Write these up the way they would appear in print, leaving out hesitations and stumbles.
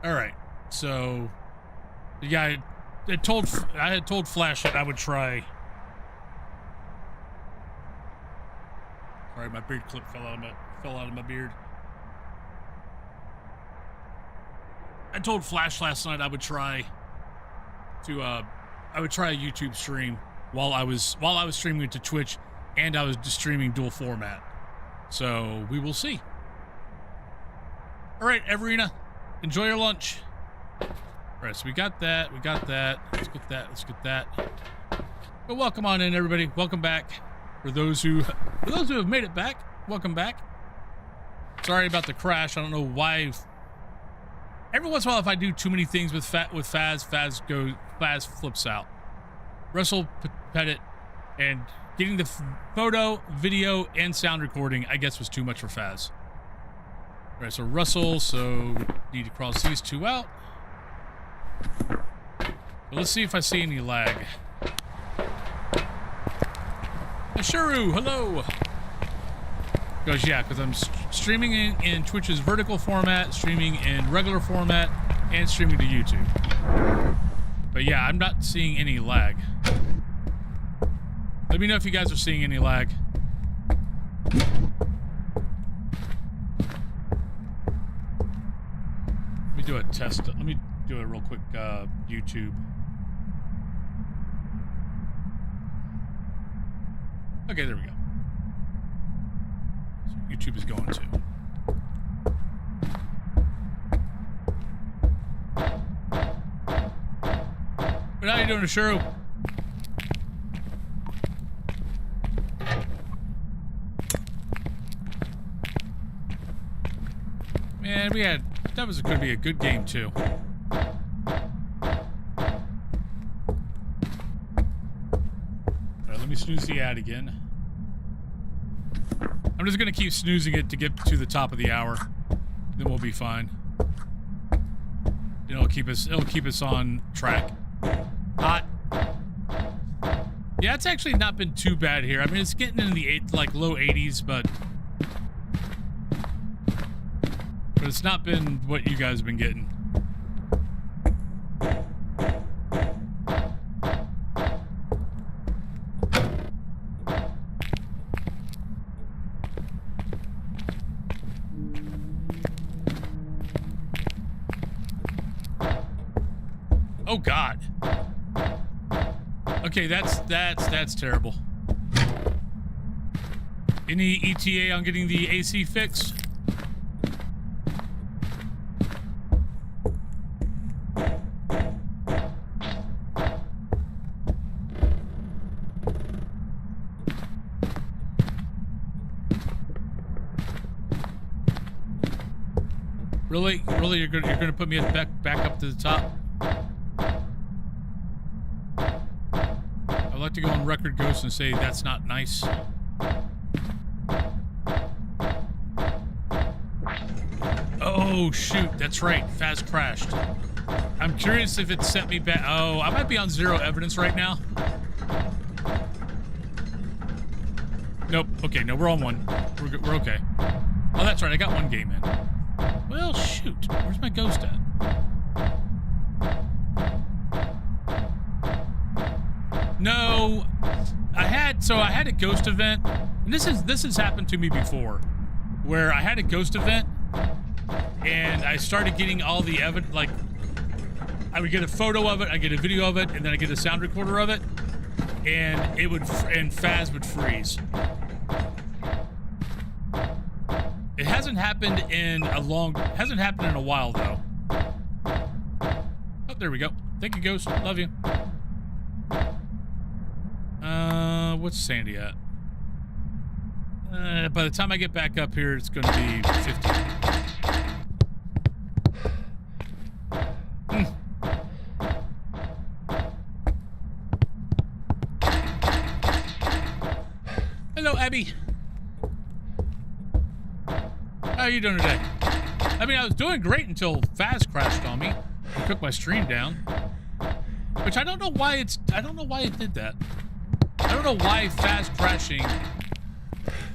All right. So, yeah, I had told Flash that I would try. Sorry, my beard clip fell out of my beard. I told Flash last night I would try a YouTube stream while I was streaming it to Twitch, and I was just streaming dual format. So we will see. All right, Everina, enjoy your lunch. All right, so we got that. Let's get that. But welcome on in, everybody. Welcome back. For those who have made it back, welcome back. Sorry about the crash. I don't know why. Every once in a while, if I do too many things with Phaz flips out. Russell Pettit, and getting the photo, video, and sound recording, I guess, was too much for Phaz. All right, so Russell, so need to cross these two out. But let's see if I see any lag. Ashuru, hello. Because I'm streaming in Twitch's vertical format, streaming in regular format, and streaming to YouTube. But yeah, I'm not seeing any lag. Let me know if you guys are seeing any lag. Let me do a test. Let me do a real quick YouTube. Okay, there we go. So YouTube is going to. But how you doing, Ashuru? Man, that was going to be a good game too. All right, let me snooze the ad again. I'm just going to keep snoozing it to get to the top of the hour. Then we'll be fine. It'll keep us on track. Hot. Yeah, it's actually not been too bad here. I mean, it's getting in the low 80s, but it's not been what you guys have been getting. Oh God. Okay, that's terrible. Any ETA on getting the AC fixed? Really, you're gonna put me back up to the top? I'd like to go on Record Ghost and say that's not nice. Oh shoot, that's right. Phaz crashed. I'm curious if it sent me back. Oh, I might be on zero evidence right now. Nope. Okay, no, we're on one. We're okay. Oh, that's right. I got one game in. Well, shoot. Where's my ghost at? No, I had a ghost event. And this has happened to me before, where I had a ghost event, and I started getting all the evidence. Like, I would get a photo of it, I get a video of it, and then I get a sound recorder of it, and Phaz would freeze. It hasn't happened in a while though. Oh, there we go. Thank you, Ghost. Love you. What's Sandy at? By the time I get back up here, it's going to be 50. Hello, Abby. How are you doing today? I mean, I was doing great until Phaz crashed on me and took my stream down. Which I don't know why it did that. I don't know why Phaz crashing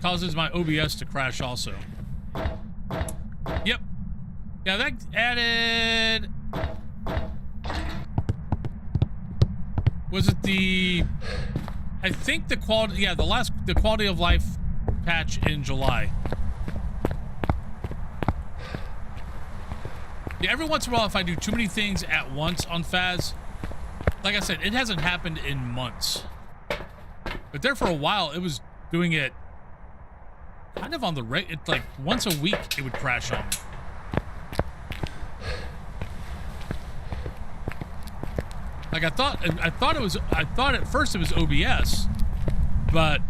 causes my OBS to crash also. Yep. Yeah, that added... Was it the... I think the quality... Yeah, the quality of life patch in July. Yeah, every once in a while, if I do too many things at once on Phas, like I said, it hasn't happened in months. But there for a while, it was doing it kind of on the rate. It's like once a week, it would crash on me. Like I thought at first it was OBS, but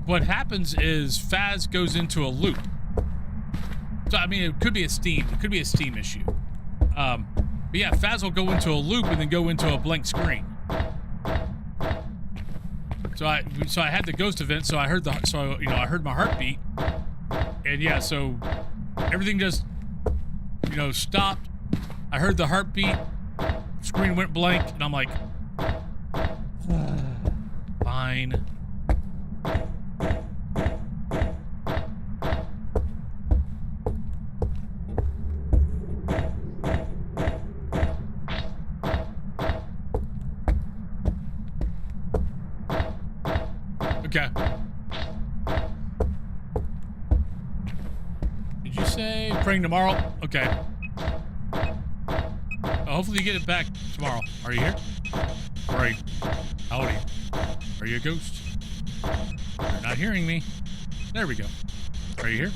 what happens is Phas goes into a loop. So I mean, it could be a Steam issue. But yeah, Phas will go into a loop and then go into a blank screen. So I had the ghost event, so I heard I heard my heartbeat, and yeah, so everything just stopped. I heard the heartbeat, screen went blank, and I'm like, fine. Okay. Did you say praying tomorrow? Okay. Hopefully you get it back tomorrow. Are you here? Right. Howdy. Are you a ghost? You're not hearing me. There we go. Are you here?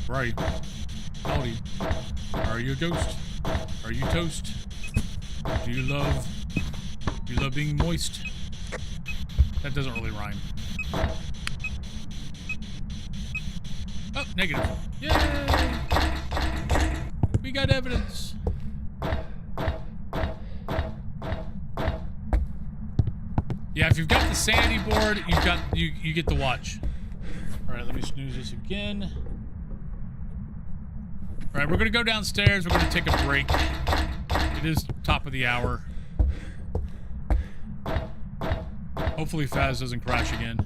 Right. Howdy. Are you a ghost? Are you toast? Do you love being moist? That doesn't really rhyme. Oh, negative. Yay! We got evidence. Yeah, if you've got the sanity board, you get the watch. All right, let me snooze this again. All right, we're gonna go downstairs. We're gonna take a break. It is top of the hour. Hopefully Phas doesn't crash again.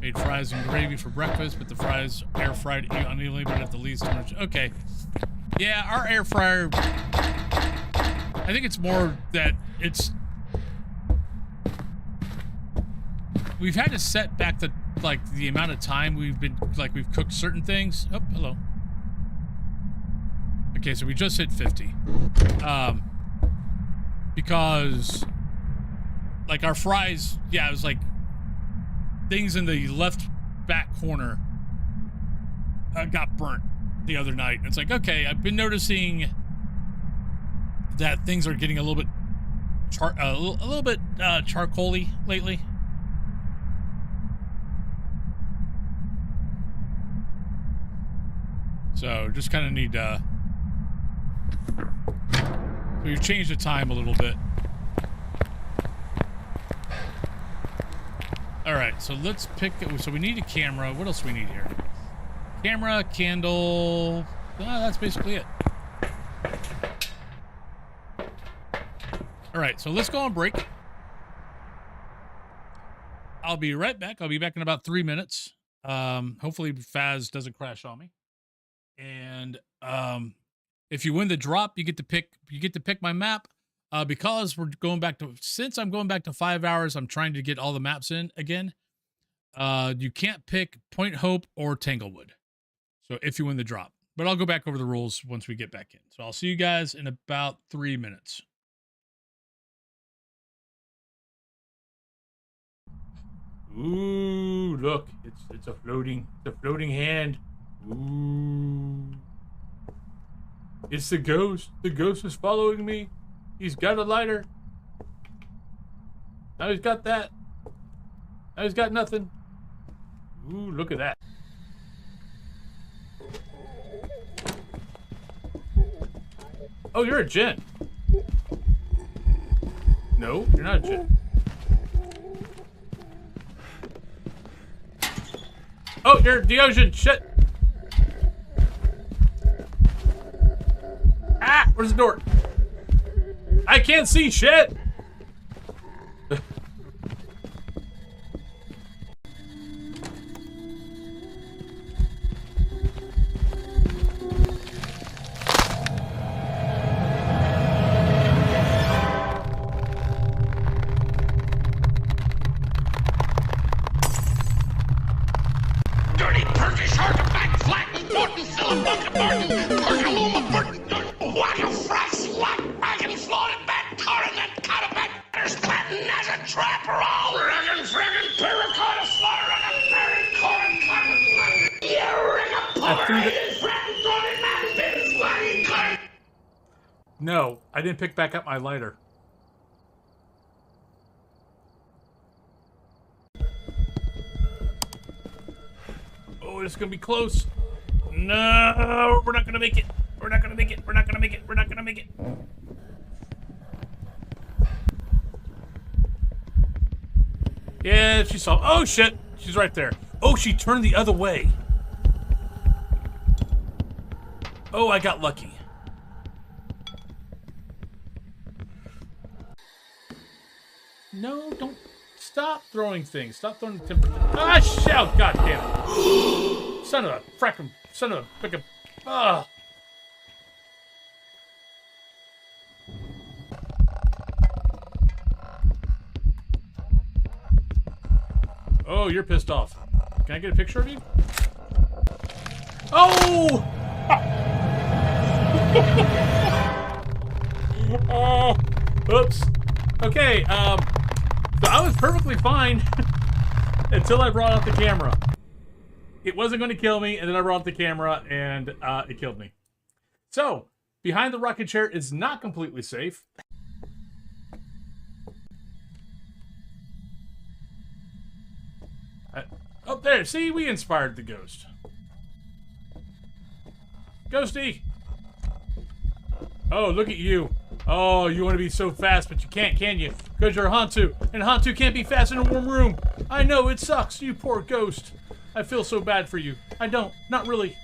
Made fries and gravy for breakfast, but the fries air fried unevenly, but at the least too much. Okay. Yeah, our air fryer, I think it's more that it's... We've had to set back the amount of time we've cooked certain things. Oh, hello. Okay, so we just hit 50. Because... Like our fries, yeah, it was like things in the left back corner got burnt the other night. It's like, okay, I've been noticing that things are getting a little bit charcoaly lately. So just kind of need we've changed the time a little bit. All right, so let's pick. So we need a camera. What else do we need here? Camera, candle. That's basically it. All right, so let's go on break. I'll be right back. I'll be back in about 3 minutes. Hopefully Phas doesn't crash on me. And if you win the drop, you get to pick my map. Because we're going back to, since I'm going back to 5 hours, I'm trying to get all the maps in again. You can't pick Point Hope or Tanglewood. So if you win the drop, but I'll go back over the rules once we get back in. So I'll see you guys in about 3 minutes. Ooh, look, it's a floating hand. Ooh. It's the ghost. The ghost is following me. He's got a lighter. Now he's got that. Now he's got nothing. Ooh, look at that. Oh, you're a Gen. No, you're not a Gen. Oh, you're Deogen. Shit. Ah, where's the door? I can't see shit! What a fresh, what wagon floated back car and that caravan is planting as a trap roll. Friggin' terracotta slaughter and a berry corn cotton. You ring a pomeranian friend, throwing my bins wagon car. No, I didn't pick back up my lighter. Oh, it's gonna be close. No, we're not gonna make it. We're not gonna make it. We're not gonna make it. We're not gonna make it. Yeah, she saw. Oh shit, she's right there. Oh, she turned the other way. Oh, I got lucky. No, don't. Stop throwing things. Stop throwing timber. Ah, shout! God damn it! Son of a frickin'. Son of a frickin'. Ah. Oh, you're pissed off. Can I get a picture of you? Oh! Oops. Okay, so I was perfectly fine until I brought out the camera. It wasn't going to kill me, and then I brought out the camera, and it killed me. So, behind the rocket chair is not completely safe. Oh, there. See, we inspired the ghost. Ghosty! Oh, look at you. Oh, you want to be so fast, but you can't, can you? Because you're a Hantu, and Hantu can't be fast in a warm room. I know, it sucks, you poor ghost. I feel so bad for you. I don't. Not really.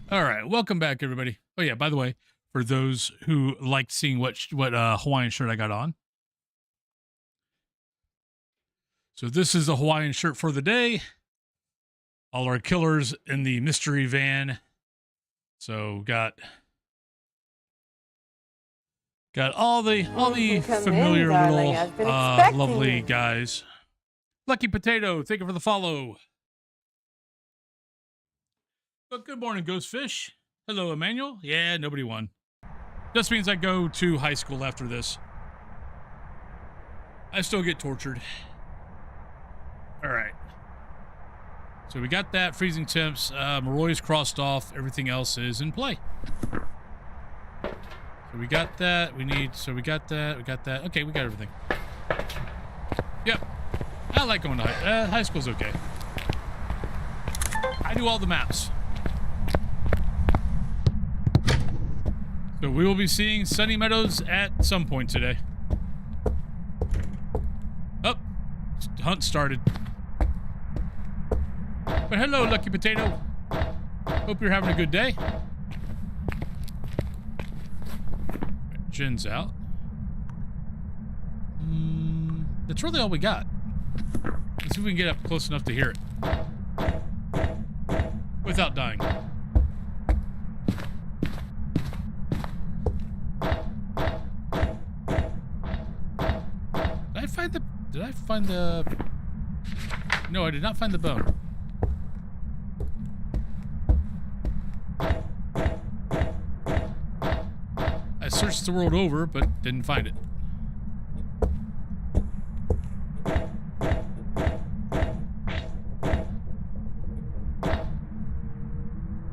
All right, welcome back, everybody. Oh yeah, by the way, for those who liked seeing what Hawaiian shirt I got on, so this is the Hawaiian shirt for the day. All our killers in the mystery van. So got all the familiar little lovely guys. Lucky Potato, thank you for the follow. But good morning, Ghostfish. Hello, Emmanuel. Yeah, nobody won. Just means I go to high school after this. I still get tortured. All right. So we got that. Freezing temps. Maroy's crossed off. Everything else is in play. So we got that. We got that. We got that. Okay, we got everything. Yep. I like going to high school's okay. I do all the maps. So we will be seeing Sunny Meadows at some point today. Oh, hunt started. But hello, Lucky Potato. Hope you're having a good day. Jen's out. That's really all we got. Let's see if we can get up close enough to hear it. Without dying. Did I find the... No, I did not find the bone. I searched the world over, but didn't find it.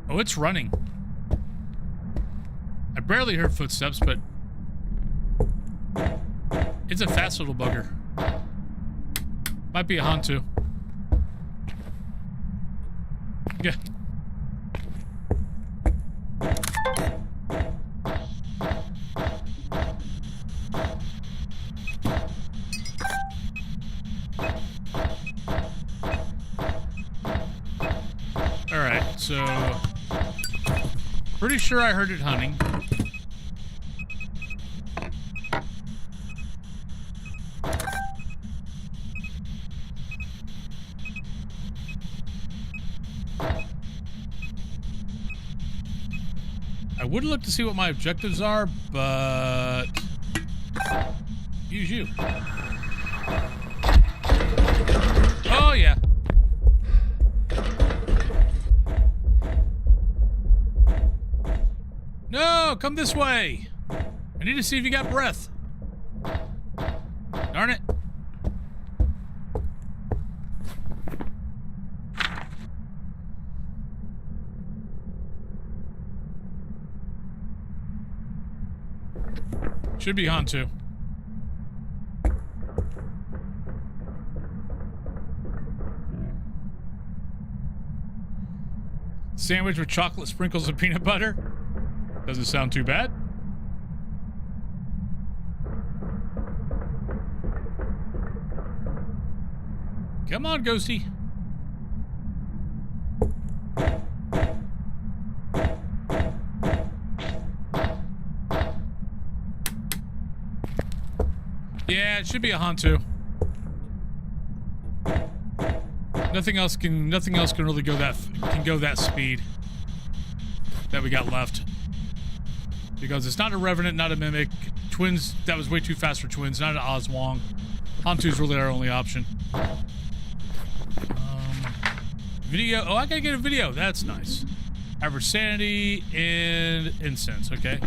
Oh, it's running. I barely heard footsteps, but it's a fast little bugger. Might be a Hantu. Yeah. Alright, so pretty sure I heard it hunting. I would look to see what my objectives are, but use you. Oh yeah. No, come this way. I need to see if you got breath. Darn it. Should be on too. Sandwich with chocolate sprinkles and peanut butter. Doesn't sound too bad. Come on, Ghosty. Yeah, it should be a Hantu. Nothing else can really go that speed that we got left. Because it's not a Revenant, not a Mimic. Twins, that was way too fast for Twins, not an Oswong. Hantu's really our only option. Video, oh, I gotta get a video, that's nice. Average Sanity and Incense, okay.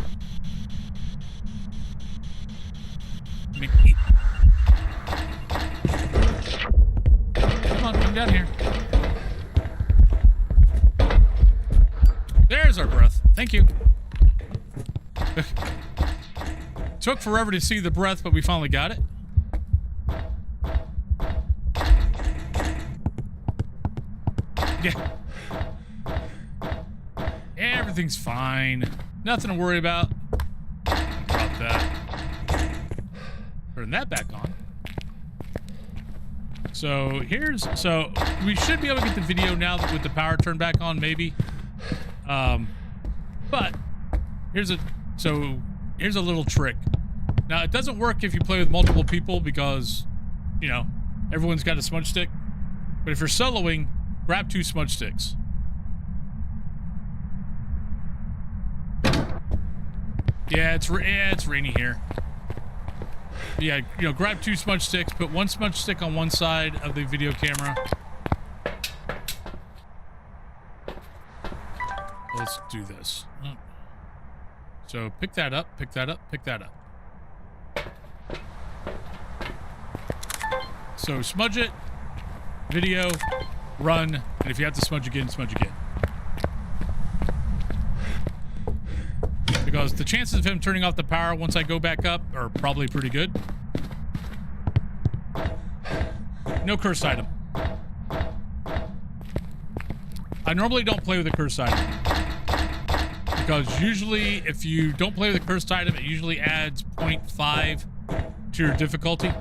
Come on, come down here. There's our breath. Thank you. Took forever to see the breath, but we finally got it. Yeah. Everything's fine. Nothing to worry about. Drop that. Turn that back on. So we should be able to get the video now with the power turned back on, maybe. But here's a little trick. Now it doesn't work if you play with multiple people because, you know, everyone's got a smudge stick. But if you're soloing, grab 2 smudge sticks. Yeah, it's rainy here. Yeah, you know, grab 2 smudge sticks, put 1 smudge stick on one side of the video camera. Let's do this. So pick that up, pick that up, pick that up. So smudge it, video, run, and if you have to smudge again, smudge again. Because the chances of him turning off the power once I go back up are probably pretty good. No cursed item. I normally don't play with a cursed item. Because usually if you don't play with a cursed item, it usually adds 0.5 to your difficulty.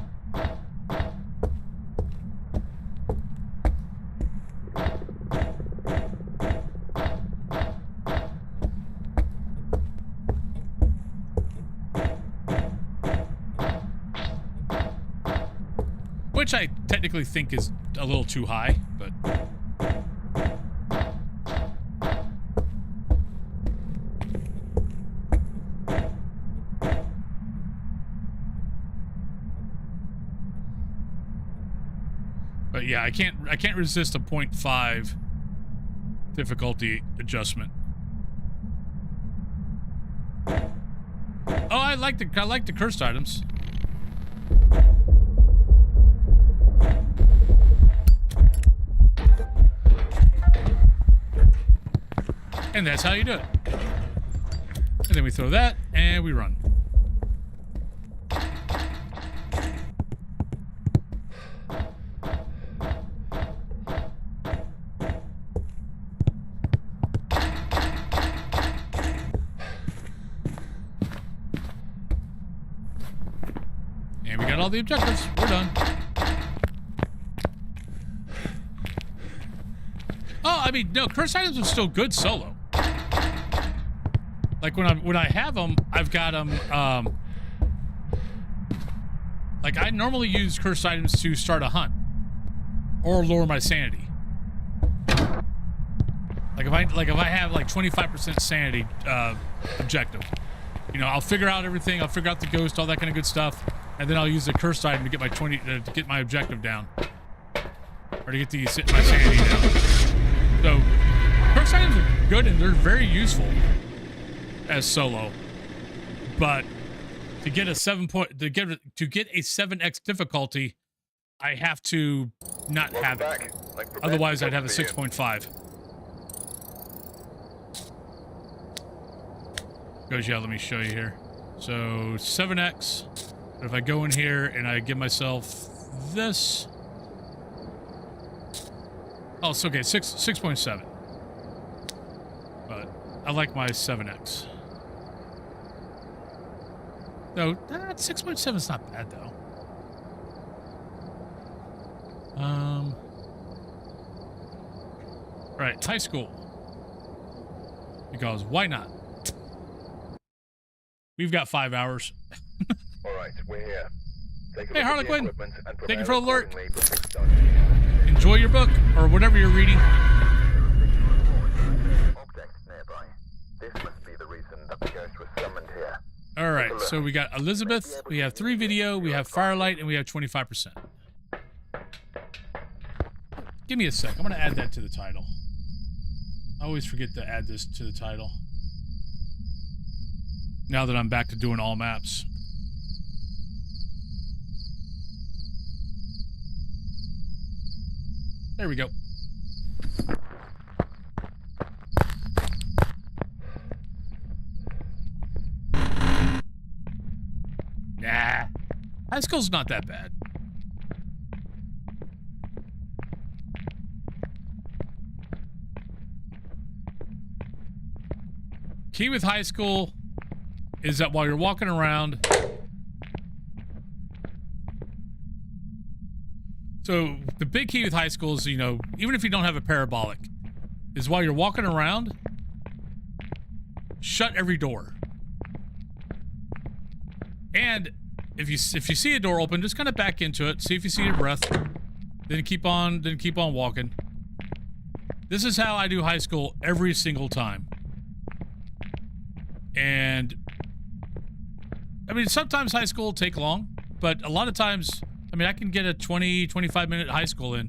Which I technically think is a little too high, but... But yeah, I can't resist a 0.5 difficulty adjustment. Oh, I like the cursed items. And that's how you do it. And then we throw that, and we run. And we got all the objectives. We're done. Oh, I mean, no, curse items are still good solo. Like when I have them, I've got them. Like I normally use cursed items to start a hunt or lower my sanity. Like if I have like 25% sanity objective, you know, I'll figure out everything. I'll figure out the ghost, all that kind of good stuff, and then I'll use the cursed item to get my to get my objective down, or to get my sanity down. So cursed items are good and they're very useful as solo, but to get a 7x difficulty, I have to not have it. Otherwise, I'd have a 6.5. Goes, yeah, let me show you here. So 7x. If I go in here and I give myself this, oh, it's okay. 6.7. But I like my 7x. So 6.7 is not bad though. Right, high school. Because why not? We've got 5 hours. All right, we're here. Hey, Harlequin. Thank you for the alert. Enjoy your book or whatever you're reading. Object nearby. This must be the reason that the ghost was summoned here. All right, so we got Elizabeth, we have 3 video, we have Firelight, and we have 25%. Give me a sec. I'm going to add that to the title. I always forget to add this to the title. Now that I'm back to doing all maps. There we go. Nah. High school's not that bad. Key with high school is that while you're walking around, so the big key with high school is, you know, even if you don't have a parabolic, is while you're walking around, shut every door. And if you see a door open, just kind of back into it, see if you see your breath, then keep on walking. This is how I do high school every single time. And I mean, sometimes high school will take long, but a lot of times, I mean, I can get a 20, 25 minute high school in,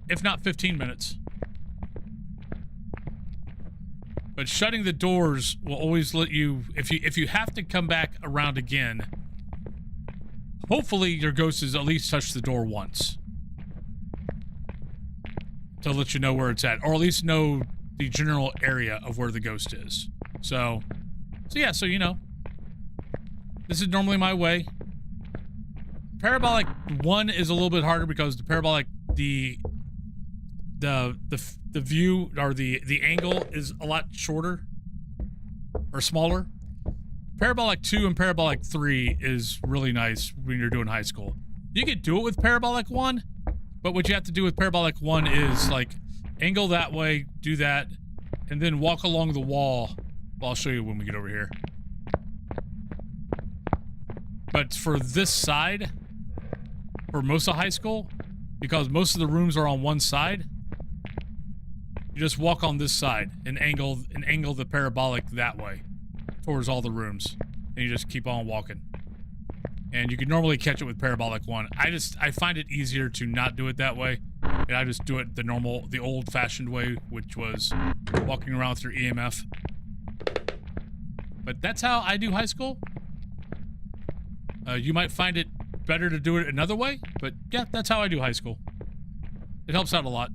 if not 15 minutes. But shutting the doors will always let you, if you have to come back around again, hopefully your ghost has at least touched the door once to let you know where it's at, or at least know the general area of where the ghost is. So yeah, so you know, this is normally my way. Parabolic 1 is a little bit harder because the parabolic, the view or the angle is a lot shorter or smaller. Parabolic 2 and Parabolic 3 is really nice when you're doing high school. You could do it with Parabolic 1, but what you have to do with Parabolic 1 is like angle that way, do that, and then walk along the wall. Well, I'll show you when we get over here. But for this side, for most of high school, because most of the rooms are on one side, you just walk on this side and angle the parabolic that way towards all the rooms, and you just keep on walking. And you can normally catch it with Parabolic 1. I find it easier to not do it that way, and I just do it the old-fashioned way, which was walking around through EMF. But that's how I do high school. You might find it better to do it another way, but yeah, that's how I do high school. It helps out a lot.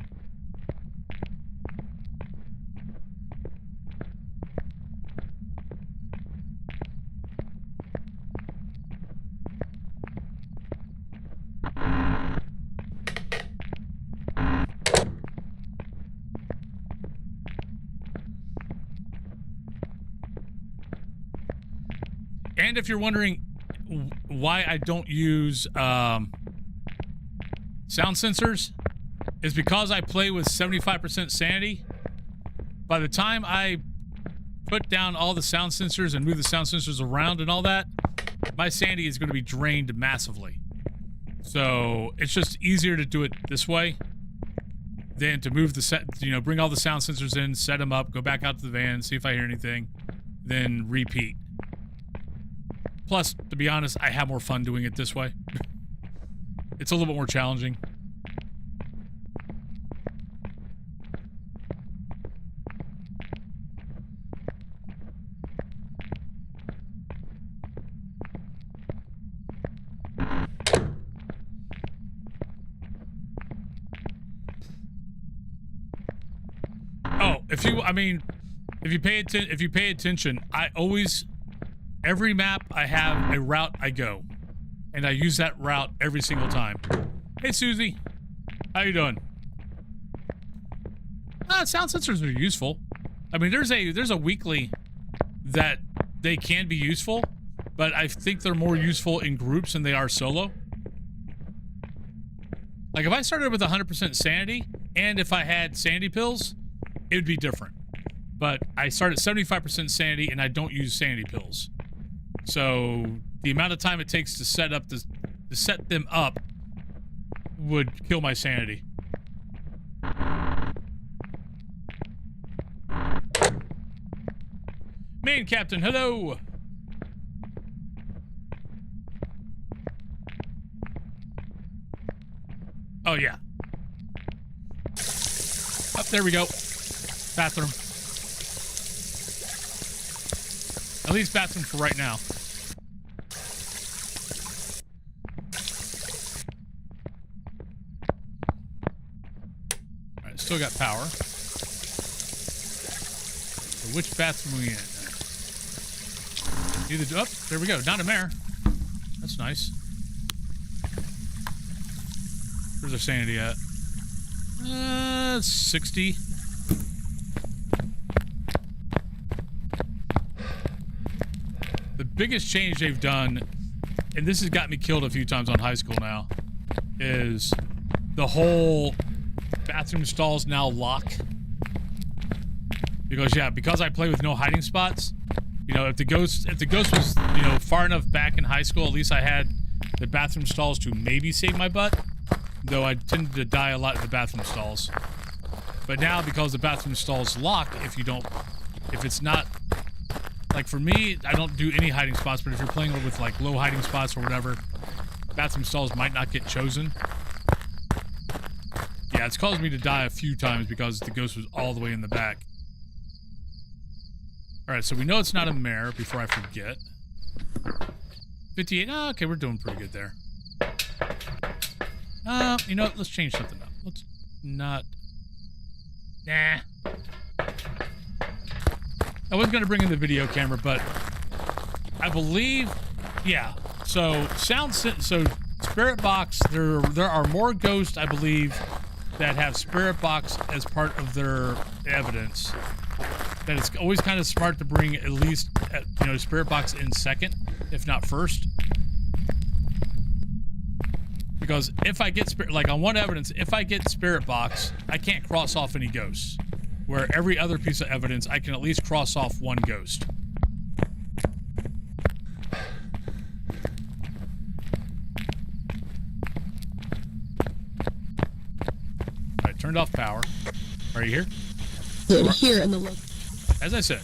And if you're wondering why I don't use sound sensors, is because I play with 75% sanity. By the time I put down all the sound sensors and move the sound sensors around and all that, my sanity is going to be drained massively. So it's just easier to do it this way then to move the set, bring all the sound sensors in, set them up, go back out to the van, see if I hear anything, then repeat. Plus, to be honest, I have more fun doing it this way. It's a little bit more challenging. If you pay attention, every map I have a route I go, and I use that route every single time. Hey Susie, how you doing? Sound sensors are useful. I mean, there's a weekly that they can be useful, but I think they're more useful in groups than they are solo. Like if I started with 100% sanity, and if I had sanity pills, it would be different. But I start at 75% sanity, and I don't use sanity pills. So the amount of time it takes to set them up would kill my sanity. Main Captain, hello. Oh yeah. Up there we go. Bathroom. At least bathroom for right now. Alright, still got power. So which bathroom are we in? Oh, there we go. Not a mare. That's nice. Where's our sanity at? 60. The biggest change they've done, and this has got me killed a few times on high school now, is the whole bathroom stalls now lock. Because I play with no hiding spots, if the ghost was, far enough back in high school, at least I had the bathroom stalls to maybe save my butt, though I tended to die a lot in the bathroom stalls. But now, because the bathroom stalls lock, if it's not, like for me, I don't do any hiding spots, but if you're playing with like low hiding spots or whatever, bathroom stalls might not get chosen. Yeah, it's caused me to die a few times because the ghost was all the way in the back. Alright, so we know it's not a mare before I forget. 58, okay, we're doing pretty good there. You know what, let's change something up. Let's not... Nah. I was going to bring in the video camera, but I believe... Yeah, so Spirit Box, there are more ghosts, I believe, that have Spirit Box as part of their evidence. That it's always kind of smart to bring at least, Spirit Box in second, if not first. Because if I get on one evidence, if I get Spirit Box, I can't cross off any ghosts. Where every other piece of evidence, I can at least cross off one ghost. Alright, turned off power. Are you here? Here in the look. As I said.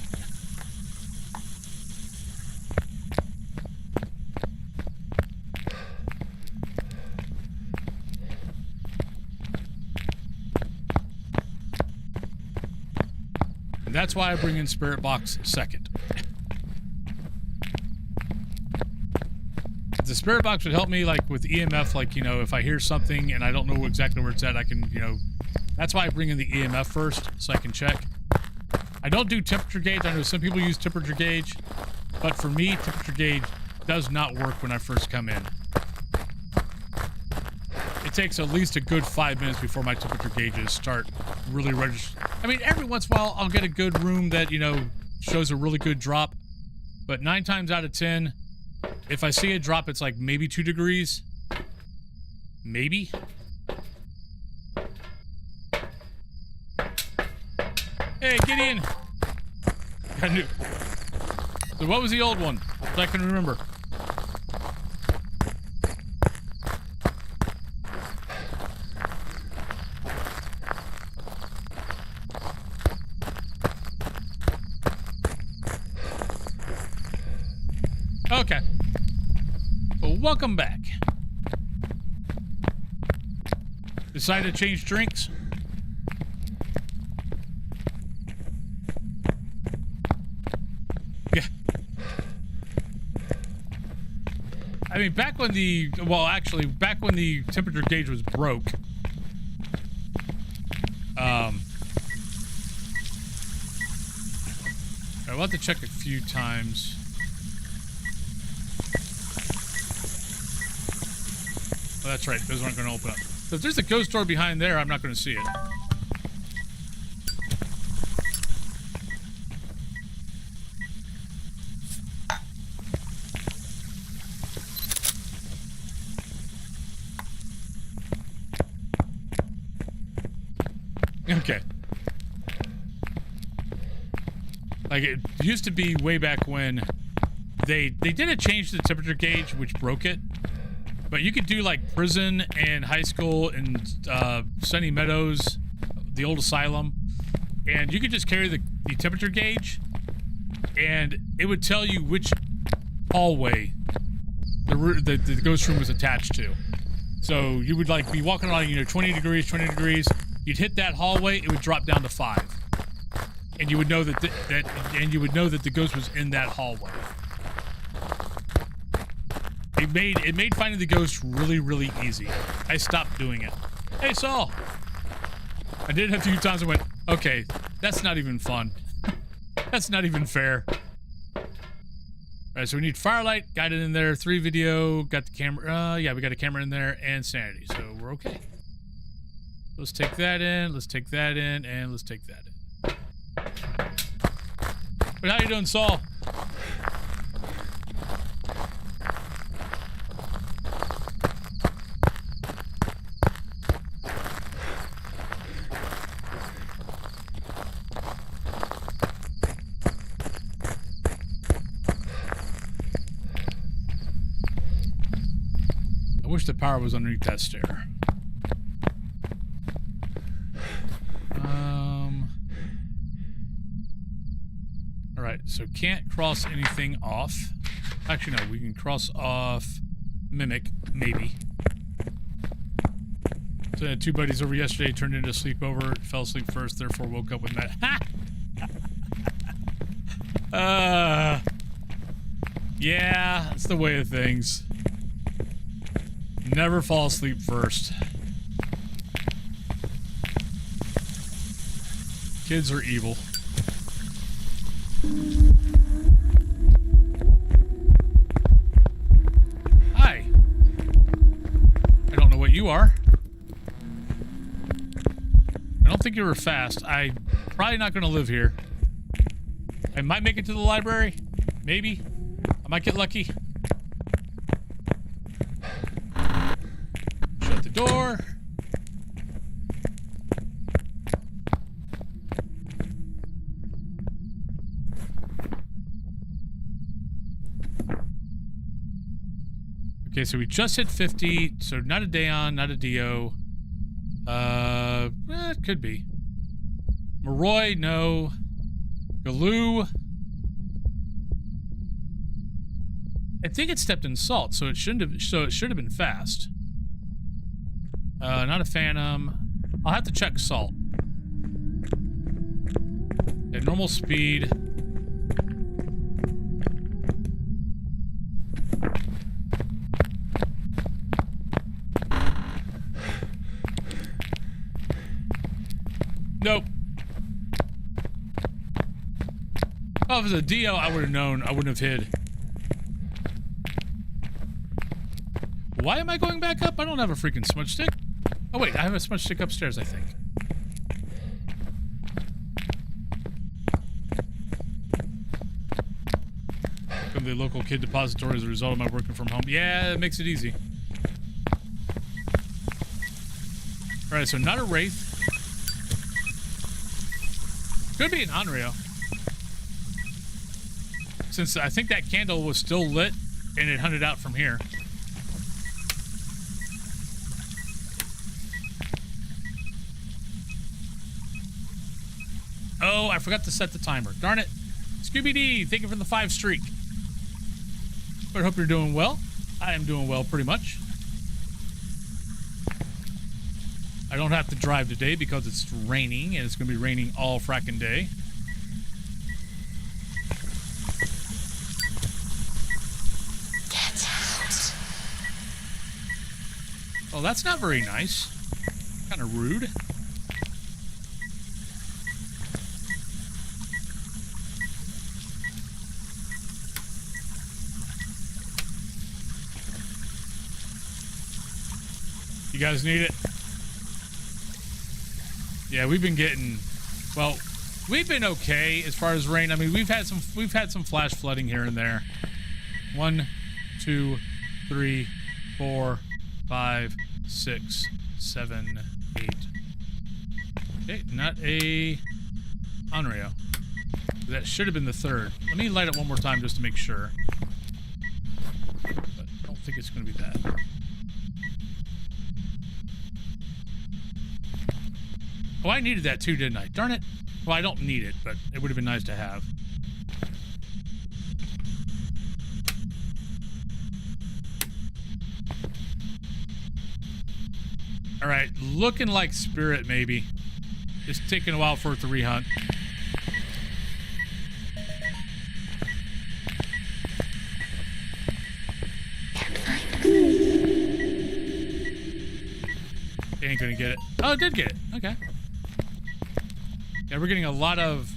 And that's why I bring in Spirit Box second. The Spirit Box would help me, like, with EMF, like, if I hear something and I don't know exactly where it's at, I can, that's why I bring in the EMF first, so I can check. I don't do temperature gauge. I know some people use temperature gauge, but for me, temperature gauge does not work when I first come in. It takes at least a good 5 minutes before my temperature gauges start really registering. I mean, every once in a while, I'll get a good room that, shows a really good drop, but 9 times out of 10, if I see a drop, it's like maybe 2 degrees. Maybe. Hey, Gideon! I knew. So what was the old one? So I can remember. Okay. Well, welcome back. Decided to change drinks? Yeah. I mean, back when the... Well, actually, back when the temperature gauge was broke... I'll have to check a few times. Oh, that's right. Those aren't going to open up. So if there's a ghost door behind there, I'm not going to see it. Okay. Like, it used to be way back when they didn't change the temperature gauge, which broke it. But you could do, like, prison and high school and Sunny Meadows, the old asylum. And you could just carry the temperature gauge, and it would tell you which hallway the ghost room was attached to. So you would, like, be walking along, you know, 20 degrees, 20 degrees. You'd hit that hallway, it would drop down to 5. And you would know that the ghost was in that hallway. It made finding the ghost really, really easy. I stopped doing it. Hey, Saul. I did it a few times and went, okay, that's not even fun. That's not even fair. Alright, so we need firelight, got it in there, 3 video, got the camera, yeah, we got a camera in there, and sanity, so we're okay. Let's take that in, let's take that in, and let's take that in. But how you doing, Saul? I wish the power was underneath that stair. Alright, so can't cross anything off. Actually, no, we can cross off Mimic, maybe. So I had 2 buddies over yesterday, turned into a sleepover, fell asleep first, therefore woke up with that. Yeah, it's the way of things. Never fall asleep first. Kids are evil. Hi. I don't know what you are. I don't think you were fast. I'm probably not going to live here. I might make it to the library. Maybe. I might get lucky. Shut the door. Okay, so we just hit 50, so not a Daon, not a Dio. It could be. Moroi, no. Galoo. I think it stepped in salt, so it shouldn't have. So it should have been fast. Not a Phantom. I'll have to check salt. At normal speed. Nope. Oh, if it was a Dio, I would have known. I wouldn't have hid. Why am I going back up? I don't have a freaking smudge stick. Oh, wait. I have a smudge stick upstairs, I think. From the local kid depository as a result of my working from home. Yeah, it makes it easy. Alright, so not a Wraith. Could be an Onryo. Since I think that candle was still lit and it hunted out from here. Oh, I forgot to set the timer. Darn it. Scooby-Dee, thank you for the 5 streak. But I hope you're doing well. I am doing well, pretty much. I don't have to drive today because it's raining, and it's going to be raining all fracking day. Get out. Oh, that's not very nice. Kind of rude. You guys need it? Yeah, we've been getting, well, we've been okay as far as rain. I mean, we've had some flash flooding here and there. 1, 2, 3, 4, 5, 6, 7, 8. Okay, not a Onryo. That should have been the third. Let me light it one more time just to make sure. But I don't think it's going to be that. Oh, I needed that too, didn't I? Darn it. Well, I don't need it, but it would have been nice to have. All right, looking like Spirit, maybe. It's taking a while for it to rehunt. It ain't gonna get it. Oh, it did get it. Okay. Yeah, we're getting a lot of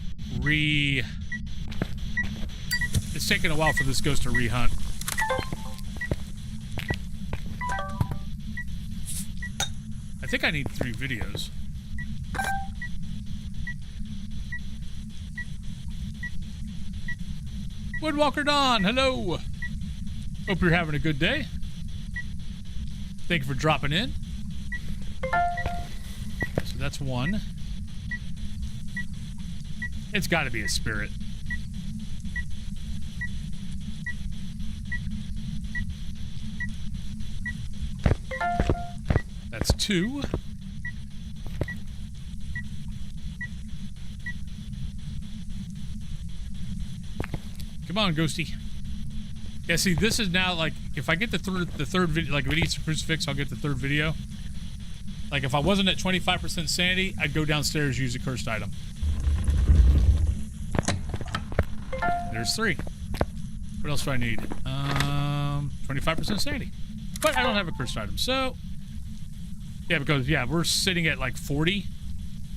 It's taking a while for this ghost to rehunt. I think I need 3 videos. Woodwalker Dawn, hello. Hope you're having a good day. Thank you for dropping in. So that's 1. It's got to be a spirit. That's 2. Come on, Ghosty. Yeah, see, this is now like, if I get the third video, like if it eats a crucifix, I'll get the 3rd video. Like if I wasn't at 25% sanity, I'd go downstairs, use a cursed item. There's 3. What else do I need? 25% sanity. But I don't have a cursed item, so... Yeah, because, yeah, we're sitting at like 40.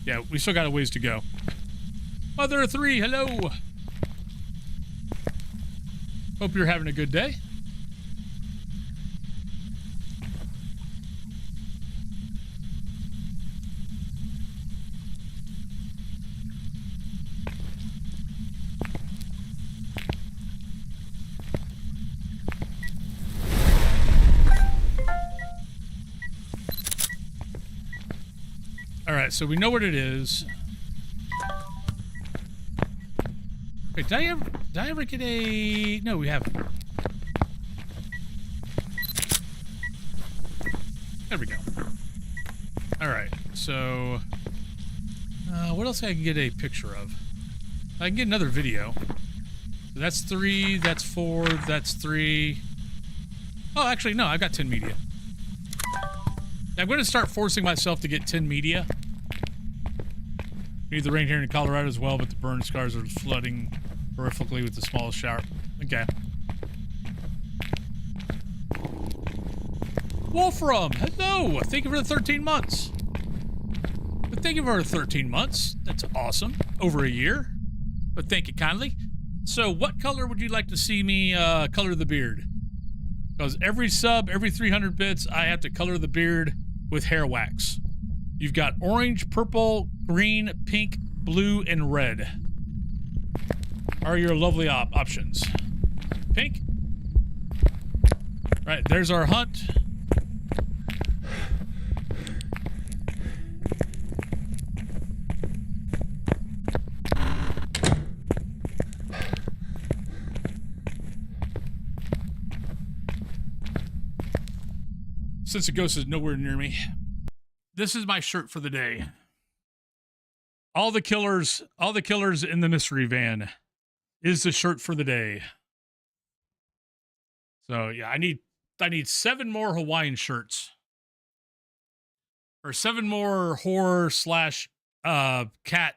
Yeah, we still got a ways to go. Mother 3, hello! Hope you're having a good day. All right, so we know what it is. Wait, did I ever get a... No, we haven't. There we go. All right, so... what else I can get a picture of? I can get another video. That's 3, that's 4, that's 3. Oh, actually, no, I've got 10 media. I'm going to start forcing myself to get 10 media. We need the rain here in Colorado as well, but the burn scars are flooding horrifically with the smallest shower. Okay. Wolfram, hello! Thank you for the 13 months. Thank you for the 13 months. That's awesome. Over a year. But thank you kindly. So what color would you like to see me color the beard? Because every sub, every 300 bits, I have to color the beard with hair wax. You've got orange, purple, green, pink, blue, and red are your lovely options. Pink. Right, there's our hunt. Since the ghost is nowhere near me. This is my shirt for the day. All the killers in the mystery van is the shirt for the day. So yeah, I need 7 more Hawaiian shirts. Or 7 more horror slash cat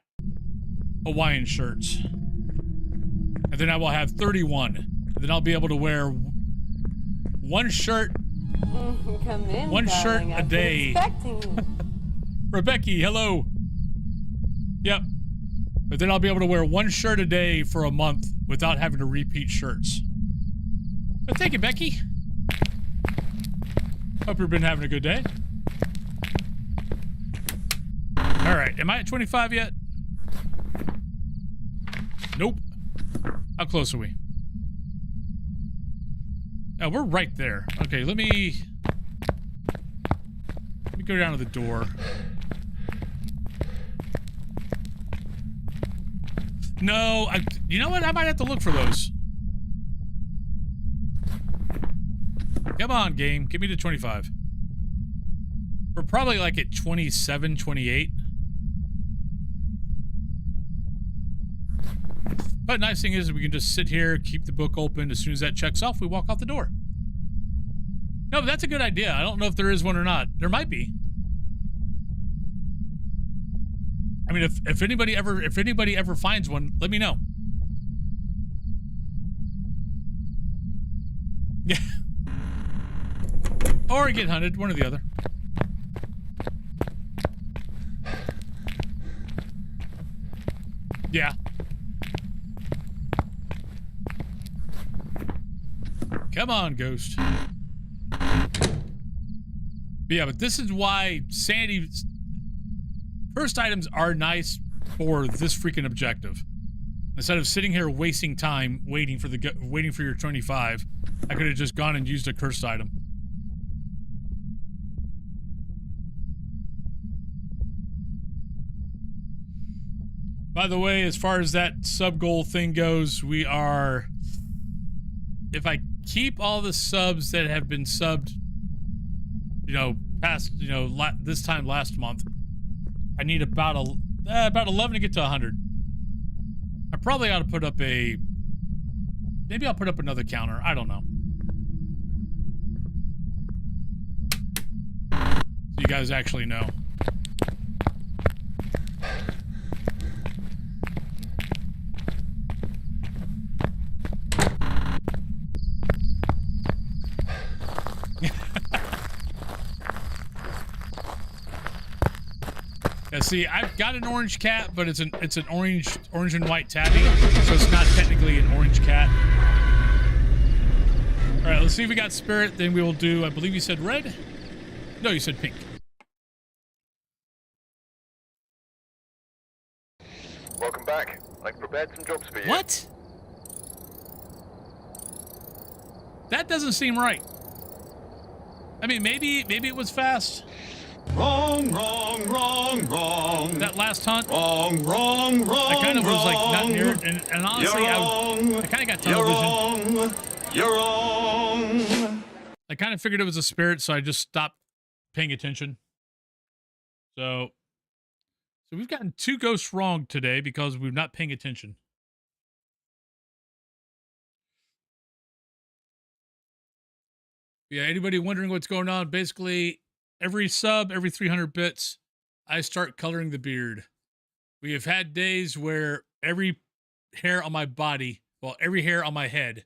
Hawaiian shirts. And then I will have 31. And then I'll be able to wear one shirt. Come in, One shirt darling. a I've been day. expecting you. Rebecca, hello. Yep. But then I'll be able to wear one shirt a day for a month without having to repeat shirts. But thank you, Becky. Hope you've been having a good day. All right, am I at 25 yet? Nope. How close are we? Oh, we're right there. Okay, let me go down to the door. No, you know what? I might have to look for those. Come on, game. Give me to 25. We're probably like at 27, 28. But nice thing is we can just sit here, keep the book open. As soon as that checks off, we walk out the door. No, but that's a good idea. I don't know if there is one or not. There might be. I mean, if anybody ever finds one, let me know. Yeah. Or get hunted, one or the other. Yeah. Come on, ghost. But yeah, but this is why sanity first items are nice for this freaking objective. Instead of sitting here wasting time waiting for your 25, I could have just gone and used a cursed item. By the way, as far as that sub goal thing goes, we are, if I keep all the subs that have been subbed, you know, past, you know, this time last month, I need about 11 to get to 100. I probably ought to put up maybe I'll put up another counter. I don't know. So you guys actually know. Yeah, see, I've got an orange cat, but it's an orange and white tabby, so it's not technically an orange cat. All right, let's see if we got spirit. Then we will do. I believe you said red. No, you said pink. Welcome back. I've prepared some jobs for you. What? That doesn't seem right. I mean, maybe it was fast. Wrong, wrong, wrong, wrong. That last hunt. Wrong, wrong, wrong. I kind of was like not near it, and honestly, I kind of got tunnel vision. You're wrong. I kind of figured it was a spirit, so I just stopped paying attention. So we've gotten 2 ghosts wrong today because we're not paying attention. Yeah, anybody wondering what's going on? Basically, every 300 bits, I start coloring the beard. We have had days where every hair on my body, well, every hair on my head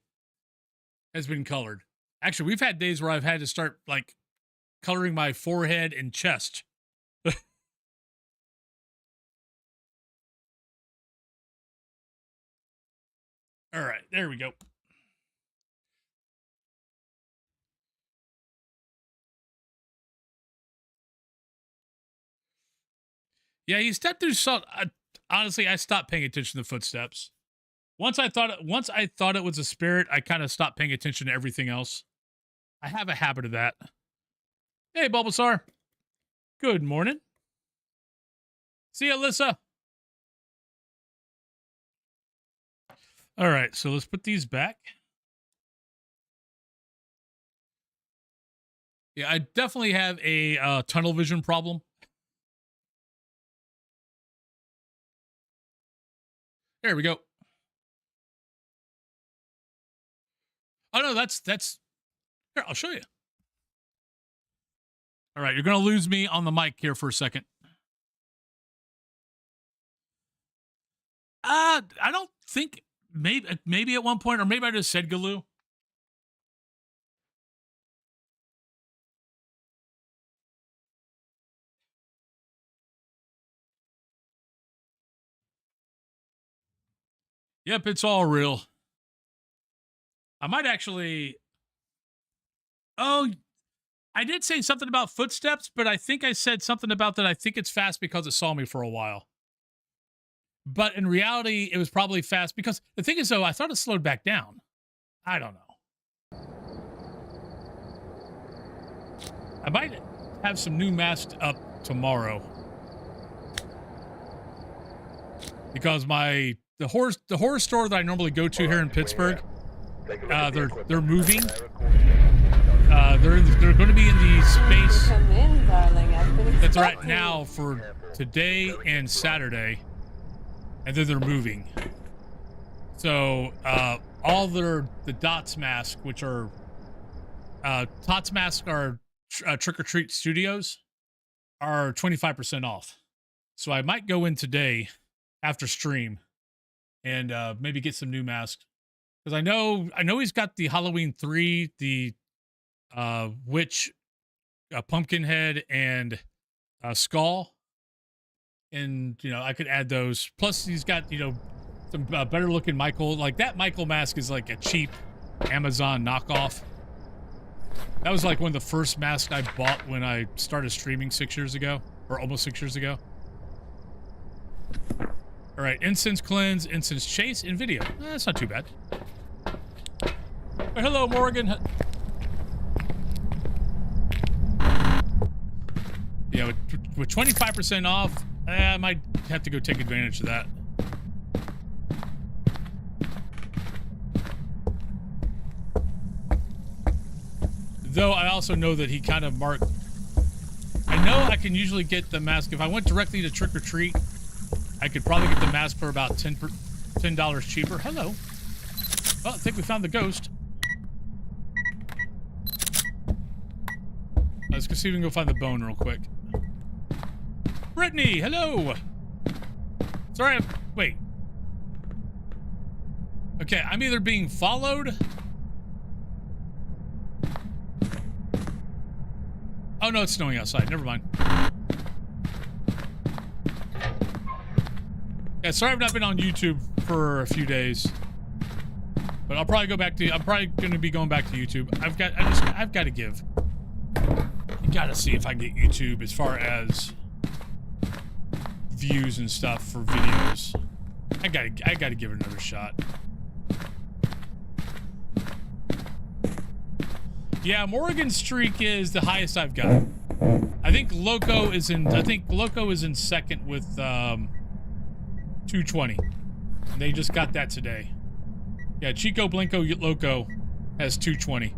has been colored. Actually, we've had days where I've had to start, like, coloring my forehead and chest. All right, there we go. Yeah, he stepped through salt. Honestly, I stopped paying attention to footsteps. Once I thought it was a spirit, I kind of stopped paying attention to everything else. I have a habit of that. Hey, Bulbasaur. Good morning. See you, Alyssa. All right, so let's put these back. Yeah, I definitely have a tunnel vision problem. There we go. Oh no, that's Here, I'll show you. All right, you're going to lose me on the mic here for a second. I don't think, maybe at one point, or maybe I just said Galoo. Yep, it's all real. I might actually... Oh, I did say something about footsteps, but I think I said something about that I think it's fast because it saw me for a while. But in reality, it was probably fast because the thing is, though, I thought it slowed back down. I don't know. I might have some new masks up tomorrow. Because the horror store that I normally go to here in Pittsburgh, they're moving. They're going to be in the space Come in, darling. I've been that's right expecting now for today and Saturday, and then they're moving. So all the Dots masks, which are Tots masks are Trick or Treat Studios, are 25% off. So I might go in today after stream and maybe get some new masks, because I know he's got the Halloween 3, the witch, Pumpkinhead, and Skull, and I could add those. Plus he's got some better looking Michael. Like that Michael mask is like a cheap Amazon knockoff. That was like one of the first masks I bought when I started streaming 6 years ago, or almost 6 years ago. All right, incense cleanse, incense chase, and video. That's not too bad. But hello, Morgan. Yeah, with 25% off, I might have to go take advantage of that. Though I also know that he kind of marked... I know I can usually get the mask. If I went directly to Trick or Treat, I could probably get the mask for about $10 cheaper. Hello. Oh, I think we found the ghost. Let's go see if we can go find the bone real quick. Brittany, hello. Sorry, wait. Okay, I'm either being followed. Oh no, it's snowing outside. Never mind. Yeah, sorry I've not been on YouTube for a few days, but I'll probably go back to. I'm probably going to be going back to YouTube. I've got to give. You got to see if I can get YouTube as far as views and stuff for videos. I got to give it another shot. Yeah, Morgan's streak is the highest I've got. I think Loco is in second with 220. And they just got that today. Yeah, Chico Blanco Loco has 220.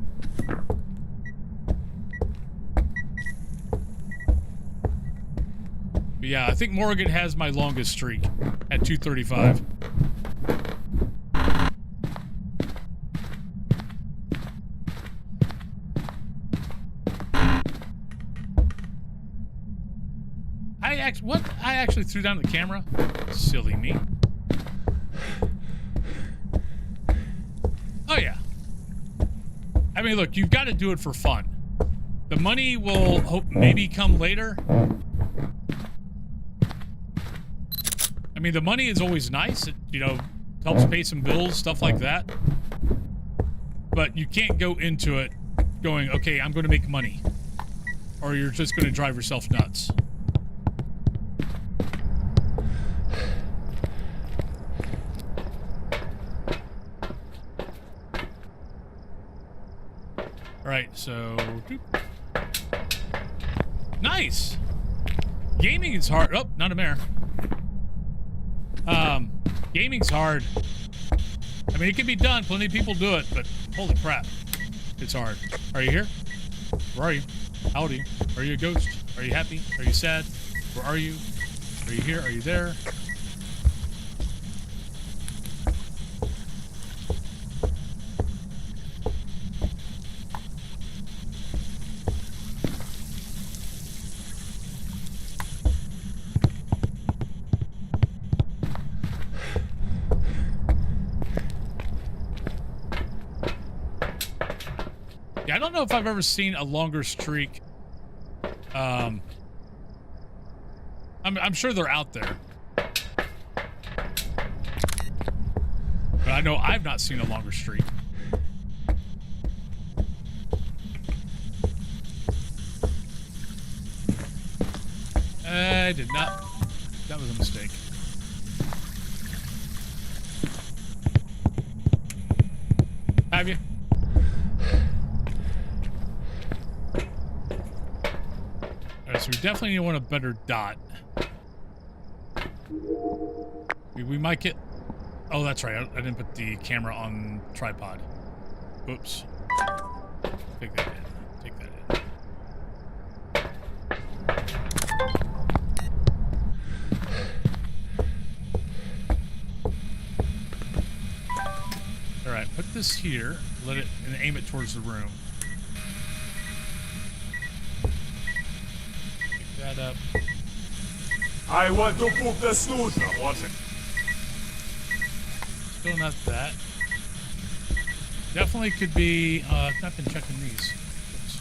But yeah, I think Morgan has my longest streak at 235. I actually threw down the camera. Silly me. Oh yeah. I mean, look, you've got to do it for fun. The money will maybe come later. I mean, the money is always nice. It, helps pay some bills, stuff like that. But you can't go into it going, okay, I'm going to make money. Or you're just going to drive yourself nuts. Alright, so... Nice! Gaming is hard. Oh, not a mare. Gaming's hard. I mean, it can be done. Plenty of people do it, but holy crap. It's hard. Are you here? Where are you? How old are you? Are you a ghost? Are you happy? Are you sad? Where are you? Are you here? Are you there? Yeah, I don't know if I've ever seen a longer streak. I'm sure they're out there. But I know I've not seen a longer streak. I did not. That was a mistake. Have you? Alright, so we definitely want a better dot. We might get... Oh, that's right. I didn't put the camera on tripod. Oops. Take that in. Take that in. Alright, put this here. Let it... and aim it towards the room. Pick that up. I want to put the snooze. I want it. Still not that. Definitely could be, I've not been checking these. Oops.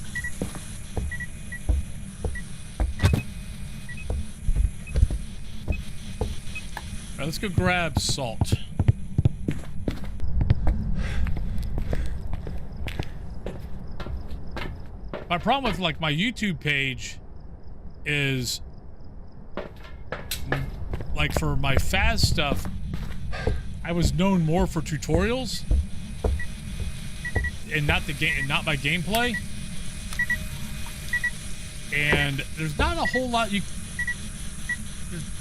Alright, let's go grab salt. My problem with, like, my YouTube page is, like, for my Phas stuff, I was known more for tutorials and not the game, and not my gameplay. And there's not a whole lot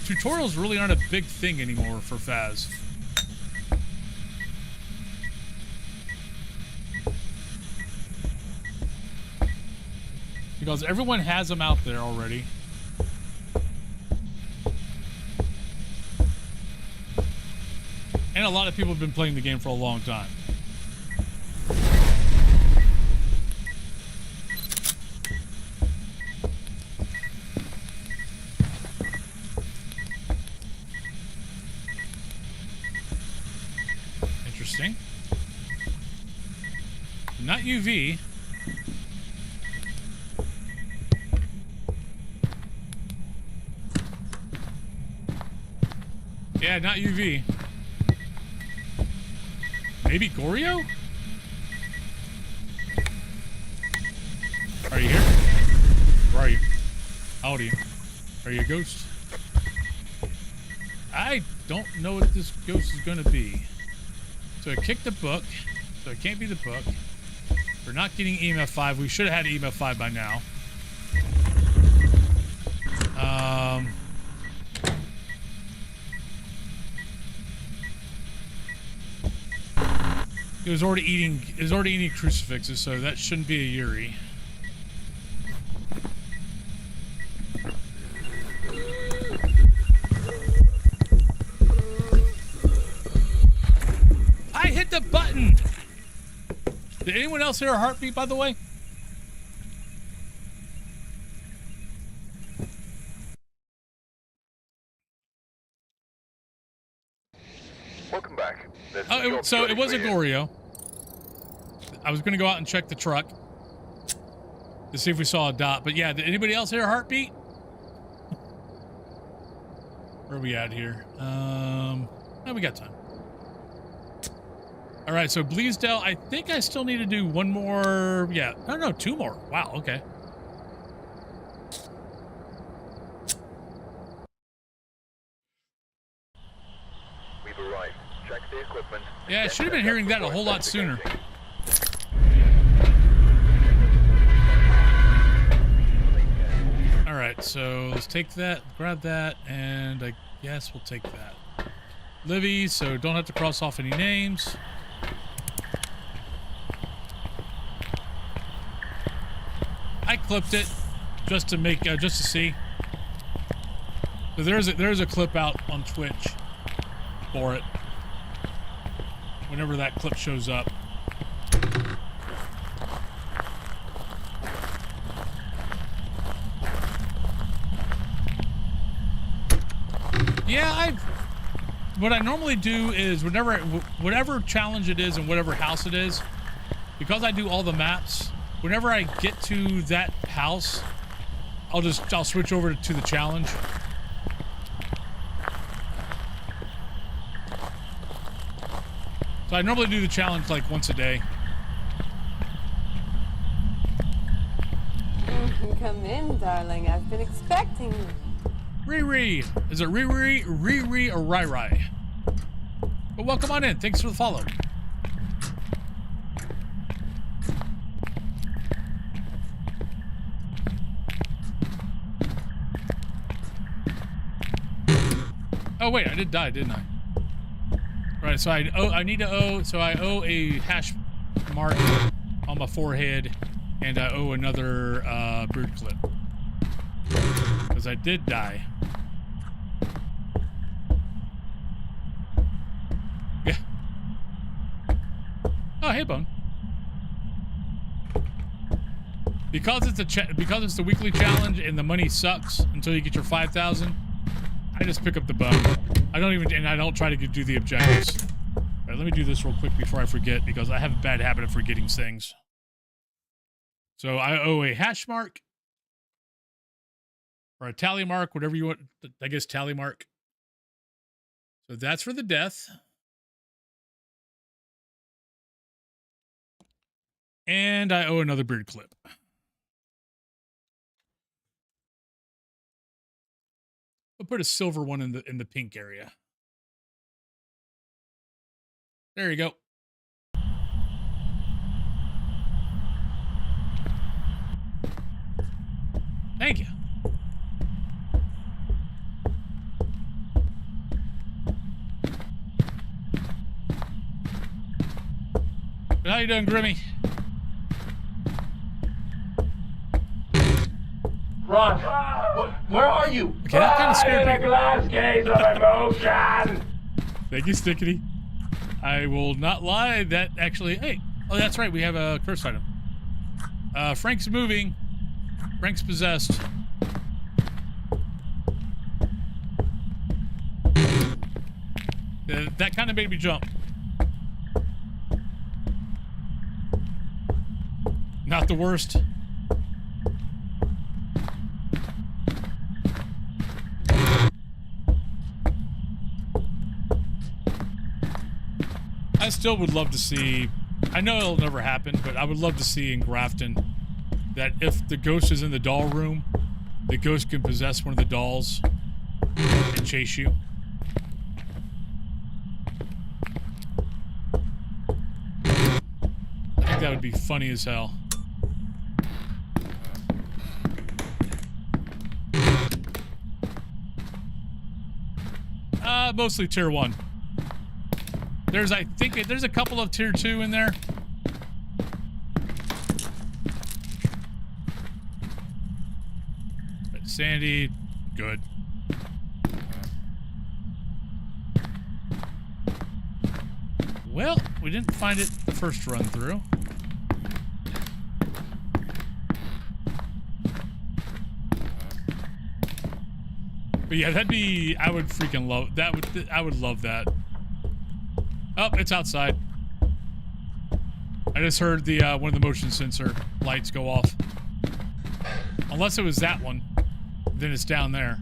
tutorials really aren't a big thing anymore for Phas. Because everyone has them out there already. And a lot of people have been playing the game for a long time. Interesting. Not UV. Yeah, not UV. Maybe Goryo? Are you here? Where are you? How old are you? Are you a ghost? I don't know what this ghost is gonna be. So I kicked the book. So it can't be the book. We're not getting EMF 5. We should have had EMF 5 by now. It was already eating crucifixes, so that shouldn't be a Yuri. I hit the button! Did anyone else hear a heartbeat, by the way? Welcome back. Oh, so it was a Goryo. I was going to go out and check the truck to see if we saw a dot. But yeah, did anybody else hear a heartbeat? Where are we at here? No, we got time. All right, so Bleasdale, I think I still need to do one more. Yeah, no, two more. Wow, okay. We've arrived. Check the equipment. Yeah, I should have been hearing that a whole lot sooner. All right, so let's take that, grab that, and I guess we'll take that. Livy, so don't have to cross off any names. I clipped it just to make, just to see. So there's a clip out on Twitch for it. Whenever that clip shows up. Yeah, what I normally do is whatever challenge it is and whatever house it is, because I do all the maps, whenever I get to that house, I'll switch over to the challenge. So I normally do the challenge like once a day. Come in, darling. I've been expecting you. Riri. Is it Riri, or Rai Rai? But welcome on in. Thanks for the follow. Oh wait, I did die, didn't I? Right, so I owe a hash mark on my forehead, and I owe another beard clip because I did die. Yeah. Oh, hey, Bone. Because it's the weekly challenge and the money sucks until you get your 5,000. I just pick up the bone. I don't try to do the objectives. All right, let me do this real quick before I forget, because I have a bad habit of forgetting things. So I owe a hash mark or a tally mark, whatever you want. I guess tally mark. So that's for the death. And I owe another beard clip. I'll put a silver one in the pink area. There you go. Thank you. How you doing, Grimmy? Ron, where are you? Okay, that kind of scared in a me. glass case of emotion. Thank you, Stickity. I will not lie. That actually, hey, oh, that's right. We have a curse item. Frank's moving. Frank's possessed. That kind of made me jump. Not the worst. I still would love to see, I know it'll never happen, but I would love to see in Grafton that if the ghost is in the doll room, the ghost can possess one of the dolls and chase you. I think that would be funny as hell. Mostly tier 1. I think there's a couple of tier 2 in there. But Sandy, good. Well, we didn't find it the first run through. But yeah, I would freaking love that. I would love that. Oh, it's outside. I just heard the one of the motion sensor lights go off. Unless it was that one, then it's down there.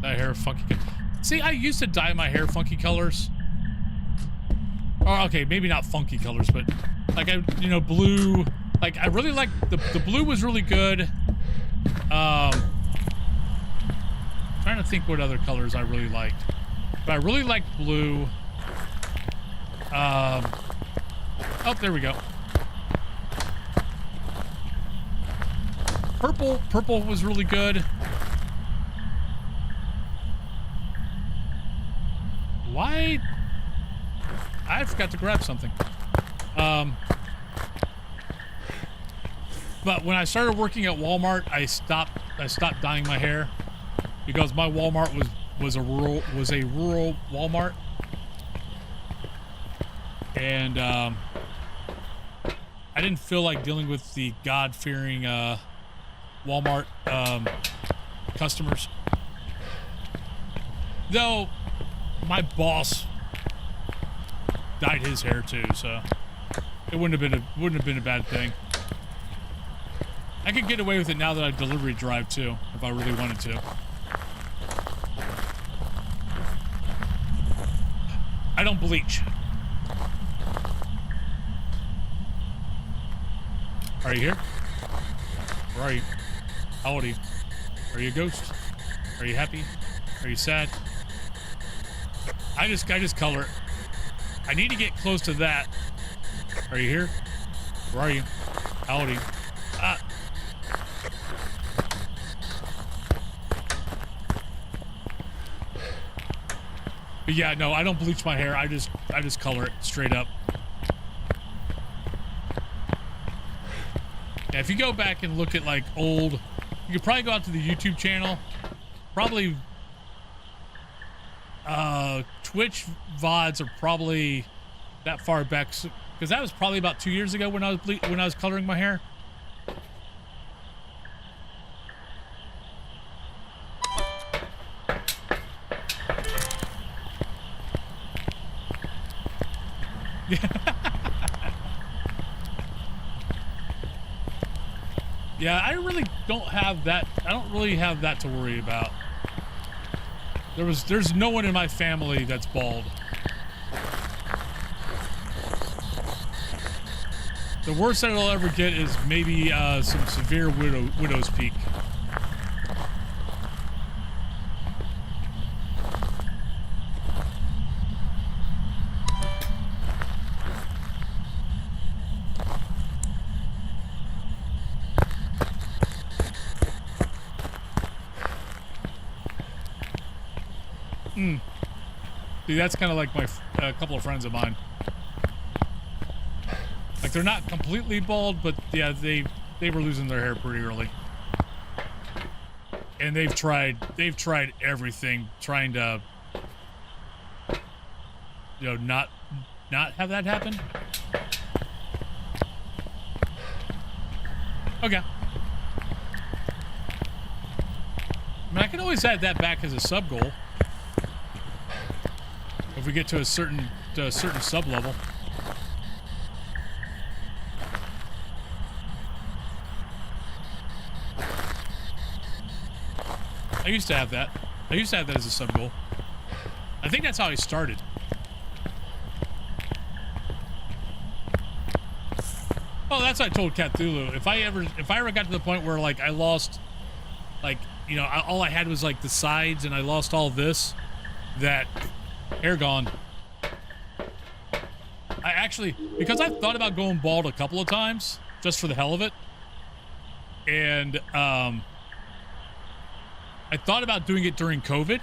That hair funky. See, I used to dye my hair funky colors. Oh, okay, maybe not funky colors, but like blue. Like I really like the blue was really good. Trying to think what other colors I really liked, but I really liked blue. Oh, there we go. Purple was really good. Why? I forgot to grab something. But when I started working at Walmart, I stopped dyeing my hair because my Walmart was a rural Walmart, and I didn't feel like dealing with the God-fearing Walmart customers. Though my boss dyed his hair too, so it wouldn't have been a bad thing. I could get away with it now that I delivery drive too, if I really wanted to. I don't bleach. Are you here? Where are you? How old are you? Are you a ghost? Are you happy? Are you sad? I just color it. I need to get close to that. Are you here? Where are you? How old are you? Ah. But yeah, no, I don't bleach my hair. I just color it straight up. Yeah, if you go back and look at like old, you could probably go out to the YouTube channel. Probably Twitch VODs are probably that far back, because that was probably about 2 years ago when I was coloring my hair. Yeah, I really don't have that. I don't really have that to worry about. There's no one in my family that's bald. The worst that it'll ever get is maybe some severe widow's peak. See, that's kind of like a couple of friends of mine. Like, they're not completely bald, but yeah, they were losing their hair pretty early. And they've tried everything trying to, you know, not have that happen. Okay. I mean, I can always add that back as a sub goal. If we get to a certain sub level. I used to have that. I used to have that as a sub goal. I think that's how I started. Oh, that's what I told Cthulhu. If I ever got to the point where like I lost, like, you know, all I had was like the sides and I lost all this, that hair gone. I actually, because I've thought about going bald a couple of times just for the hell of it, and I thought about doing it during COVID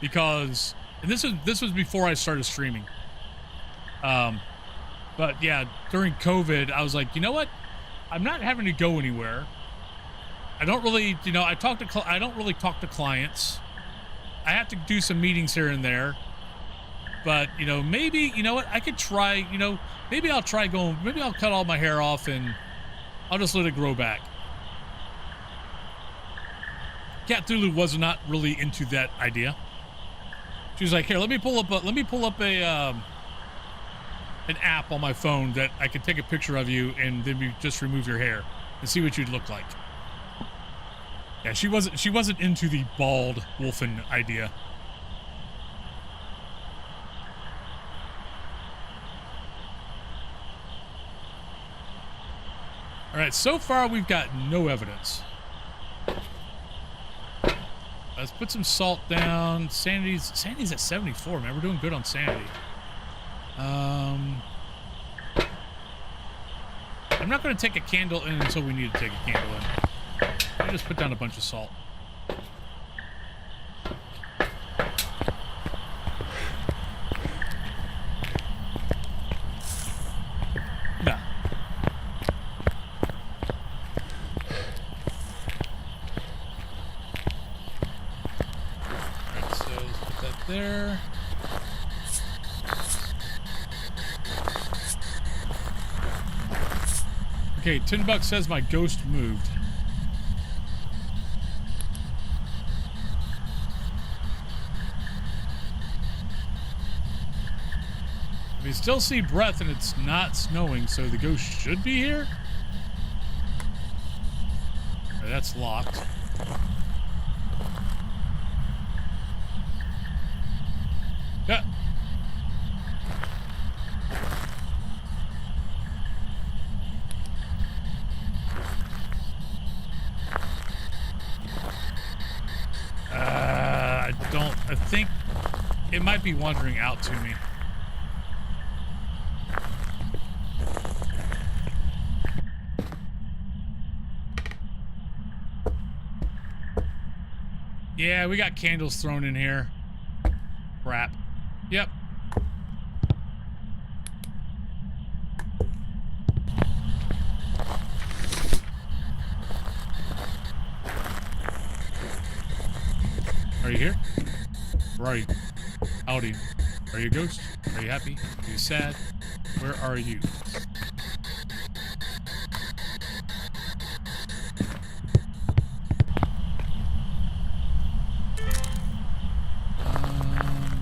because, and this was before I started streaming. But yeah, during COVID, I was like, you know what? I'm not having to go anywhere. I don't really, you know, I don't really talk to clients. I have to do some meetings here and there. But, you know, maybe, you know what, I could try, you know, maybe I'll cut all my hair off and I'll just let it grow back. Cthulhu was not really into that idea. She was like, here, let me pull up an app on my phone that I can take a picture of you and then we just remove your hair and see what you'd look like. Yeah, she wasn't into the bald wolfen idea. All right, so far we've got no evidence. Let's put some salt down. Sanity's at 74, man. We're doing good on sanity. I'm not going to take a candle in until we need to take a candle in. I just put down a bunch of salt. Nah. Alright, so let's put that there. Okay, $10 says my ghost moved. can still see breath and it's not snowing, so the ghost should be here. Okay, that's locked. Yeah. I think it might be wandering out to me. Yeah, we got candles thrown in here. Crap. Yep. Are you here? Where are you? Howdy. Are you a ghost? Are you happy? Are you sad? Where are you?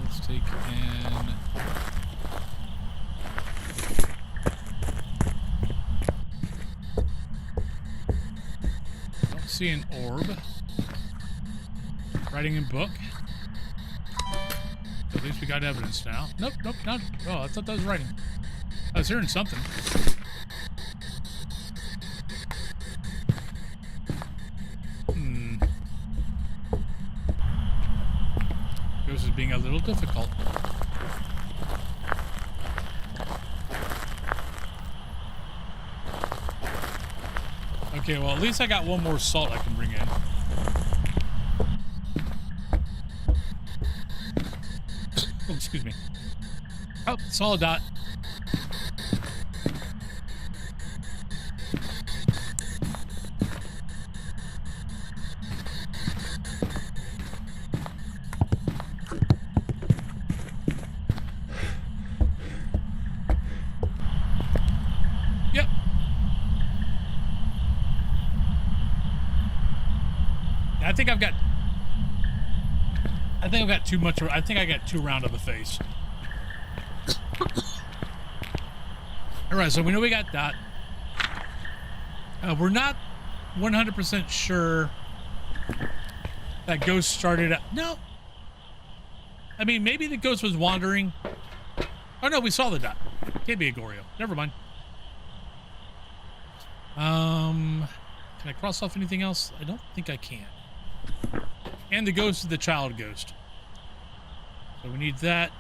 Let's take in... Don't see an orb. Writing in book. At least we got evidence now. Nope, nope, not. Oh, I thought that was writing. I was hearing something. This is being a little difficult. Okay, well, at least I got one more salt I can bring in. Oh, excuse me. Oh, solid dot. Yep. I think I've got too much. I think I got too round of a face. All right, so we know we got that. We're not 100% sure that ghost started out. No. I mean, maybe the ghost was wandering. Oh, no, we saw the dot. Can't be a Goryo. Never mind. Can I cross off anything else? I don't think I can. And the ghost is the child ghost. So we need that,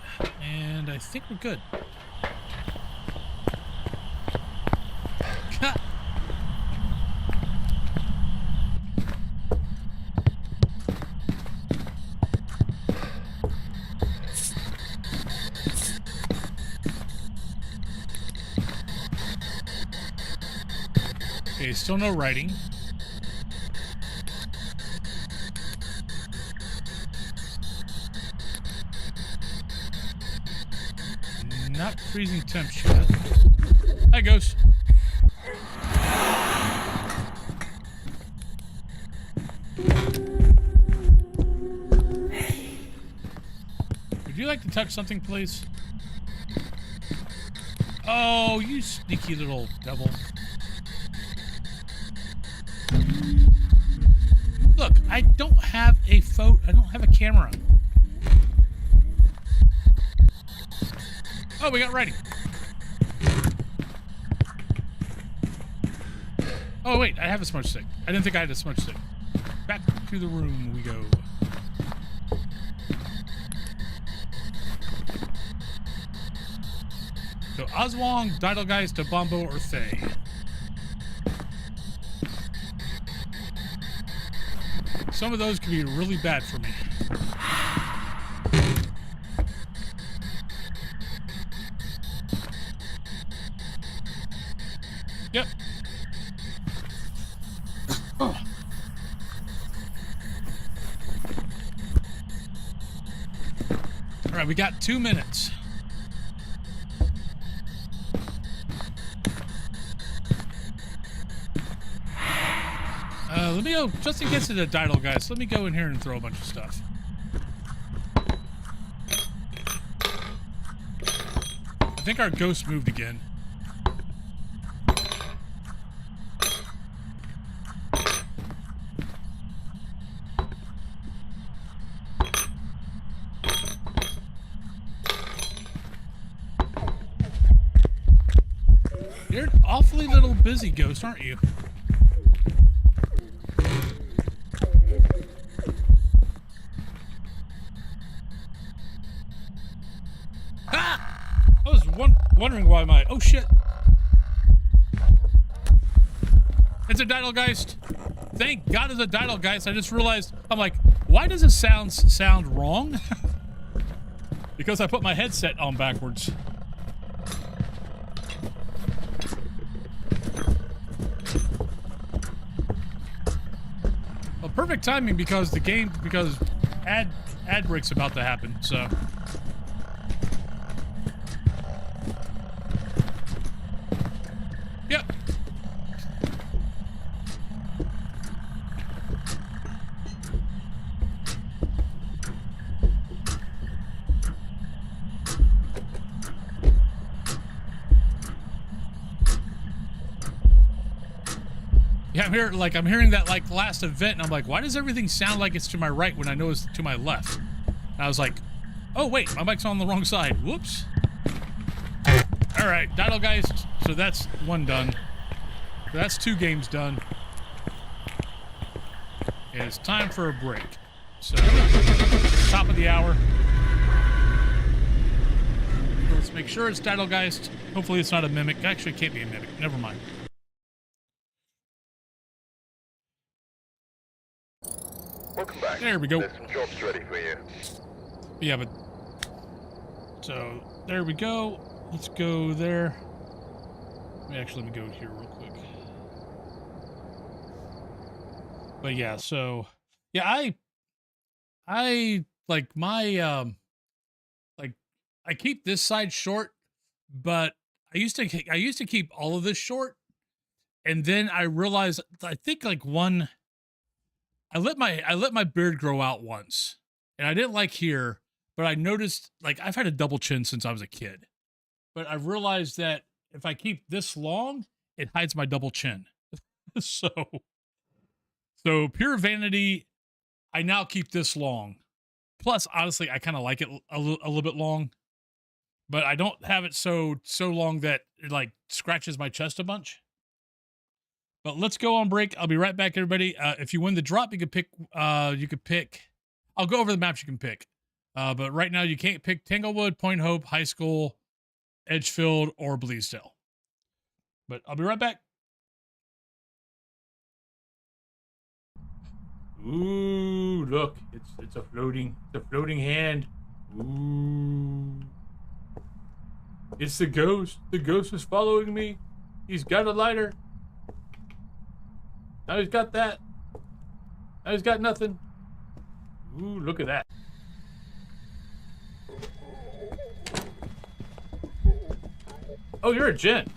and I think we're good. Okay, still no writing. Not freezing temps yet. Hi, ghost. Would you like to touch something, please? Oh, you sneaky little devil. Look, I don't have a I don't have a camera. Oh, we got writing. Oh, wait, I have a smudge stick. I didn't think I had a smudge stick. Back to the room we go. So, Oswong, Didalgeist, Dabombo, or Thay. Some of those could be really bad for me. Yep. Oh. All right, we got 2 minutes. Let me go, just in case it's a Didalgeist, let me go in here and throw a bunch of stuff. I think our ghost moved again. You're an awfully little busy ghost, aren't you? I was wondering why my... Oh, shit. It's a Didalgeist. Thank God it's a Didalgeist. I just realized, I'm like, why does it sound wrong? Because I put my headset on backwards. Well, perfect timing because ad break's about to happen, so... Yep. Yeah, I'm hearing that like last event, and I'm like, why does everything sound like it's to my right when I know it's to my left? And I was like, oh wait, my mic's on the wrong side. Whoops. All right, Didalgeist. So that's one done. That's 2 games done. It's time for a break. So, top of the hour. Let's make sure it's Didalgeist. Hopefully it's not a mimic. Actually, it can't be a mimic. Never mind. Welcome back. There we go. There's some jobs ready for you. Yeah, but... So, there we go. Let's go there. Let me go here real quick. But yeah, so... Yeah, I like my, like, I keep this side short, but I used to keep all of this short, and then I realized, I think like I let my beard grow out once, and I didn't like here, but I noticed, like, I've had a double chin since I was a kid, but I realized that if I keep this long, it hides my double chin. So pure vanity, I now keep this long. Plus, honestly, I kind of like it a little bit long, but I don't have it so long that it like scratches my chest a bunch. But let's go on break. I'll be right back, everybody. If you win the drop, you could pick. I'll go over the maps you can pick. But right now, you can't pick Tanglewood, Point Hope, High School, Edgefield, or Bleasdale. But I'll be right back. Ooh, look! It's a floating hand. Ooh, it's the ghost. The ghost is following me. He's got a lighter. Now he's got that. Now he's got nothing. Ooh, look at that. Oh, you're a Gen.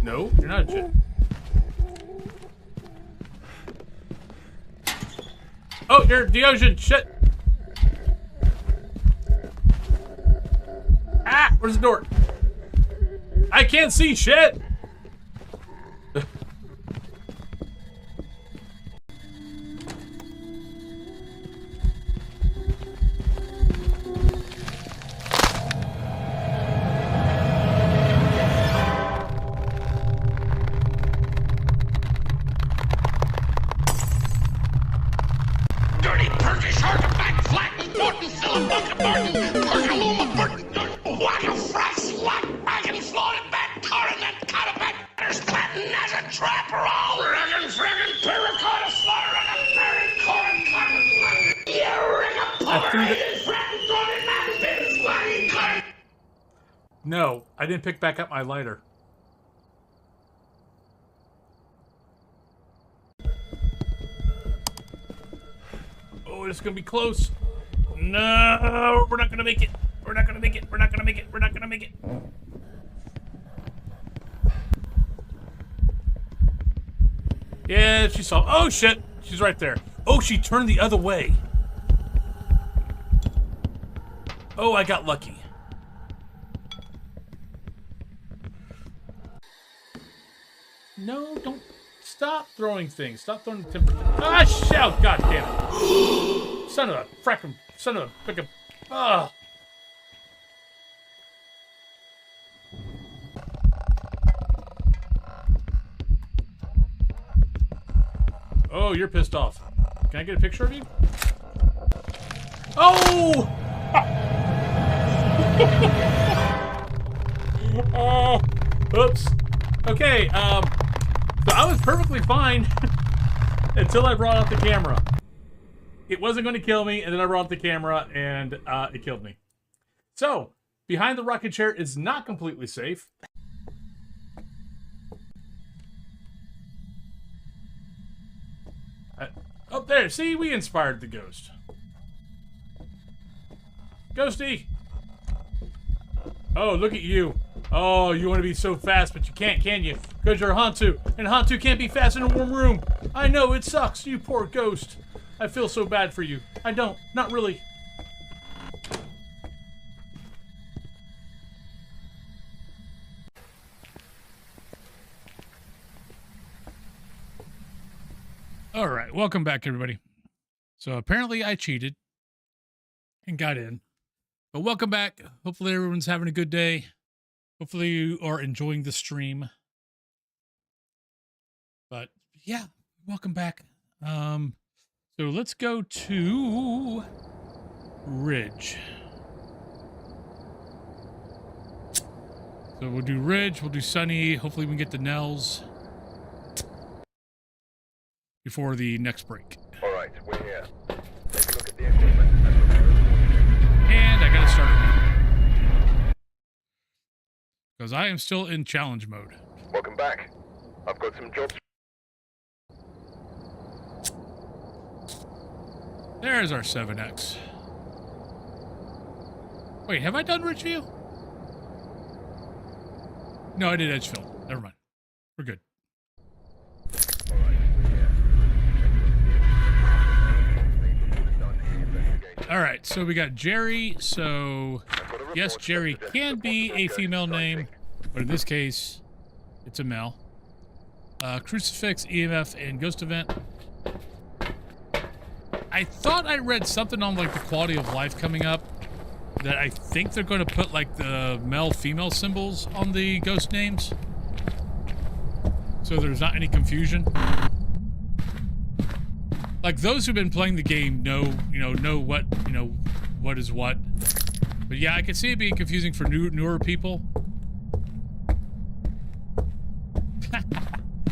No, you're not a Gen. Oh, you're a Deogen. Shit. Ah, where's the door? I can't see shit. Dirty Turkish artifact, flat, Norton, Philip, Martin, Pergaluma, Burton, what a fresh slut, wagon, floated back, car, and then caravan, planting as a trapper, all riggin', friggin', terracotta, slaughter, and a berry, corn, cotton, you ring a power, friend, throwing that pins, wagon, cotton. No, I didn't pick back up my lighter. Oh, it's gonna be close. No, we're not gonna make it. We're not gonna make it. We're not gonna make it. We're not gonna make it. Yeah, she saw. Oh shit, she's right there. Oh, she turned the other way. Oh, I got lucky. No, don't. Stop throwing things. Stop throwing the timber. Ah, shout! God damn it. Son of a frickin'. Son of a frickin'. Ugh. Oh, you're pissed off. Can I get a picture of you? Oh! Oops. Okay, so I was perfectly fine until I brought out the camera. It wasn't going to kill me, and then I brought out the camera, and it killed me. So, behind the rocket chair is not completely safe. Oh, there. See, we inspired the ghost. Ghosty! Oh, look at you. Oh, you want to be so fast, but you can't, can you? Because you're a Hantu, and Hantu can't be fast in a warm room. I know, it sucks, you poor ghost. I feel so bad for you. I don't. Not really. All right, welcome back, everybody. So apparently I cheated and got in. But welcome back. Hopefully everyone's having a good day. Hopefully you are enjoying the stream. But yeah, welcome back. So let's go to Ridge. So we'll do Ridge, we'll do Sunny. Hopefully we can get the Nels before the next break. All right, we're here. Take a look at the equipment and prepare a And I gotta start it. Because I am still in challenge mode. Welcome back. I've got some jobs. There's our 7X. Wait, have I done Ridgeview? No, I did Edgefield. Never mind. We're good. All right, we're here. All right, so we got Jerry. So, yes, Jerry can be a female name, but in this case, it's a male. Crucifix, EMF, and Ghost Event. I thought I read something on like the quality of life coming up that I think they're going to put like the male-female symbols on the ghost names, so there's not any confusion. Like those who've been playing the game know what what is what. But yeah, I can see it being confusing for newer people.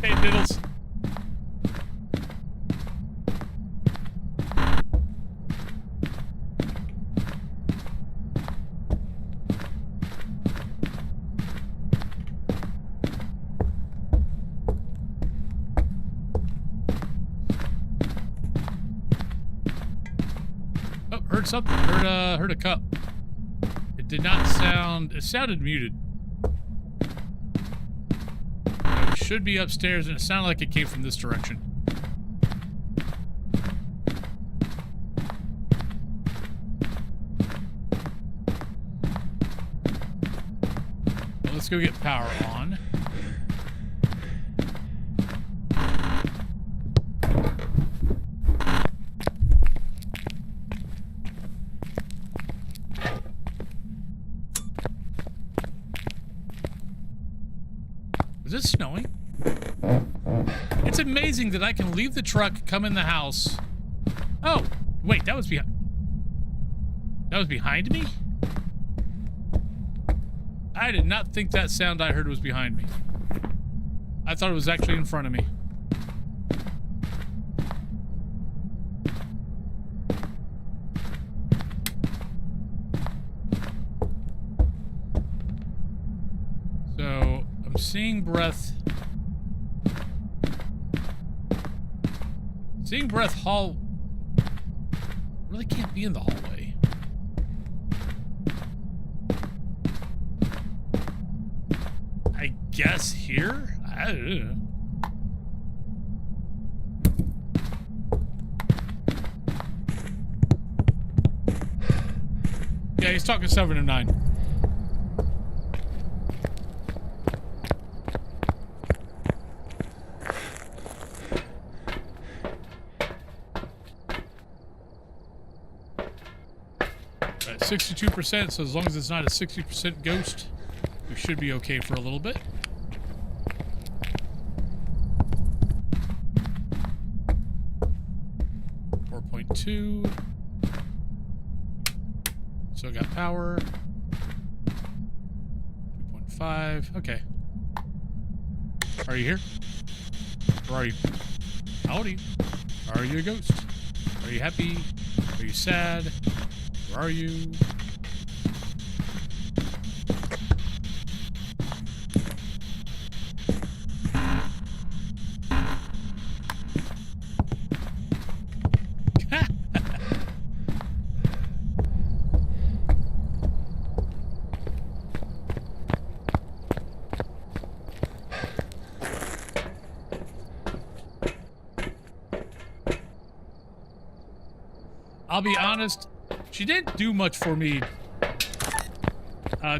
Hey, Diddles. Oh, heard something. Heard a cup. It did not sound. It sounded muted. It should be upstairs, and it sounded like it came from this direction. Well, let's go get power on. Is it snowing? It's amazing that I can leave the truck, come in the house. Oh, wait, that was behind me? I did not think that sound I heard was behind me. I thought it was actually in front of me. So, I'm seeing breath. Seeing breath hall. Really can't be in the hallway. I guess here? I don't know. Yeah, he's talking 7 and 9. At 62%, so as long as it's not a 60% ghost, we should be okay for a little bit. .2. Still got power. 2.5. Okay. Are you here? Where are you? Howdy. Are you a ghost? Are you happy? Are you sad? Where are you? I'll be honest, she didn't do much for me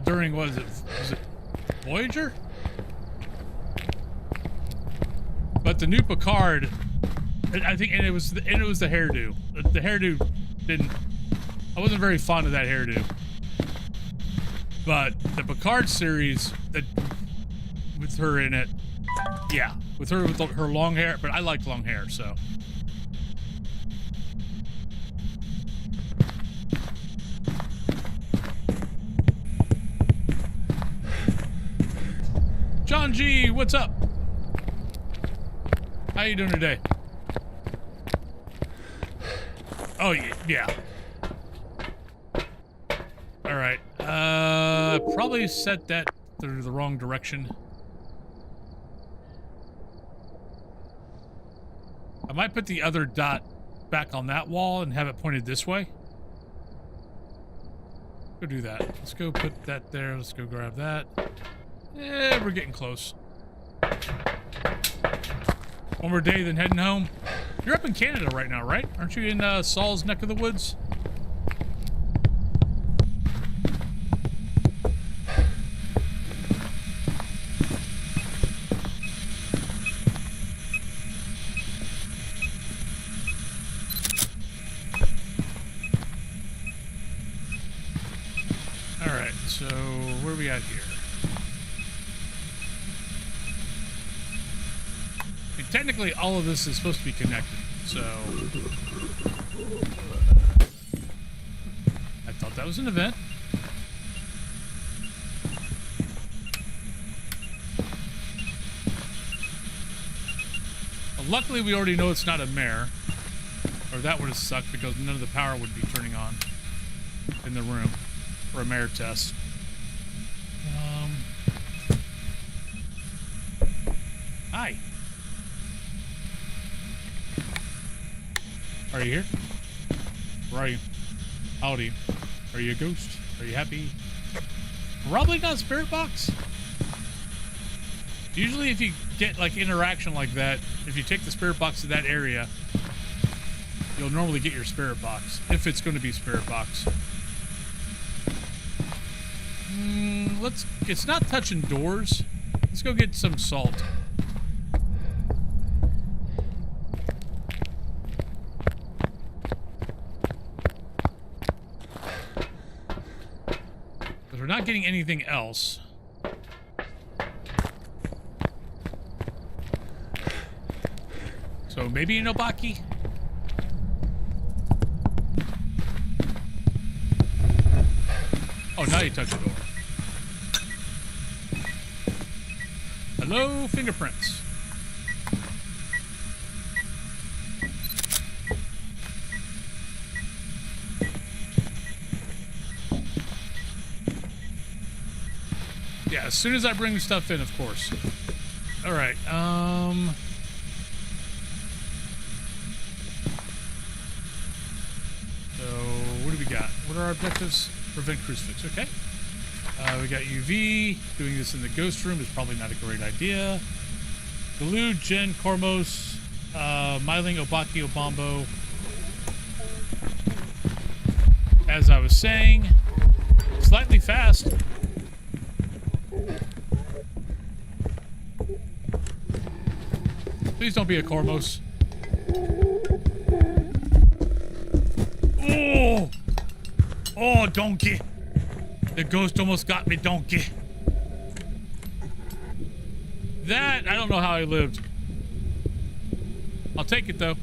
during, what was it Voyager? But the new Picard, I think, and it was the hairdo. The hairdo didn't, I wasn't very fond of that hairdo. But the Picard series, that with her in it, yeah, with her long hair, but I liked long hair, so. John G, what's up? How you doing today? Oh, yeah. All right. Probably set that through the wrong direction. I might put the other dot back on that wall and have it pointed this way. Go do that. Let's go put that there. Let's go grab that. Eh, we're getting close. One more day, then heading home. You're up in Canada right now, right? Aren't you in Saul's neck of the woods? All right, so where are we at here? Technically, all of this is supposed to be connected, so I thought that was an event. Well, luckily, we already know it's not a mare, or that would have sucked because none of the power would be turning on in the room for a mare test. Hi. Are you here? Where are you? Howdy. Are you a ghost? Are you happy? Probably not a spirit box. Usually if you get like interaction like that, if you take the spirit box to that area, you'll normally get your spirit box, if it's going to be spirit box. It's not touching doors. Let's go get some salt. We're not getting anything else. So maybe an Obaki? Oh, now you touch the door. Hello, fingerprints. Yeah, as soon as I bring the stuff in, of course. All right, so what do we got? What are our objectives? Prevent crucifix, okay. We got UV. Doing this in the ghost room is probably not a great idea. Galoo, Jen, Kormos, Myling, Obaki, Obambo. As I was saying, slightly fast. Please don't be a Kormos. Oh! Oh, donkey. The ghost almost got me, donkey. That, I don't know how I lived. I'll take it, though.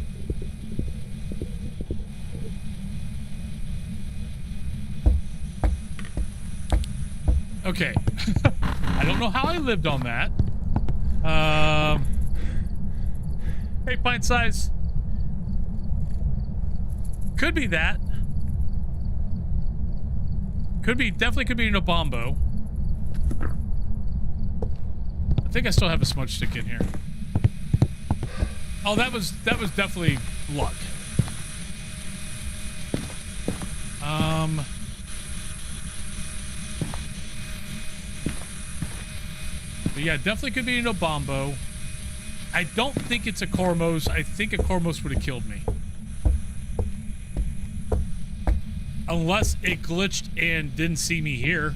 Okay. I don't know how I lived on that. Hey, pint size. Could be that. Could be, definitely could be an Obombo. I think I still have a smudge stick in here. Oh, that was definitely luck. But yeah, definitely could be an Obombo. I don't think it's a Cormos. I think a Cormos would have killed me. Unless it glitched and didn't see me here.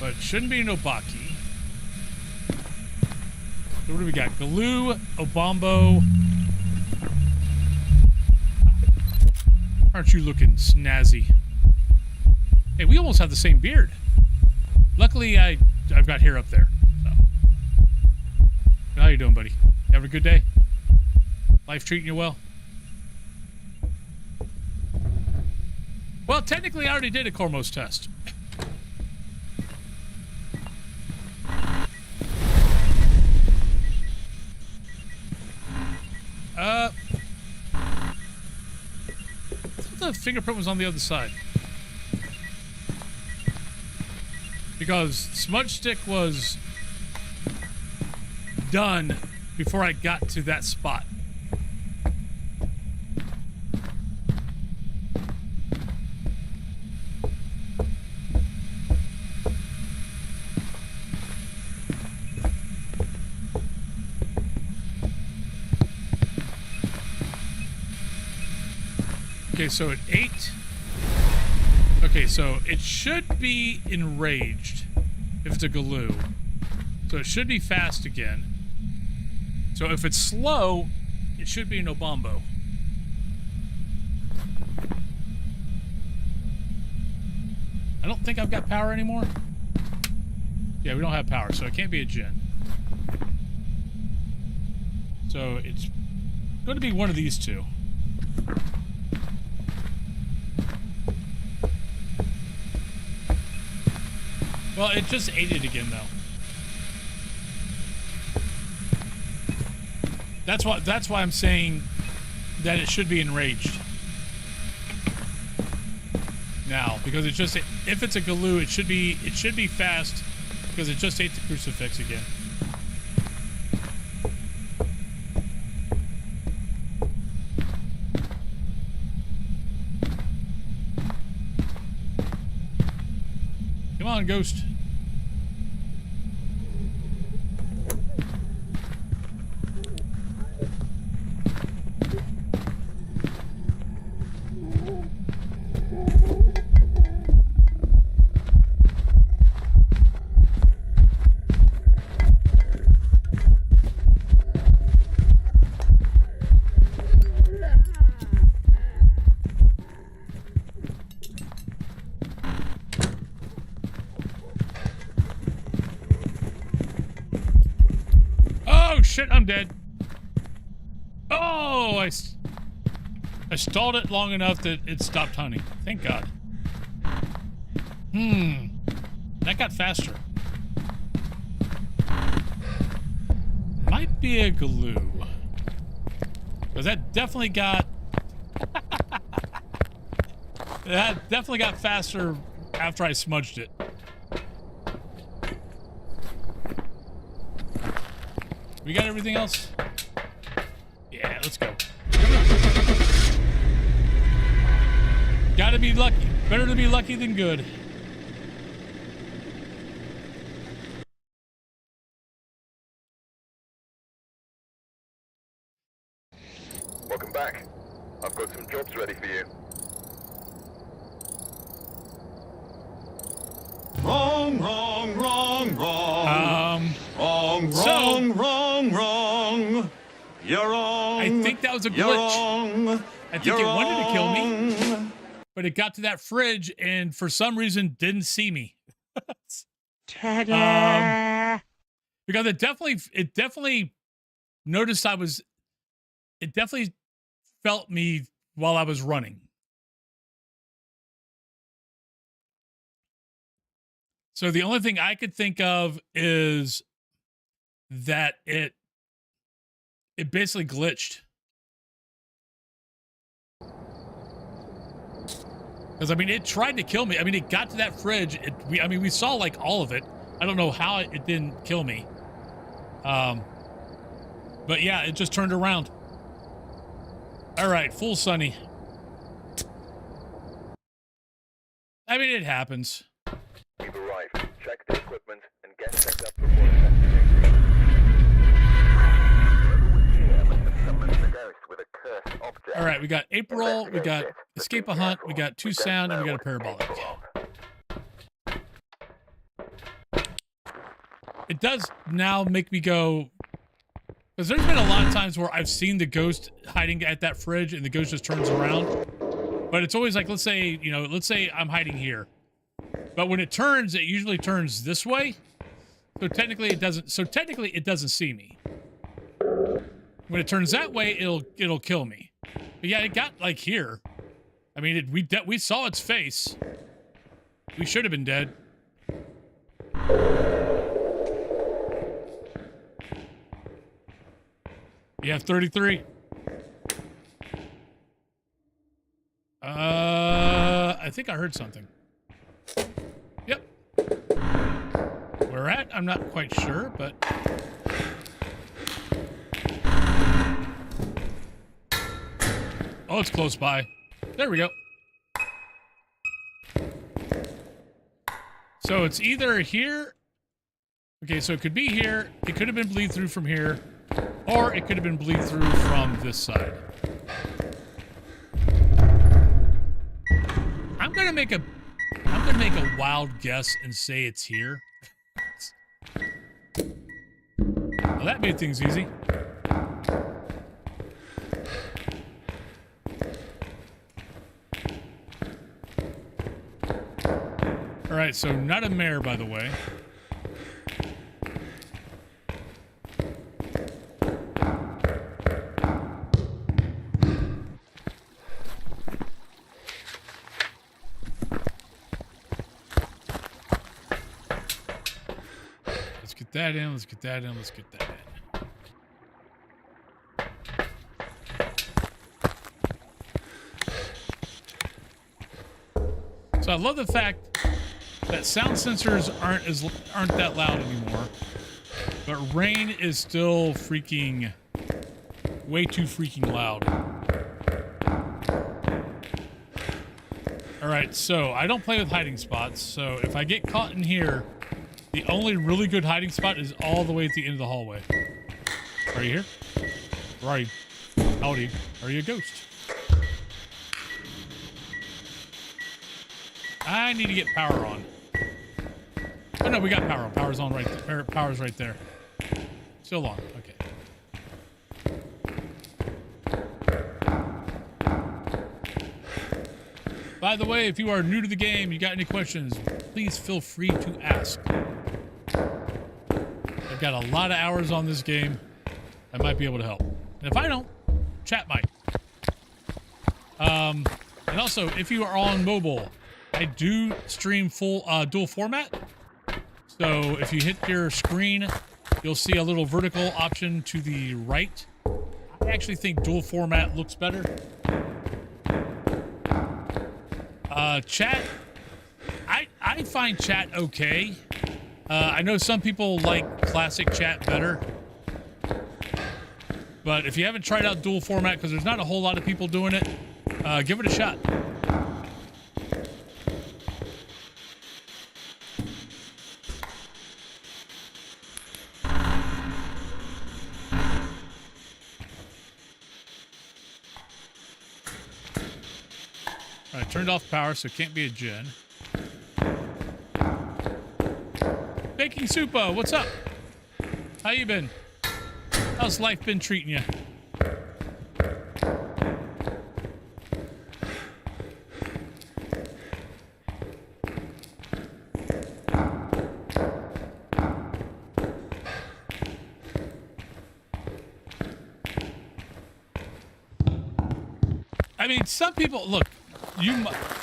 But it shouldn't be an Obaki. So what do we got? Galoo, Obombo. Aren't you looking snazzy? Hey, we almost have the same beard. Luckily, I've got hair up there. So. How you doing, buddy? You having a good day? Life treating you well? Well, technically, I already did a Cormos test. The fingerprint was on the other side. Because smudge stick was done before I got to that spot. Okay, so at 8. Okay, so it should be enraged if it's a Galoo. So it should be fast again. So if it's slow, it should be an Obombo. I don't think I've got power anymore. Yeah, we don't have power, so it can't be a Jinn. So it's going to be one of these two. Well, it just ate it again, though. That's why I'm saying that it should be enraged. Now, because it just, if it's a Galoo, it should be fast because it just ate the crucifix again. Come on, ghost. Shit, I'm dead. Oh, I stalled it long enough that it stopped hunting. Thank God. That got faster. Might be a Galoo. Because that definitely got... that definitely got faster after I smudged it. We got everything else? Yeah, let's go. Gotta be lucky. Better to be lucky than good. Welcome back. I've got some jobs ready for you. Wrong, wrong, wrong, wrong. Wrong. You're wrong. I think that was a You're glitch. wrong. I think it wanted to kill me, but it got to that fridge and for some reason didn't see me. Because it definitely noticed it definitely felt me while I was running. So the only thing I could think of is that it basically glitched. Because, I mean, it tried to kill me. I mean, it got to that fridge. We saw, like, all of it. I don't know how it didn't kill me. But, yeah, it just turned around. All right, full Sunny. I mean, it happens. You've arrived. Check the equipment and get set up before investigating. Whoever was here must have summoned the ghost with a cursed object. All right, we got April, we got Escape a Hunt, we got Two Sound, and we got a Parabolic. It does now make me go... Because there's been a lot of times where I've seen the ghost hiding at that fridge and the ghost just turns around. But it's always like, let's say I'm hiding here. But when it turns, it usually turns this way. So technically it doesn't see me. When it turns that way, it'll kill me. But yeah, it got like here. I mean, we saw its face. We should have been dead. You have 33. I think I heard something. Yep. Where at? I'm not quite sure, but... Oh, it's close by. There we go. So it's either here... Okay, so it could be here. It could have been bleed through from here. Or it could have been bleed through from this side. I'm gonna make a wild guess and say it's here. Well, that made things easy. All right, so not a mare, by the way. Let's get that in, let's get that in, let's get that in. So I love the fact that sound sensors aren't that loud anymore, but rain is still freaking way too freaking loud. All right, so I don't play with hiding spots, so if I get caught in here, the only really good hiding spot is all the way at the end of the hallway. Are you here? Where are you? Howdy. Are you a ghost? I need to get power on. Oh no, we got power on. Power's on right there. Power's right there. Still on. Okay. By the way, if you are new to the game, you got any questions, please feel free to ask. I've got a lot of hours on this game. I might be able to help. And if I don't, chat might. And also, if you are on mobile, I do stream full dual format. So if you hit your screen, you'll see a little vertical option to the right. I actually think dual format looks better. Chat, I find chat okay. I know some people like classic chat better. But if you haven't tried out dual format, because there's not a whole lot of people doing it, give it a shot. I turned off power, so it can't be a gen. Baking Supo, what's up? How you been? How's life been treating you? I mean, some people look.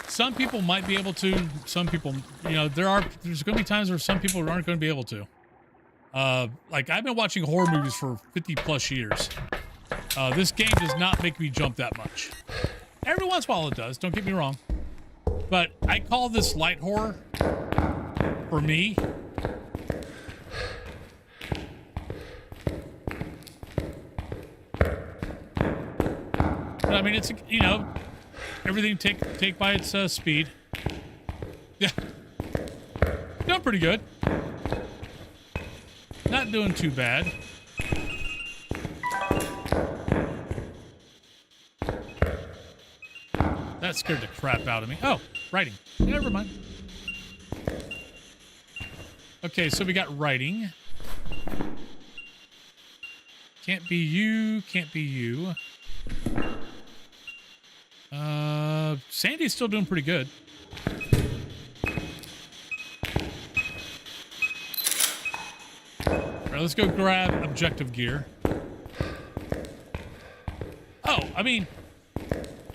Some people might be able to. Some people, you know, there's going to be times where some people aren't going to be able to. Like I've been watching horror movies for 50 plus years. This game does not make me jump that much. Every once in a while it does. Don't get me wrong. But I call this light horror for me. I mean, it's, you know, everything take by its speed. Yeah. Doing pretty good. Not doing too bad. That scared the crap out of me. Oh, writing. Never mind. Okay, so we got writing. Can't be you, can't be you. Sandy's still doing pretty good. All right, let's go grab objective gear. Oh, I mean,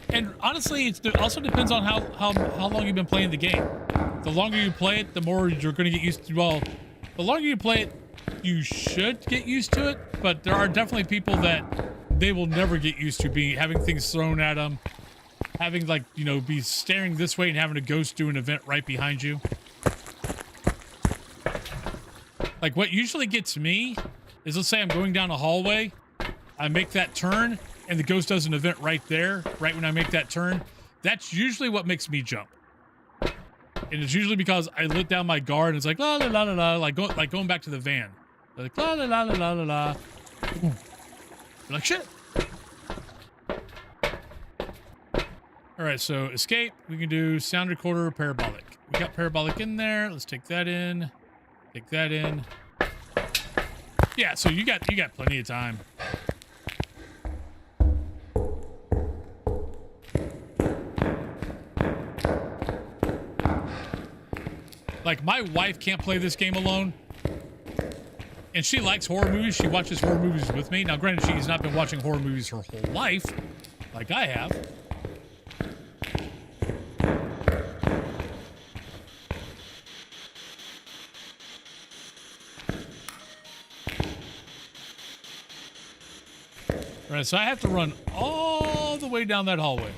and honestly, it also depends on how long you've been playing the game. The longer you play it, the more you're going to get used to. Well, the longer you play it, you should get used to it. But there are definitely people that they will never get used to having things thrown at them. Having, like, you know, be staring this way and having a ghost do an event right behind you. Like, what usually gets me is, let's say I'm going down a hallway, I make that turn, and the ghost does an event right there, right when I make that turn. That's usually what makes me jump. And it's usually because I let down my guard, and it's like, la la la la la, like going back to the van. Like, la la la la la la la. Like, shit. All right, so escape. We can do sound recorder, parabolic. We got parabolic in there. Let's take that in. Take that in. Yeah, so you got plenty of time. Like, my wife can't play this game alone. And she likes horror movies. She watches horror movies with me. Now, granted, she's not been watching horror movies her whole life, like I have. All right, so I have to run all the way down that hallway.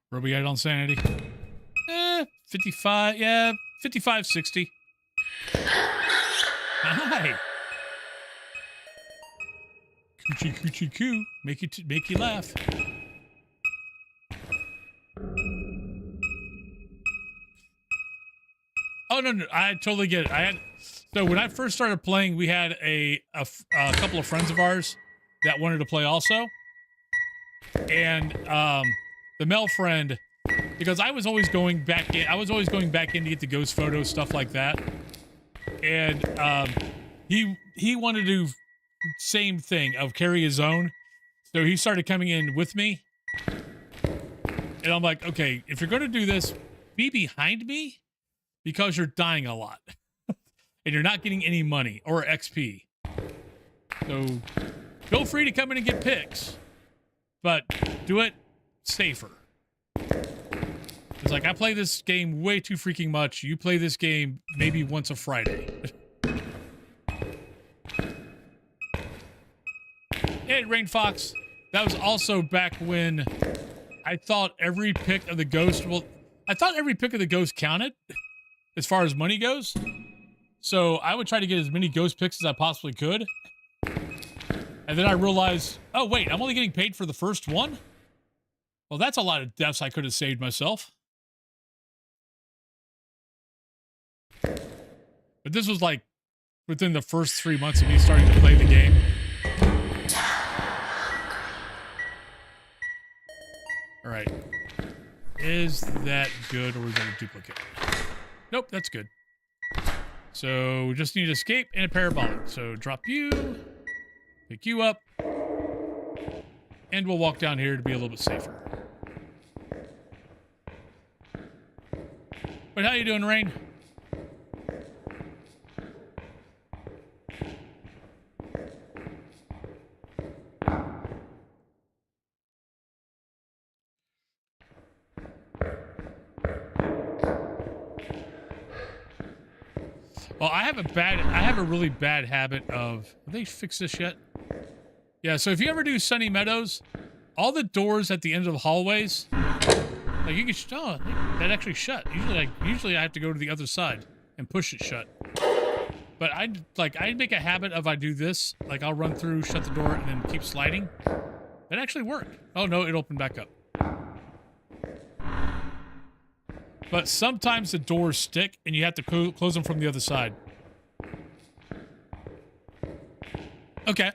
Where we at on sanity? 55, yeah, 55, 60. Hi. Coochie coochie coo. Make you laugh. Oh no, I totally get it. So when I first started playing, we had a couple of friends of ours that wanted to play also, and the male friend, because I was always going back in to get the ghost photos, stuff like that, and he wanted to do same thing of carry his own, so he started coming in with me, and I'm like, okay, if you're going to do this, be behind me. Because you're dying a lot. And you're not getting any money or XP. So feel free to come in and get pics. But do it safer. It's like, I play this game way too freaking much. You play this game maybe once a Friday. Hey, Rain Fox. That was also back when I thought every pic of the ghost... Well, I thought every pic of the ghost counted. As far as money goes. So I would try to get as many ghost pics as I possibly could. And then I realized, oh wait, I'm only getting paid for the first one? Well, that's a lot of deaths I could have saved myself. But this was like within the first 3 months of me starting to play the game. All right. Is that good or is that a duplicate? Nope, that's good. So we just need escape and a parabolic. So drop you, pick you up, and we'll walk down here to be a little bit safer. But how you doing, Rain? Well, I have a really bad habit of, have they fixed this yet? Yeah, so if you ever do Sunny Meadows, all the doors at the end of the hallways, like you can, oh, that actually shut. Usually I have to go to the other side and push it shut. But I make a habit of I do this, like I'll run through, shut the door, and then keep sliding. That actually worked. Oh no, it opened back up. But sometimes the doors stick, and you have to close them from the other side. Okay.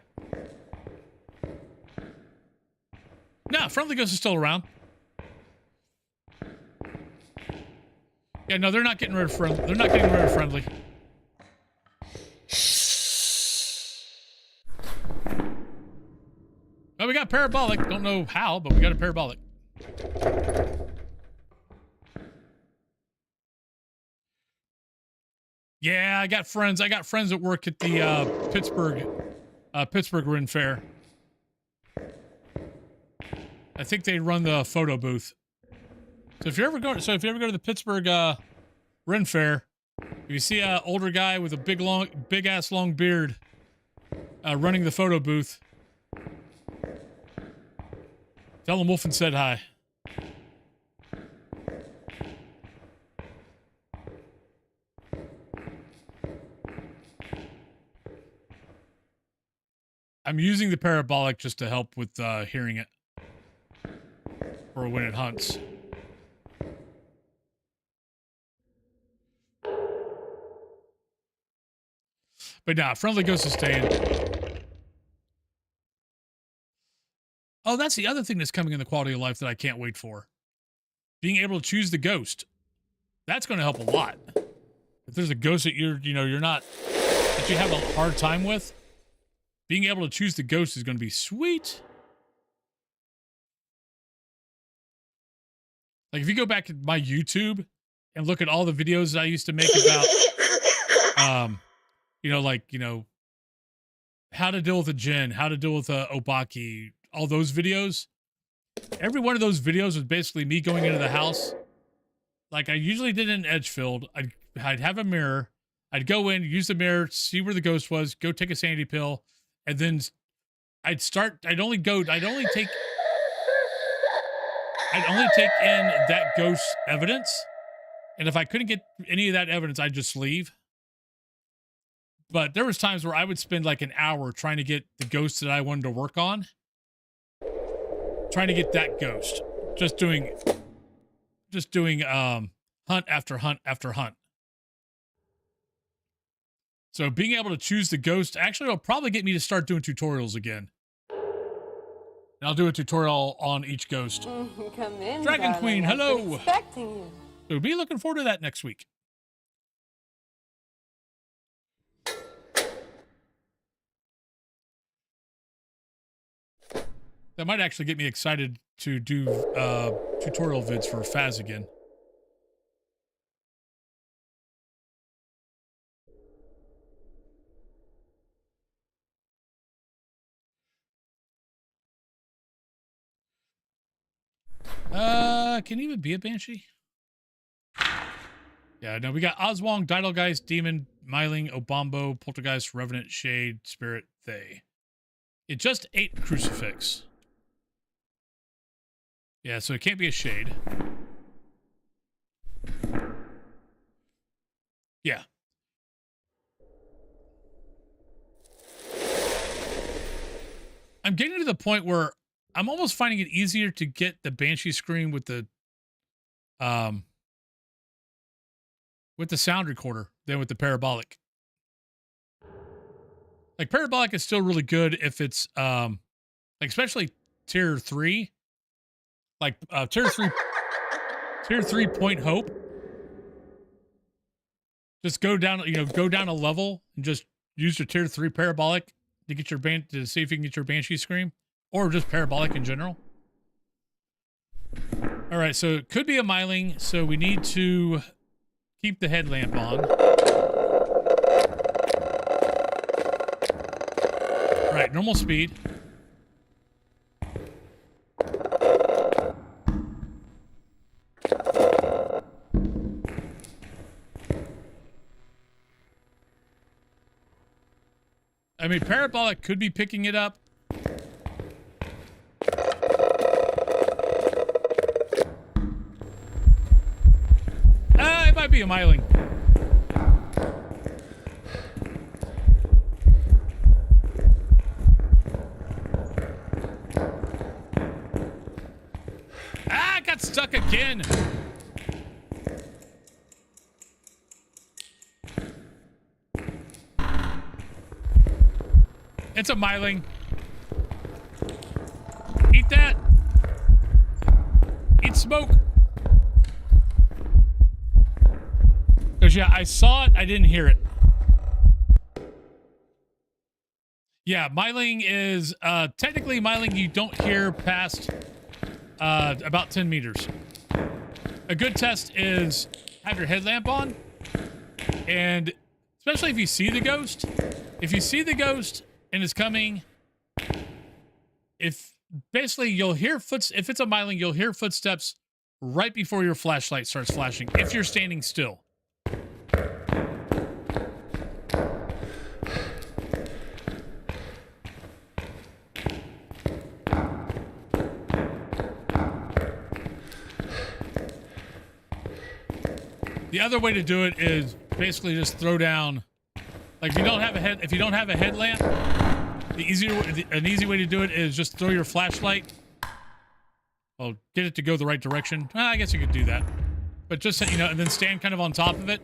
No, Friendly Ghost is still around. Yeah, no, they're not getting rid of Friendly. They're not getting rid of Friendly. Oh, we got parabolic. Don't know how, but we got a parabolic. Yeah, I got friends. I got friends that work at the Pittsburgh Ren Fair. I think they run the photo booth. So if you ever go to the Pittsburgh Ren Fair, if you see an older guy with a big ass long beard running the photo booth, tell him Wolfen said hi. I'm using the parabolic just to help with hearing it, or when it hunts. But nah, Friendly Ghost is staying. Oh, that's the other thing that's coming in the quality of life that I can't wait for. Being able to choose the ghost. That's going to help a lot. If there's a ghost that you're not, that you have a hard time with, being able to choose the ghost is going to be sweet. Like if you go back to my YouTube and look at all the videos that I used to make about, how to deal with a djinn, how to deal with a obaki, all those videos. Every one of those videos was basically me going into the house. Like I usually did in Edgefield. I'd have a mirror. I'd go in, use the mirror, see where the ghost was, go take a sanity pill, and then I'd only take in that ghost's evidence. And if I couldn't get any of that evidence, I'd just leave. But there was times where I would spend like an hour trying to get the ghost that I wanted to work on. Trying to get that ghost. Just doing hunt after hunt after hunt. So being able to choose the ghost actually will probably get me to start doing tutorials again. And I'll do a tutorial on each ghost. Come in, Dragon darling. Queen, I've hello. been expecting you. So be looking forward to that next week. That might actually get me excited to do tutorial vids for Phas again. Can it even be a Banshee? Yeah, no, we got Oswong, Didalgeist, Demon, Myling, Obombo, Poltergeist, Revenant, Shade, Spirit, They. It just ate Crucifix. Yeah, so it can't be a Shade. Yeah. I'm getting to the point where I'm almost finding it easier to get the Banshee scream with the sound recorder than with the parabolic. Like parabolic is still really good if it's like especially tier 3. Like tier 3 Point Hope. Just go down, go down a level and just use your tier 3 parabolic to get your to see if you can get your Banshee Scream, or just parabolic in general. All right, so it could be a Myling, so we need to keep the headlamp on. All right, normal speed. I mean, parabolic could be picking it up. It might be a Myling. I got stuck again. It's a Myling. Eat that. Eat smoke. Because, yeah, I saw it. I didn't hear it. Yeah, Myling is, technically Myling you don't hear past about 10 meters. A good test is have your headlamp on. And especially if you see the ghost. If you see the ghost and it's coming, if basically you'll hear if it's a Myling, you'll hear footsteps right before your flashlight starts flashing, if you're standing still. The other way to do it is basically just throw down, like if you don't have a headlamp, an easy way to do it is just throw your flashlight. Well, get it to go the right direction. Well, I guess you could do that, but just and then stand kind of on top of it.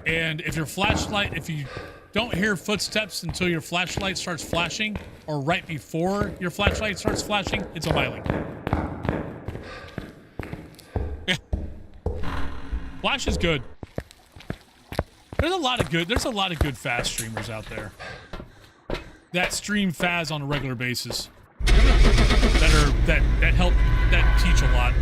And if you don't hear footsteps until your flashlight starts flashing, or right before your flashlight starts flashing, it's a Myling. Yeah, flash is good. There's a lot of good Phas streamers out there that stream Phas on a regular basis. That teach a lot.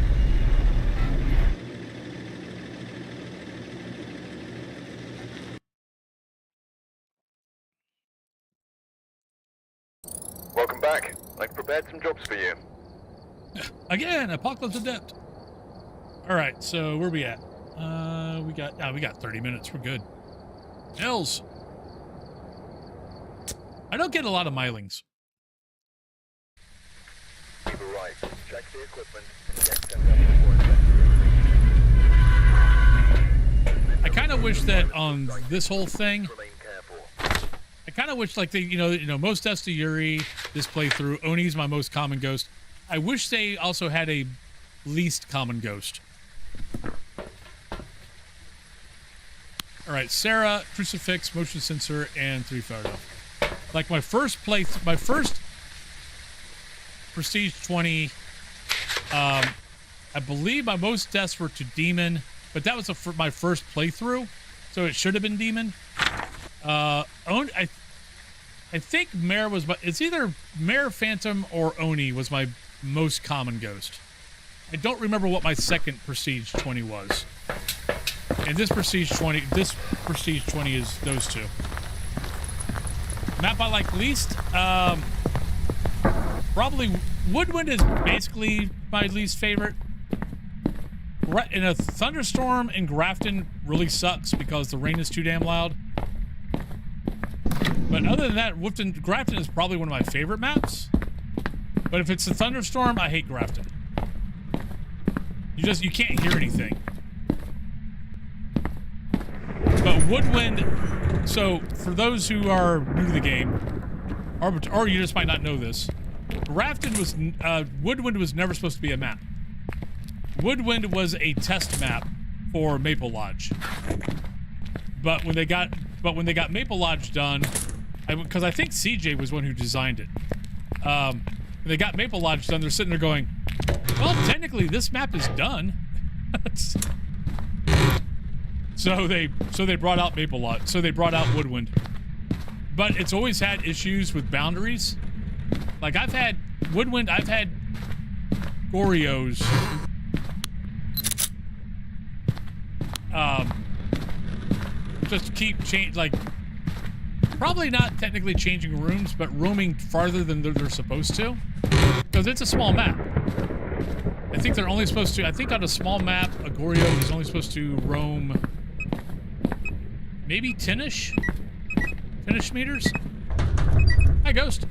Welcome back. I've prepared some jobs for you. Again, Apocalypse Adept. All right, so where we at? We got 30 minutes. We're good. Hells. I don't get a lot of Mylings. You've arrived. Check the equipment and get sent up before investigating. I kind of wish that on this whole thing, Remain careful. I kind of wish like they, most deaths to Yuri, this playthrough, Oni's my most common ghost. I wish they also had a least common ghost. All right, Sarah, crucifix, motion sensor, and 3 photo. Like my first Prestige 20, I believe my most deaths were to Demon, but that was my first playthrough, so it should have been Demon. I think Mare was it's either Mare, Phantom, or Oni was my most common ghost. I don't remember what my second Prestige 20 was. And this Prestige 20 is those two. Map I like least, probably Woodwind is basically my least favorite. In a thunderstorm in Grafton really sucks because the rain is too damn loud. But other than that, Grafton is probably one of my favorite maps. But if it's a thunderstorm, I hate Grafton. You can't hear anything. But Woodwind, so for those who are new to the game, or you just might not know this, Woodwind was never supposed to be a map. Woodwind was a test map for Maple Lodge. But when they got Maple Lodge done, Because I think CJ was one who designed it. They got Maple Lodge done. They're sitting there going, well, technically this map is done. So they brought out Maple Lodge. So they brought out Woodwind. But it's always had issues with boundaries. Like I've had Woodwind, I've had Gorios. Just keep probably not technically changing rooms, but roaming farther than they're supposed to. Because it's a small map. I think they're only supposed to, I think on a small map, a Gorio is only supposed to roam maybe 10-ish? 10-ish meters? Hi, Ghost.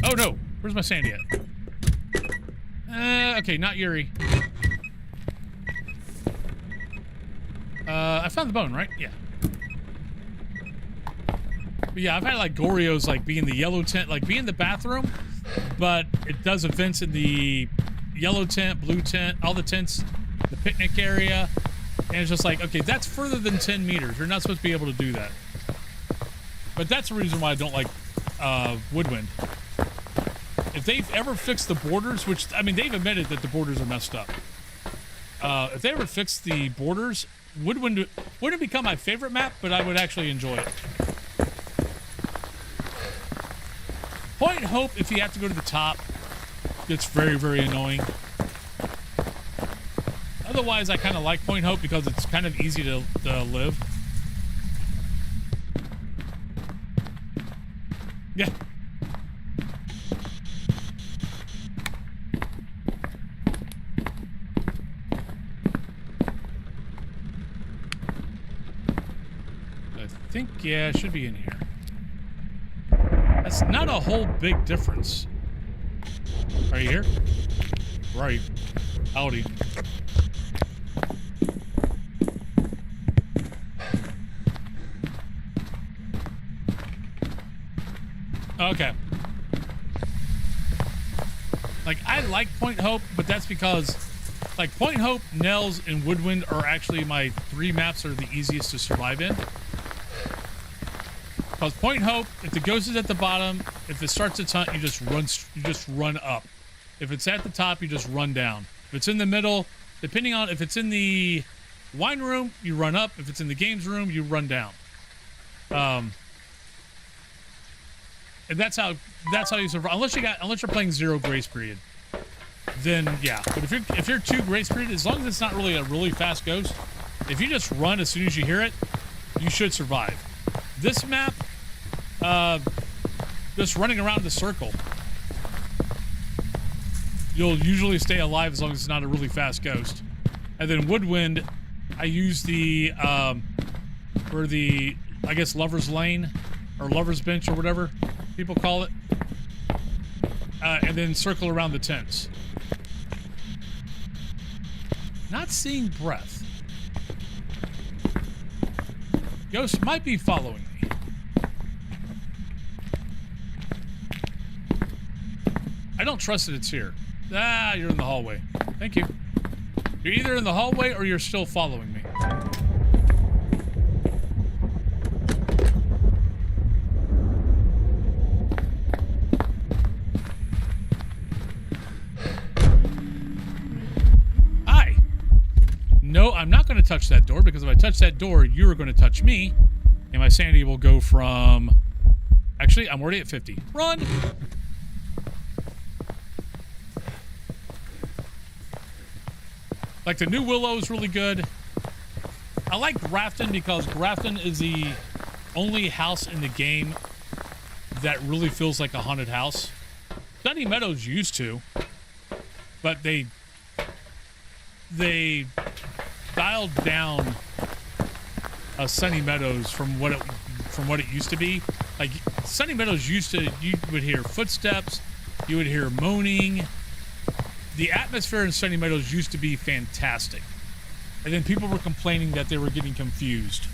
Oh no, where's my Sandy at? Okay, not Yuri. I found the bone, right? Yeah. But yeah, I've had like Gorios like be in the yellow tent, like be in the bathroom, but it does events in the yellow tent, blue tent, all the tents, the picnic area, and it's just like, okay, that's further than 10 meters. You're not supposed to be able to do that. But that's the reason why I don't like Woodwind. If they've ever fixed the borders, which, I mean, they've admitted that the borders are messed up. If they ever fix the borders, Woodwind wouldn't become my favorite map, but I would actually enjoy it. Point Hope, if you have to go to the top, gets very, very annoying. Otherwise, I kind of like Point Hope because it's kind of easy to live. Yeah. I think, yeah, it should be in here. That's not a whole big difference. Are you here? Right. Howdy. Okay. Like, I like Point Hope, but that's because, like, Point Hope, Nels, and Woodwind are actually my 3 maps that are the easiest to survive in. Because Point Hope, if the ghost is at the bottom, if it starts its hunt, you just run up. If it's at the top, you just run down. If it's in the middle, depending on if it's in the wine room, you run up. If it's in the games room, you run down. And that's how you survive. Unless you're playing 0 grace period, then yeah. But if you're 2 grace period, as long as it's not really a really fast ghost, if you just run as soon as you hear it, you should survive. This map, just running around the circle, you'll usually stay alive as long as it's not a really fast ghost. And then Woodwind, I use the for the, I guess, Lover's Lane or Lover's Bench or whatever people call it, and then circle around the tents. Not seeing breath. Ghost might be following me. I don't trust that it's here. Ah, you're in the hallway. Thank you. You're either in the hallway or you're still following me. Hi. No, I'm not going to touch that door because if I touch that door, you're going to touch me. And my sanity will go from... Actually, I'm already at 50. Run! Like, the new Willow is really good. I like Grafton because Grafton is the only house in the game that really feels like a haunted house. Sunny Meadows used to, but they dialed down Sunny Meadows from what it used to be. Like, Sunny Meadows used to, you would hear footsteps, you would hear moaning. The atmosphere in Sunny Meadows used to be fantastic. And then people were complaining that they were getting confused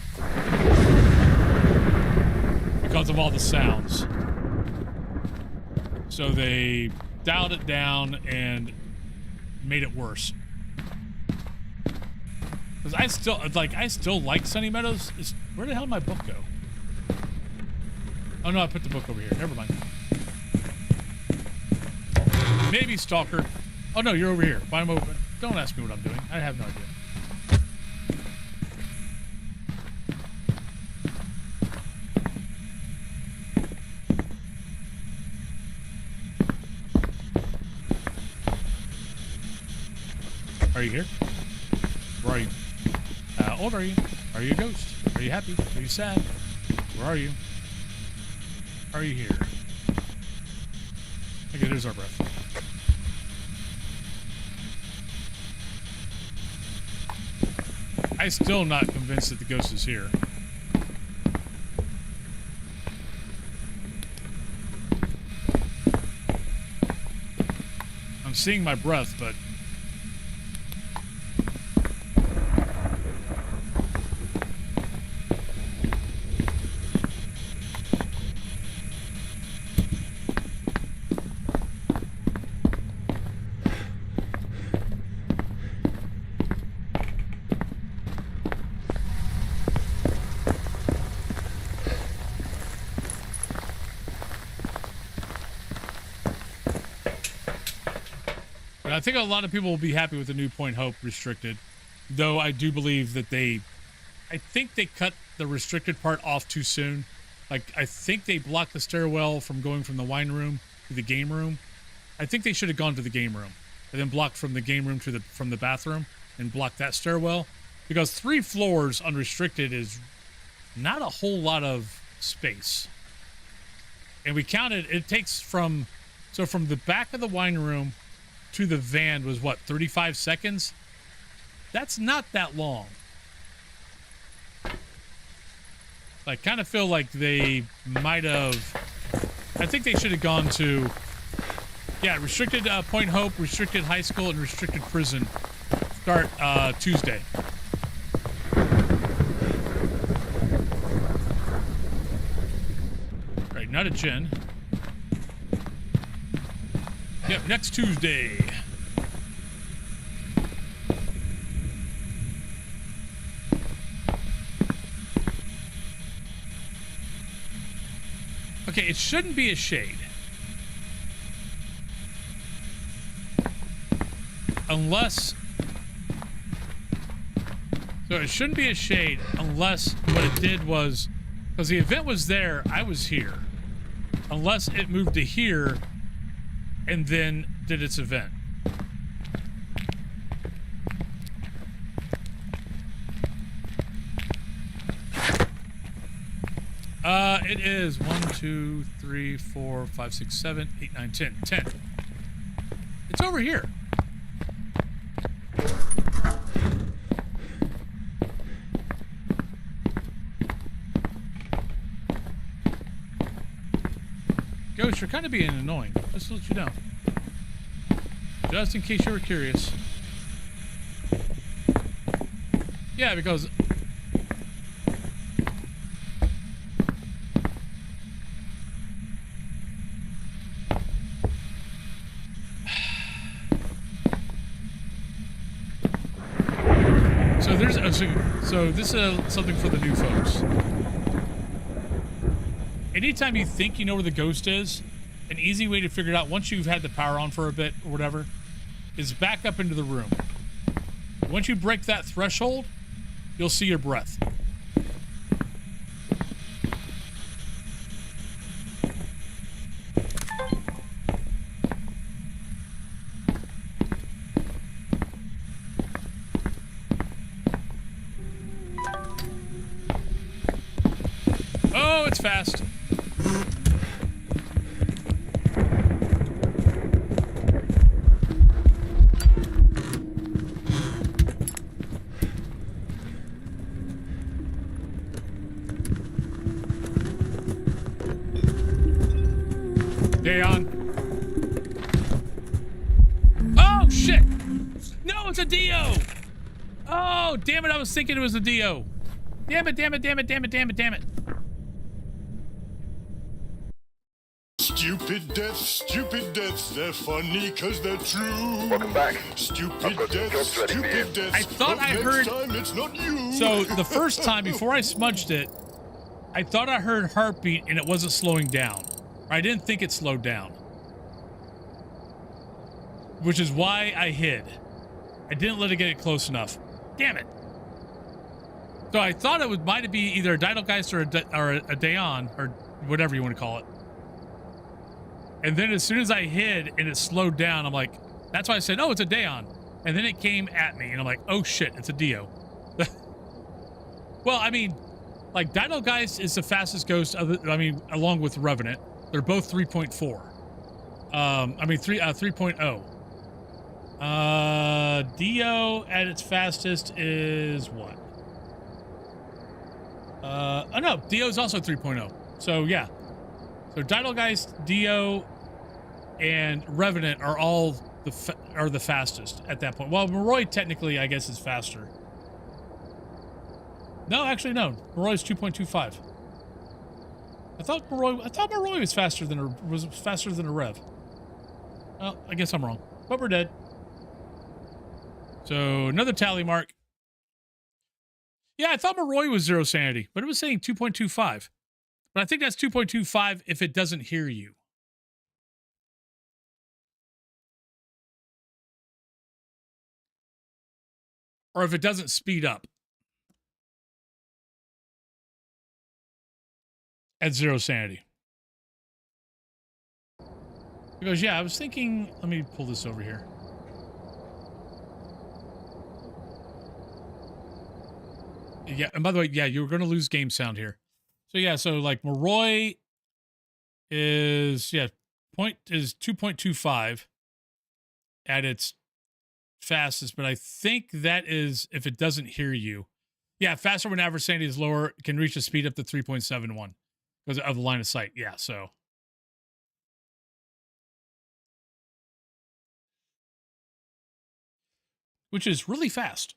because of all the sounds. So they dialed it down and made it worse. Because I still like Sunny Meadows. Where the hell did my book go? Oh no, I put the book over here. Never mind. Maybe Stalker. Oh no, you're over here. I'm open. Don't ask me what I'm doing. I have no idea. Are you here? Where are you? How old are you? Are you a ghost? Are you happy? Are you sad? Where are you? Are you here? Okay, there's our breath. I'm still not convinced that the ghost is here. I'm seeing my breath, but I think a lot of people will be happy with the new Point Hope restricted, though I do believe that I think they cut the restricted part off too soon. Like, I think they blocked the stairwell from going from the wine room to the game room. I think they should have gone to the game room and then blocked from the game room to from the bathroom and blocked that stairwell, because 3 floors unrestricted is not a whole lot of space. And we counted, it takes from the back of the wine room to the van was what, 35 seconds? That's not that long. I kind of feel like they might have, I think they should have gone to, yeah, restricted Point Hope, restricted high school, and restricted prison. Start Tuesday. Right, not a gin. Yep, next Tuesday. Okay, it shouldn't be a shade. Unless... So it shouldn't be a shade unless what it did was... Because the event was there, I was here. Unless it moved to here and then did its event. It is 1, 2, 3, 4, 5, 6, 7, 8, 9, 10. 10. It's over here. Ghost, you're kind of being annoying. Just to let you know. Just in case you were curious. Yeah, because... So this is something for the new folks. Anytime you think you know where the ghost is, an easy way to figure it out once you've had the power on for a bit or whatever is back up into the room. Once you break that threshold, you'll see your breath. Oh, it's fast. Stay on. Oh, shit! No, it's a Dio! Oh, damn it, I was thinking it was a Dio. Damn it, damn it, damn it, damn it, damn it, damn it. Stupid deaths, they're funny cause they're true. Welcome back. Stupid I've got some jobs ready for you. stupid deaths. I thought but I next heard- time it's not you. So the first time before I smudged it, I thought I heard heartbeat and it wasn't slowing down. Or I didn't think it slowed down. Which is why I hid. I didn't let it get it close enough. Damn it. So I thought it might be either a Didalgeist or a Daon, or whatever you want to call it. And then as soon as I hid and it slowed down, I'm like, that's why I said, oh, it's a Daon. And then it came at me and I'm like, oh shit, it's a Dio. Well, I mean, like Didalgeist is the fastest ghost, along with Revenant. They're both 3.4. 3.0. Dio at its fastest is what? Oh no, Dio is also 3.0. So yeah. So Didalgeist, Dio, and Revenant are all the fastest at that point. Well, Moroi technically, I guess, is faster. No, actually, no. Moroi is 2.25. I thought Moroi was faster than a Rev. Well, I guess I'm wrong. But we're dead. So another tally mark. Yeah, I thought Moroi was 0 sanity, but it was saying 2.25. But I think that's 2.25 if it doesn't hear you. Or if it doesn't speed up. At 0 sanity. He goes, yeah, I was thinking, let me pull this over here. Yeah, and by the way, yeah, you were going to lose game sound here. So yeah, so like Moroi is, yeah, is 2.25 at its fastest, but I think that is if it doesn't hear you. Yeah, faster when average sanity is lower, can reach a speed up to 3.71 because of the line of sight. Yeah, so. Which is really fast.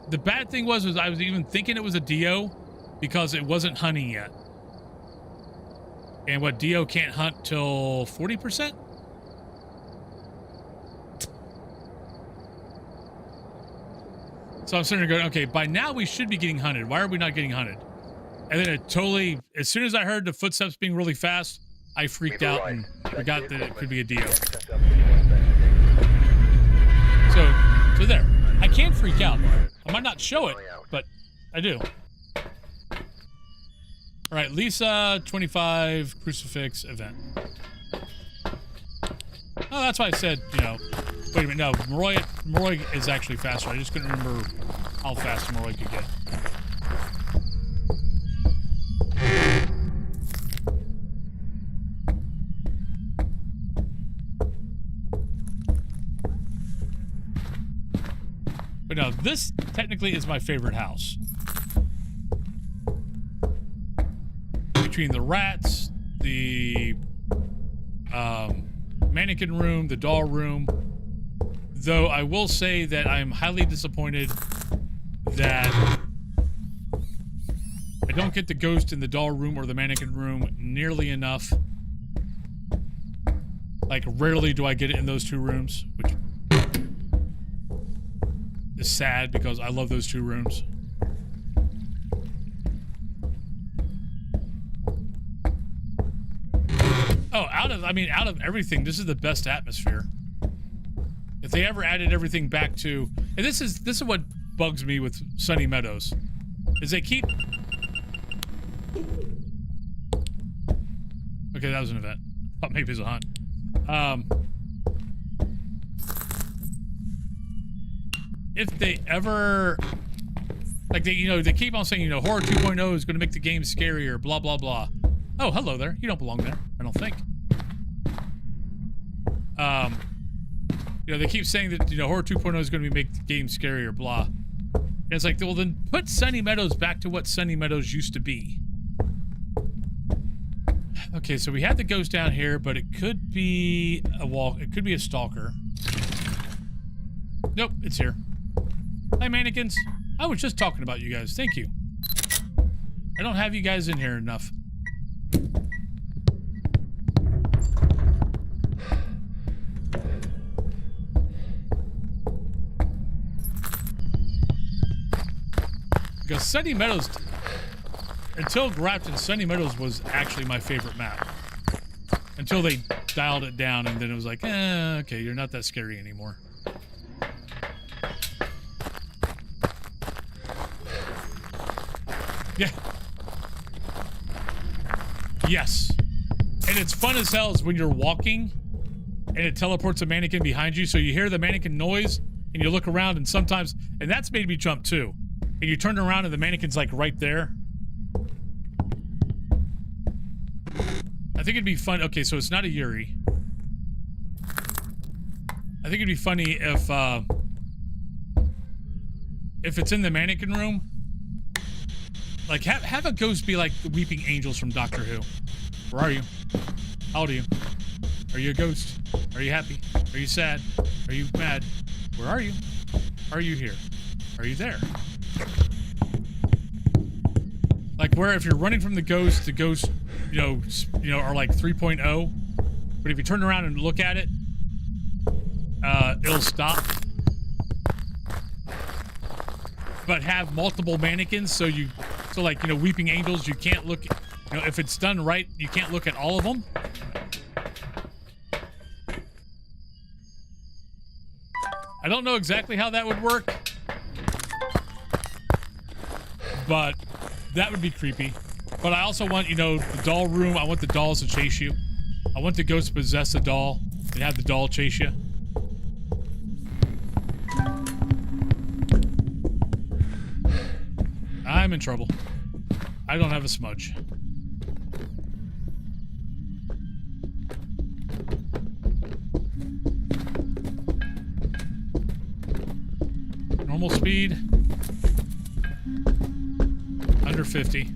The bad thing was I was even thinking it was a Dio because it wasn't hunting yet. And what, Dio can't hunt till 40%? So I'm sitting there going, okay, by now we should be getting hunted. Why are we not getting hunted? And then it totally, as soon as I heard the footsteps being really fast, I freaked out and forgot that it could be a Dio. So there. I can freak out. I might not show it, but I do. All right, Lisa, 25, Crucifix, event. Oh, that's why I said, you know, wait a minute, no, Moroi is actually faster. I just couldn't remember how fast Moroi could get. But no, this technically is my favorite house. Between the rats, the mannequin room, the doll room. Though I will say that I'm highly disappointed that I don't get the ghost in the doll room or the mannequin room nearly enough. Like, rarely do I get it in those two rooms, which is sad because I love those two rooms. Oh, out of everything, this is the best atmosphere. If they ever added everything back to, and this is what bugs me with Sunny Meadows, is they keep. Okay, that was an event. Thought maybe it was a hunt. If they ever, like, they keep on saying, horror 2.0 is going to make the game scarier, blah blah blah. Oh, hello there. You don't belong there, I don't think. They keep saying that, horror 2.0 is going to make the game scarier, blah. And it's like, well, then put Sunny Meadows back to what Sunny Meadows used to be. Okay, so we had the ghost down here, but it could be a walk. It could be a stalker. Nope, it's here. Hi, mannequins. I was just talking about you guys. Thank you. I don't have you guys in here enough. Because Sunny Meadows, until Grafton, Sunny Meadows was actually my favorite map. Until they dialed it down, and then it was like, okay, you're not that scary anymore. Yeah. Yes. And it's fun as hell is when you're walking and it teleports a mannequin behind you, so you hear the mannequin noise and you look around, and sometimes, and that's made me jump too. And you turn around and the mannequin's like right there. I think it'd be fun. Okay, so it's not a Yuri. I think it'd be funny if it's in the mannequin room. Like, have a ghost be like the weeping angels from Doctor Who. Where are you? How old are you? Are you a ghost? Are you happy? Are you sad? Are you mad? Where are you? Are you here? Are you there? Like, where if you're running from the ghost you know, are like 3.0. But if you turn around and look at it, it'll stop. But have multiple mannequins, so like, you know, weeping angels, you can't look, you know, if it's done right, you can't look at all of them. I don't know exactly how that would work, but that would be creepy. But I also want, you know, the doll room, I want the dolls to chase you. I want the ghost to possess a doll and have the doll chase you. I'm in trouble. I don't have a smudge. Normal speed. Under 50.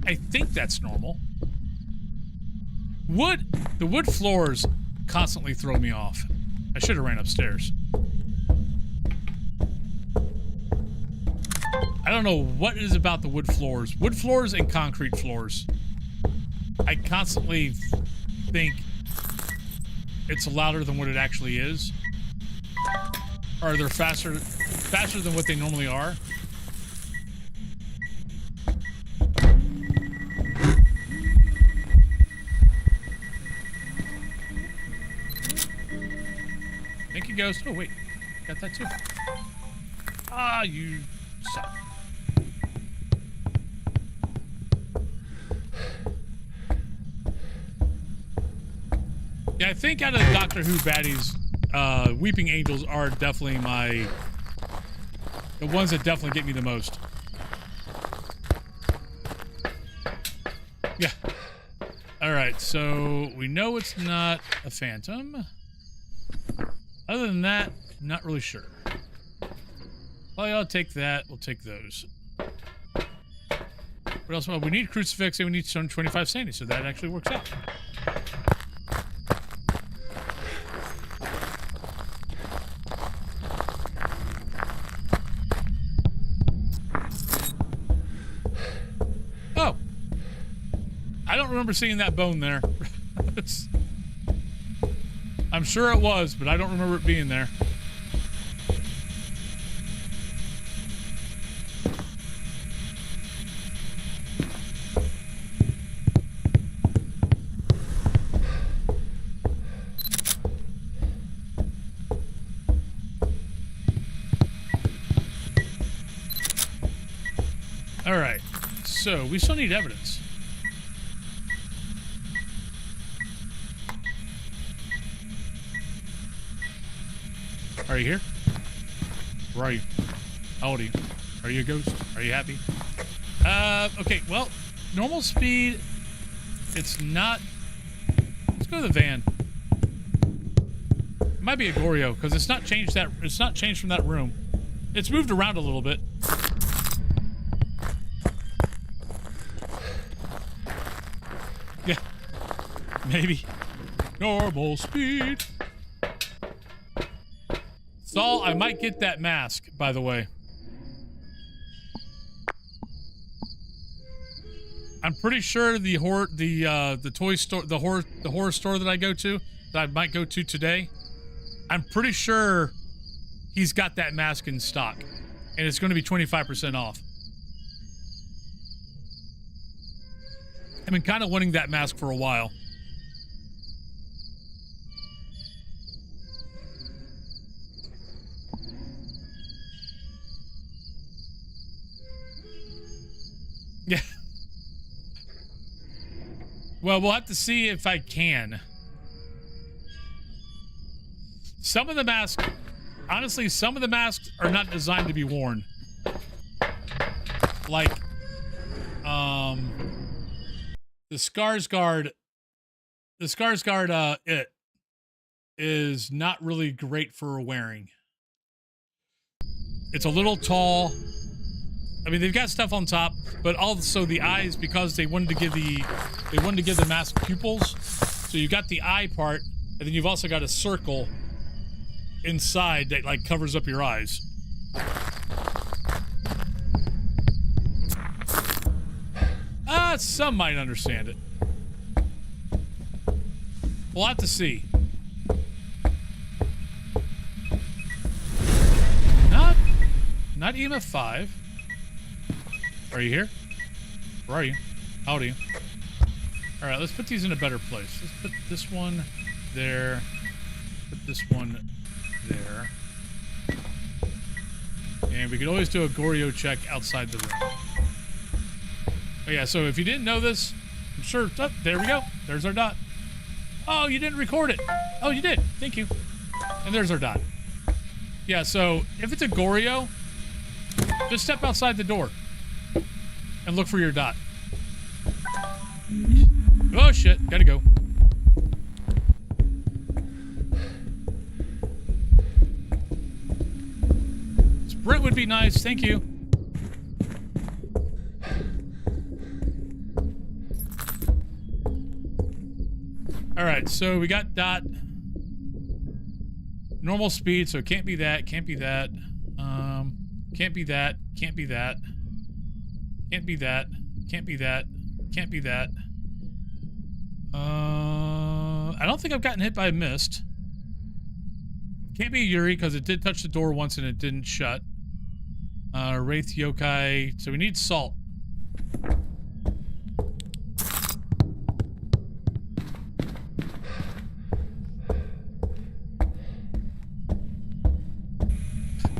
I think that's normal. The wood floors constantly throw me off. I should have ran upstairs. I don't know what it is about the wood floors. Wood floors and concrete floors. I constantly think it's louder than what it actually is. Or they're faster than what they normally are. Thank you, Ghost. Oh, wait. Got that too. Ah, you suck. Yeah, I think out of the Doctor Who baddies, Weeping Angels are definitely the ones that definitely get me the most. Yeah. Alright, so we know it's not a phantom. Other than that, not really sure. Well, I'll take that. We'll take those. What else? Well, we need crucifix and we need 25 sandy, so that actually works out. Oh! I don't remember seeing that bone there. I'm sure it was, but I don't remember it being there. All right, so we still need evidence. Are you here? Where are you? How old are you? Are you a ghost? Are you happy? Okay, well, normal speed, it's not... Let's go to the van. It might be a Goryo, because it's not changed from that room. It's moved around a little bit. Yeah. Maybe. Normal speed. Saul, I might get that mask, by the way. I'm pretty sure the toy store, the horror store that I go to, that I might go to today, I'm pretty sure he's got that mask in stock, and it's going to be 25% off. I've been kind of wanting that mask for a while. Yeah. Well, we'll have to see if I can. Some of the masks, honestly, some of the masks are not designed to be worn. Like, the Skarsgård, it is not really great for wearing. It's a little tall. I mean, they've got stuff on top, but also the eyes, because they wanted to give the mask pupils. So you got the eye part, and then you've also got a circle inside that like covers up your eyes. Some might understand it. We'll have to see. Not EMF 5. Are you here? Where are you? How old are you? All right, let's put these in a better place. Let's put this one there. Put this one there. And we could always do a Goryo check outside the room. Oh yeah, so if you didn't know this, I'm sure, oh, there we go. There's our dot. Oh, you didn't record it. Oh, you did. Thank you. And there's our dot. Yeah, so if it's a Goryo, just step outside the door and look for your dot. Oh shit, gotta go. Sprint would be nice, thank you. Alright, so we got dot. Normal speed, so it can't be that, can't be that. Can't be that, can't be that. Can't be that, can't be that, can't be that. I don't think I've gotten hit by a mist. Can't be Yuri, because it did touch the door once and it didn't shut. Wraith Yokai, so we need salt.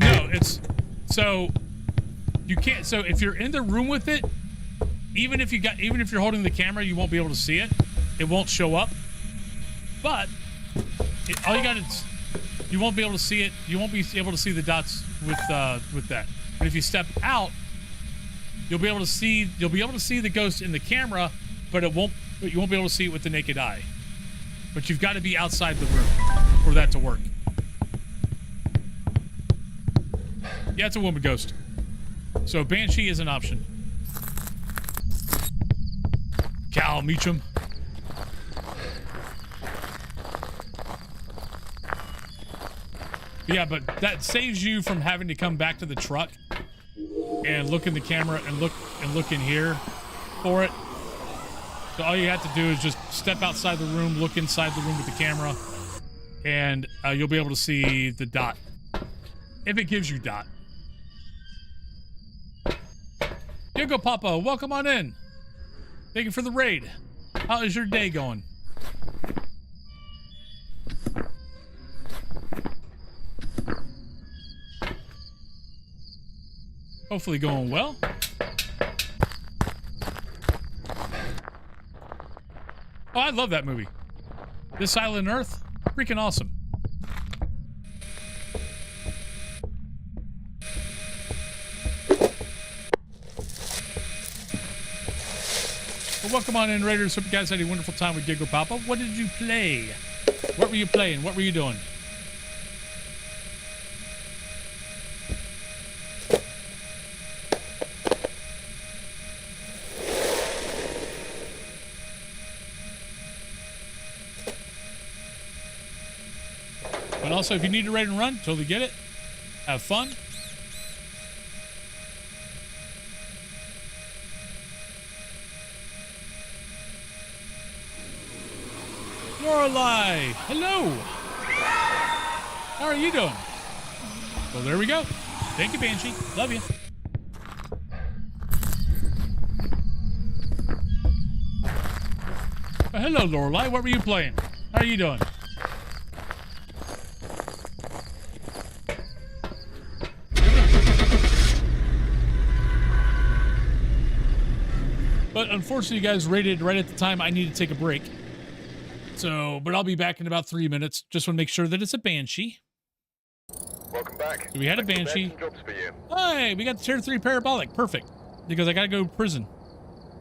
No, it's... So, you can't... So, if you're in the room with it, even if you're holding the camera, you won't be able to see it. It won't show up. But, all you got is... You won't be able to see it. You won't be able to see the dots with that. But if you step out, you'll be able to see the ghost in the camera, but you won't be able to see it with the naked eye. But you've got to be outside the room for that to work. Yeah, it's a woman ghost. So Banshee is an option. Cal Meacham. Yeah, but that saves you from having to come back to the truck and look in the camera and look in here for it. So all you have to do is just step outside the room, look inside the room with the camera, and you'll be able to see the dot. If it gives you dot. Diego Papa, welcome on in. Thank you for the raid. How is your day going? Hopefully going well. Oh, I love that movie. This Island Earth, freaking awesome. Well, welcome on in, Raiders. Hope you guys had a wonderful time with Giggle Papa. What did you play? What were you playing? What were you doing? But also, if you need to raid and run, totally get it. Have fun. Lorelei, hello. How are you doing? Well, there we go. Thank you, Banshee. Love you. Hello, Lorelei. What were you playing? How are you doing? But unfortunately, you guys rated right at the time I need to take a break. So, but I'll be back in about 3 minutes. Just want to make sure that it's a Banshee. Welcome back. So we had a Banshee. Some jobs for you. Hey, we got the Tier 3 Parabolic. Perfect. Because I gotta go to prison.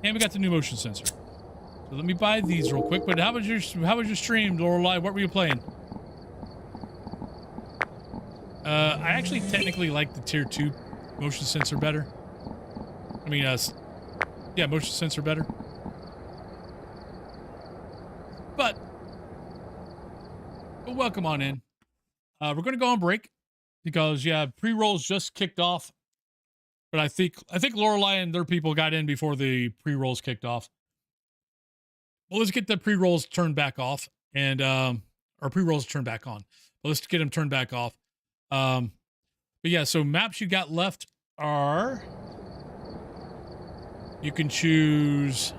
And we got the new motion sensor. So let me buy these real quick. But how was your stream, Lorelei? What were you playing? I actually technically like the Tier 2 motion sensor better. I mean, yeah, motion sensor better. But welcome on in. We're gonna go on break because yeah, pre-rolls just kicked off. But I think Lorelei and their people got in before the pre-rolls kicked off. Well, let's get the pre-rolls turned back off and or pre-rolls turned back on. But let's get them turned back off. But yeah, so maps you got left are, you can choose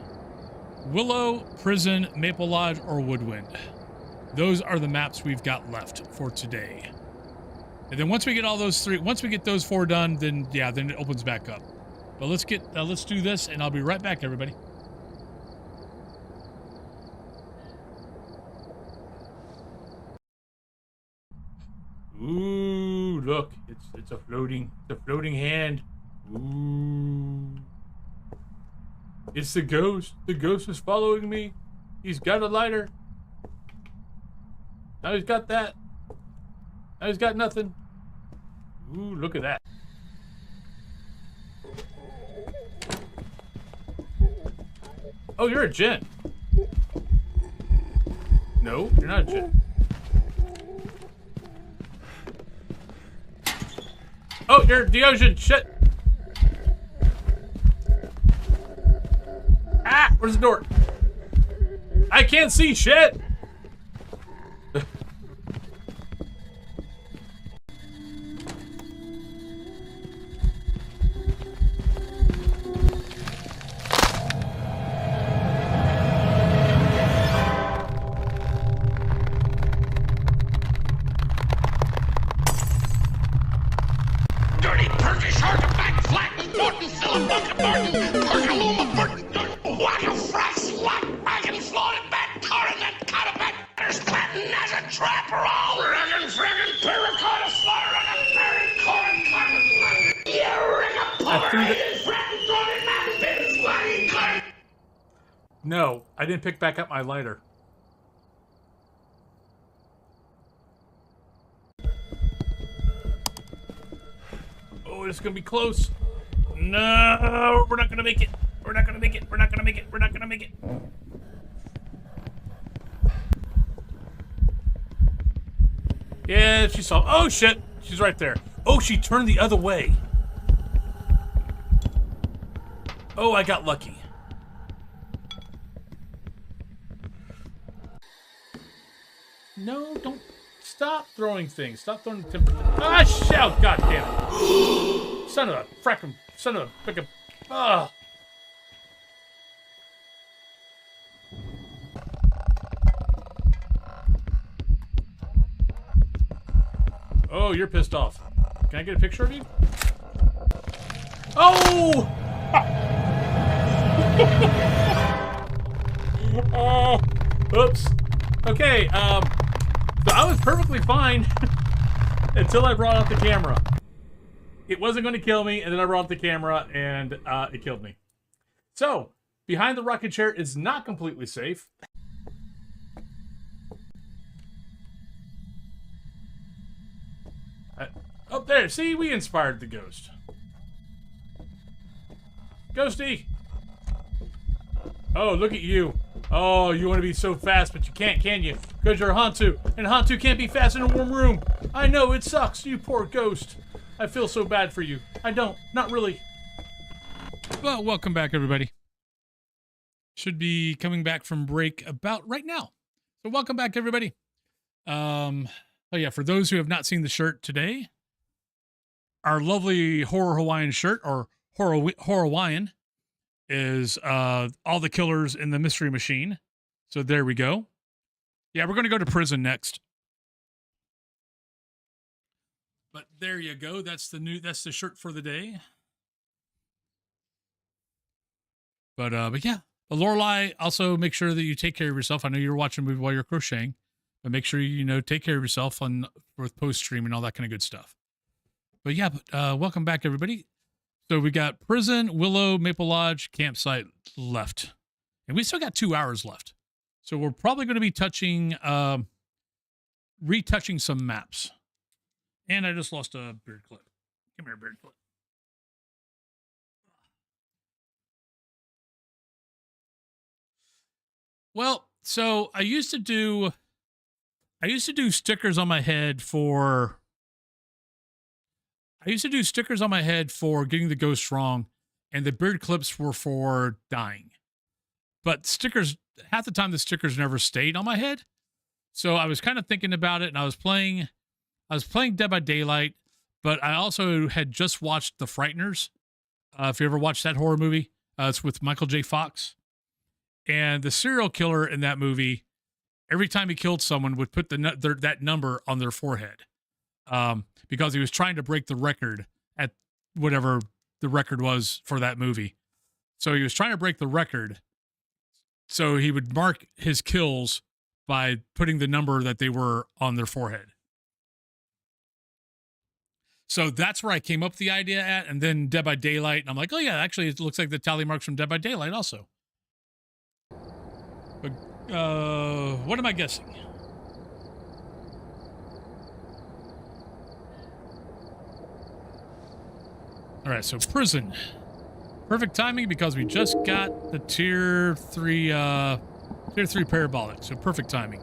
Willow, Prison, Maple Lodge, or Woodwind. Those are the maps we've got left for today. And then once we get all those three, once we get those 4 done, then yeah, then it opens back up. But let's do this, and I'll be right back, everybody. Ooh, look, it's a floating hand. Ooh. It's the ghost. The ghost is following me. He's got a lighter. Now he's got that. Now he's got nothing. Ooh, look at that. Oh, you're a Gen. No, you're not a Gen. Oh, you're Deogen. Shit. Ah, where's the door? I can't see shit. Dirty Turkish artifact, flat, Norton, Philip, Bunker, Martin, Perkaluma, Burton, what a fresh, what wagon, floated back, car, and then cut a back, there's planting as a trapper, all riggin', friggin', paracotta, slaughter, and a berry, corn, cotton, you ring a power, friend, throwing my fins, bloody cut. No, I didn't pick back up my lighter. Oh, it's gonna be close. No, we're not gonna make it. We're not gonna make it. We're not gonna make it. We're not gonna make it. Yeah, she saw. Oh shit, she's right there. Oh, she turned the other way. Oh, I got lucky. No, don't. Stop throwing things. Stop throwing timber. Ah, shout! God damn it! Son of a frickin'. Son of a frickin'. Ah! Oh, you're pissed off. Can I get a picture of you? Oh! Oh! Oops. Okay, so I was perfectly fine until I brought out the camera. It wasn't going to kill me, and then I brought out the camera, and it killed me. So, behind the rocket chair is not completely safe. Oh, there. See, we inspired the ghost. Ghosty! Oh, look at you. Oh, you want to be so fast, but you can't, can you? Because you're a Hantu, and Hantu can't be fast in a warm room. I know, it sucks, you poor ghost. I feel so bad for you. I don't, not really. Well, welcome back, everybody. Should be coming back from break about right now. So welcome back, everybody. Oh yeah, for those who have not seen the shirt today, our lovely horror Hawaiian shirt, or horror Hawaiian, is all the killers in the mystery machine. So there we go. Yeah, we're going to go to prison next. But there you go. That's the shirt for the day. But yeah. But Lorelai, also make sure that you take care of yourself. I know you're watching a movie while you're crocheting, but make sure you take care of yourself with post stream and all that kind of good stuff. But yeah, welcome back, everybody. So we got prison, Willow, Maple Lodge, campsite left, and we still got 2 hours left. So we're probably going to be retouching some maps. And I just lost a beard clip. Come here, beard clip. Well, so I used to do stickers on my head for getting the ghost wrong, and the beard clips were for dying. But stickers, half the time the stickers never stayed on my head. So I was kind of thinking about it, and I was playing Dead by Daylight, but I also had just watched The Frighteners. If you ever watched that horror movie, it's with Michael J. Fox. And the serial killer in that movie, every time he killed someone, would put that number on their forehead, because he was trying to break the record at whatever the record was for that movie. So he was trying to break the record. So he would mark his kills by putting the number that they were on their forehead. So that's where I came up with the idea at. And then Dead by Daylight, and I'm like, oh yeah, actually it looks like the tally marks from Dead by Daylight also. But what am I guessing? All right, so prison. Perfect timing because we just got the tier 3 parabolic, so perfect timing.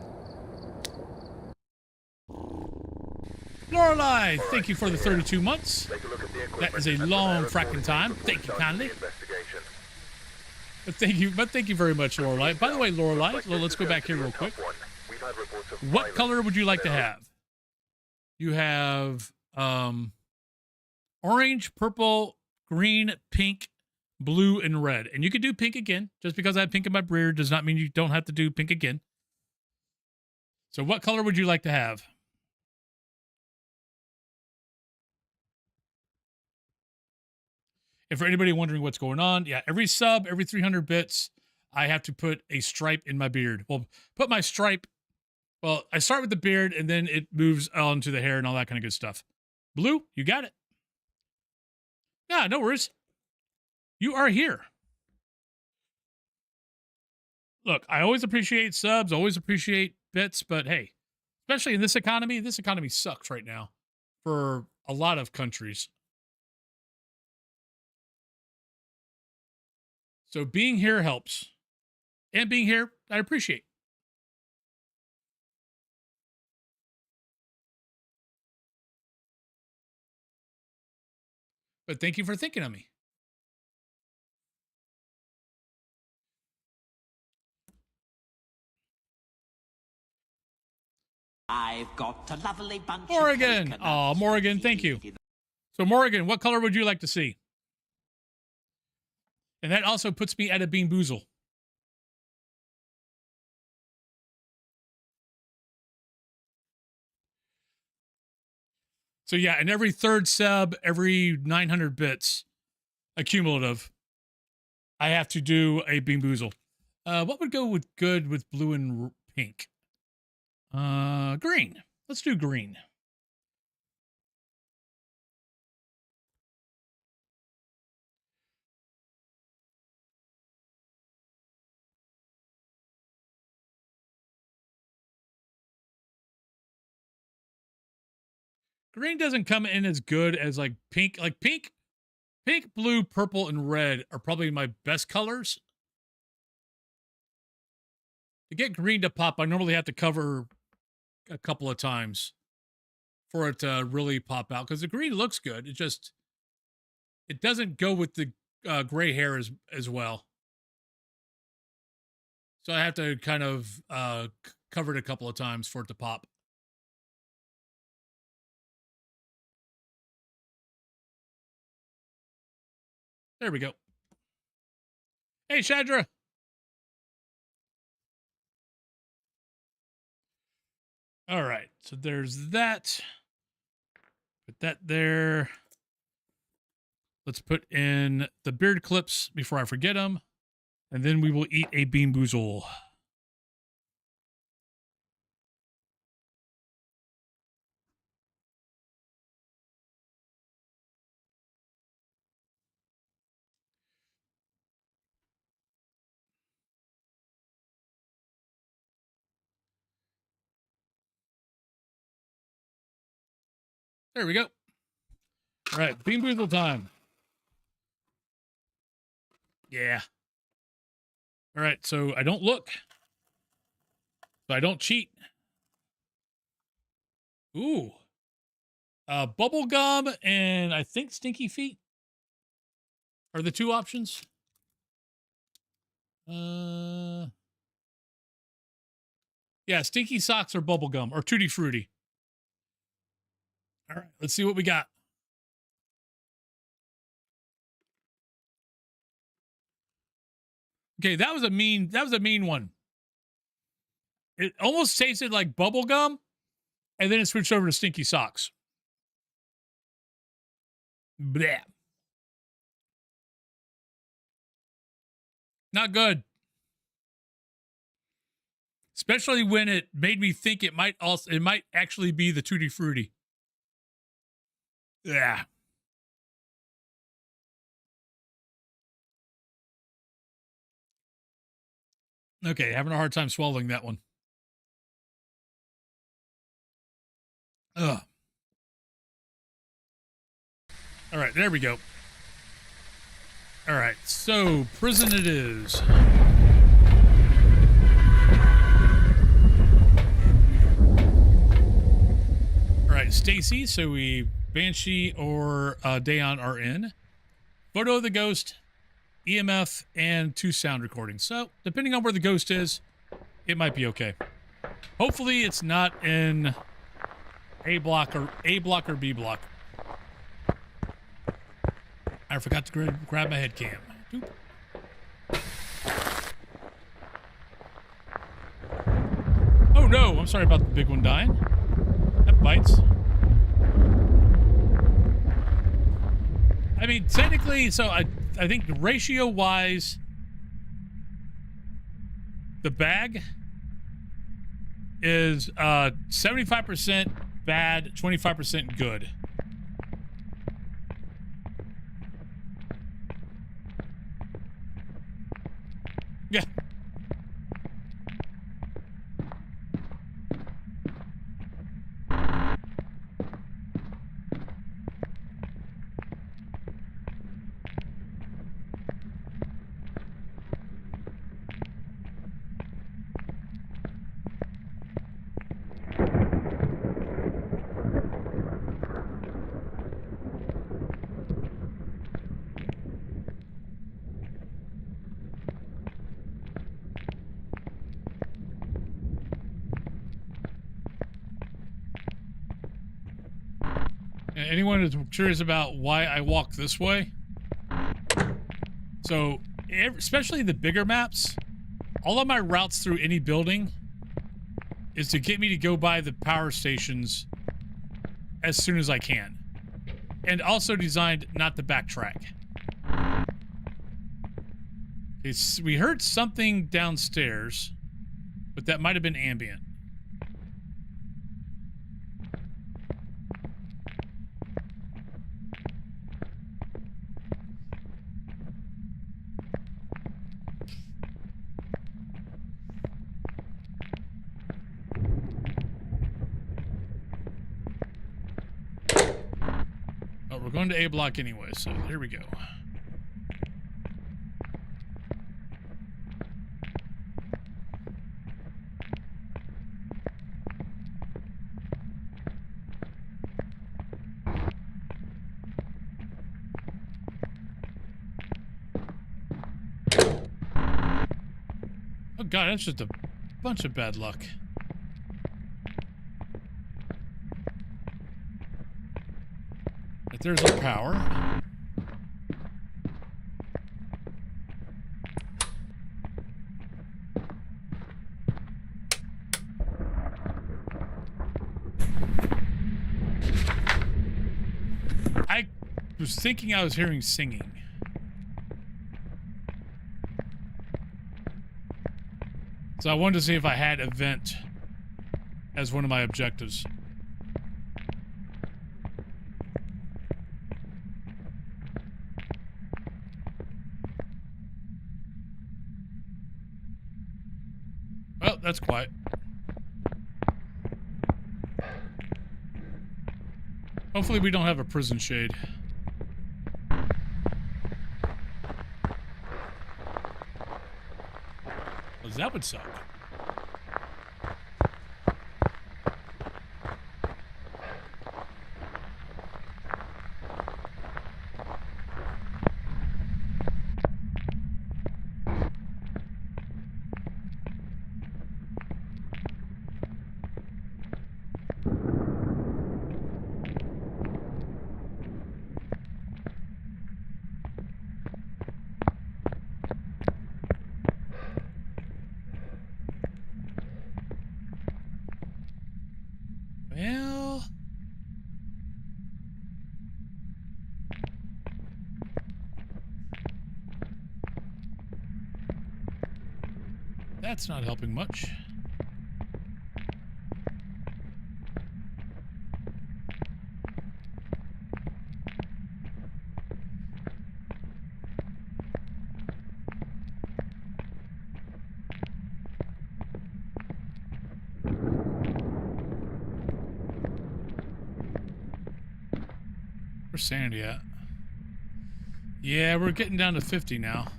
Lorelai, thank you for the 32 months. That is a long fracking time. Thank you kindly. But thank you very much, Lorelai. By the way, Lorelai, let's go back here real quick. What color would you like to have? You have orange, purple, green, pink, blue, and red. And you could do pink again. Just because I have pink in my beard does not mean you don't have to do pink again. So what color would you like to have? And for anybody wondering what's going on, yeah, every 300 bits, I have to put a stripe in my beard. Well, put my stripe, well, I start with the beard, and then it moves on to the hair and all that kind of good stuff. Blue, you got it. Yeah, no worries. You are here. Look, I always appreciate subs, always appreciate bits, but hey, especially in this economy sucks right now for a lot of countries. So being here helps. And being here, I appreciate. But thank you for thinking of me. I've got a lovely bunch Morrigan. of Oh, Morrigan, thank you. So Morrigan, what color would you like to see? And that also puts me at a Bean Boozle. So yeah, and every third sub, every 900 bits, accumulative, I have to do a Bean Boozle. What would go good with blue and pink? Green. Let's do green. Green doesn't come in as good as like pink. Like pink, blue, purple, and red are probably my best colors. To get green to pop, I normally have to cover a couple of times for it to really pop out, because the green looks good. It doesn't go with the gray hair as well. So I have to kind of cover it a couple of times for it to pop. There we go. Hey, Shadra. All right, so there's that. Put that there. Let's put in the beard clips before I forget them. And then we will eat a Bean Boozle. There we go. All right, Bean Boozle time. Yeah. All right, so I don't look. So I don't cheat. Ooh. Bubble gum and I think stinky feet are the two options. Yeah, stinky socks or bubble gum or Tutti Frutti. All right, let's see what we got. Okay, that was a mean one. It almost tasted like bubble gum, and then it switched over to stinky socks. Bleh. Not good. Especially when it made me think it might actually be the Tutti Frutti. Yeah. Okay, having a hard time swallowing that one. Ugh. All right, there we go. All right, so prison it is. All right, Stacy, so we Banshee or Dayon are in. Photo of the ghost, EMF, and 2 sound recordings. So, depending on where the ghost is, it might be okay. Hopefully, it's not in A block or B block. I forgot to grab my head cam. Doop. Oh no, I'm sorry about the big one dying. That bites. I mean, technically, so I think ratio-wise, the bag is 75% bad, 25% good. Yeah. Anyone who's curious about why I walk this way? So, especially the bigger maps, all of my routes through any building is to get me to go by the power stations as soon as I can. And also designed not to backtrack. We heard something downstairs, but that might have been ambient. We're going to A block anyway, so here we go. Oh god, that's just a bunch of bad luck. there's our power. I was thinking I was hearing singing. So I wanted to see if I had event as one of my objectives. Well, that's quiet. Hopefully we don't have a prison shade. 'Cause that would suck. Well, that's not helping much. Where's Sandy at? Yeah, we're getting down to 50 now.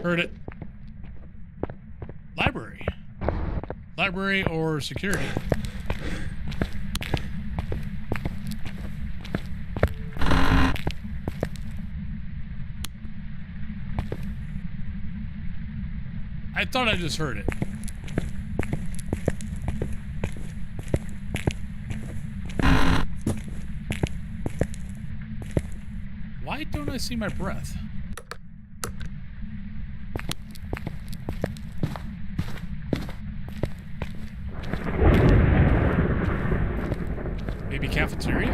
Heard it. Library. Library or security. I thought I just heard it. Why don't I see my breath? Maybe cafeteria?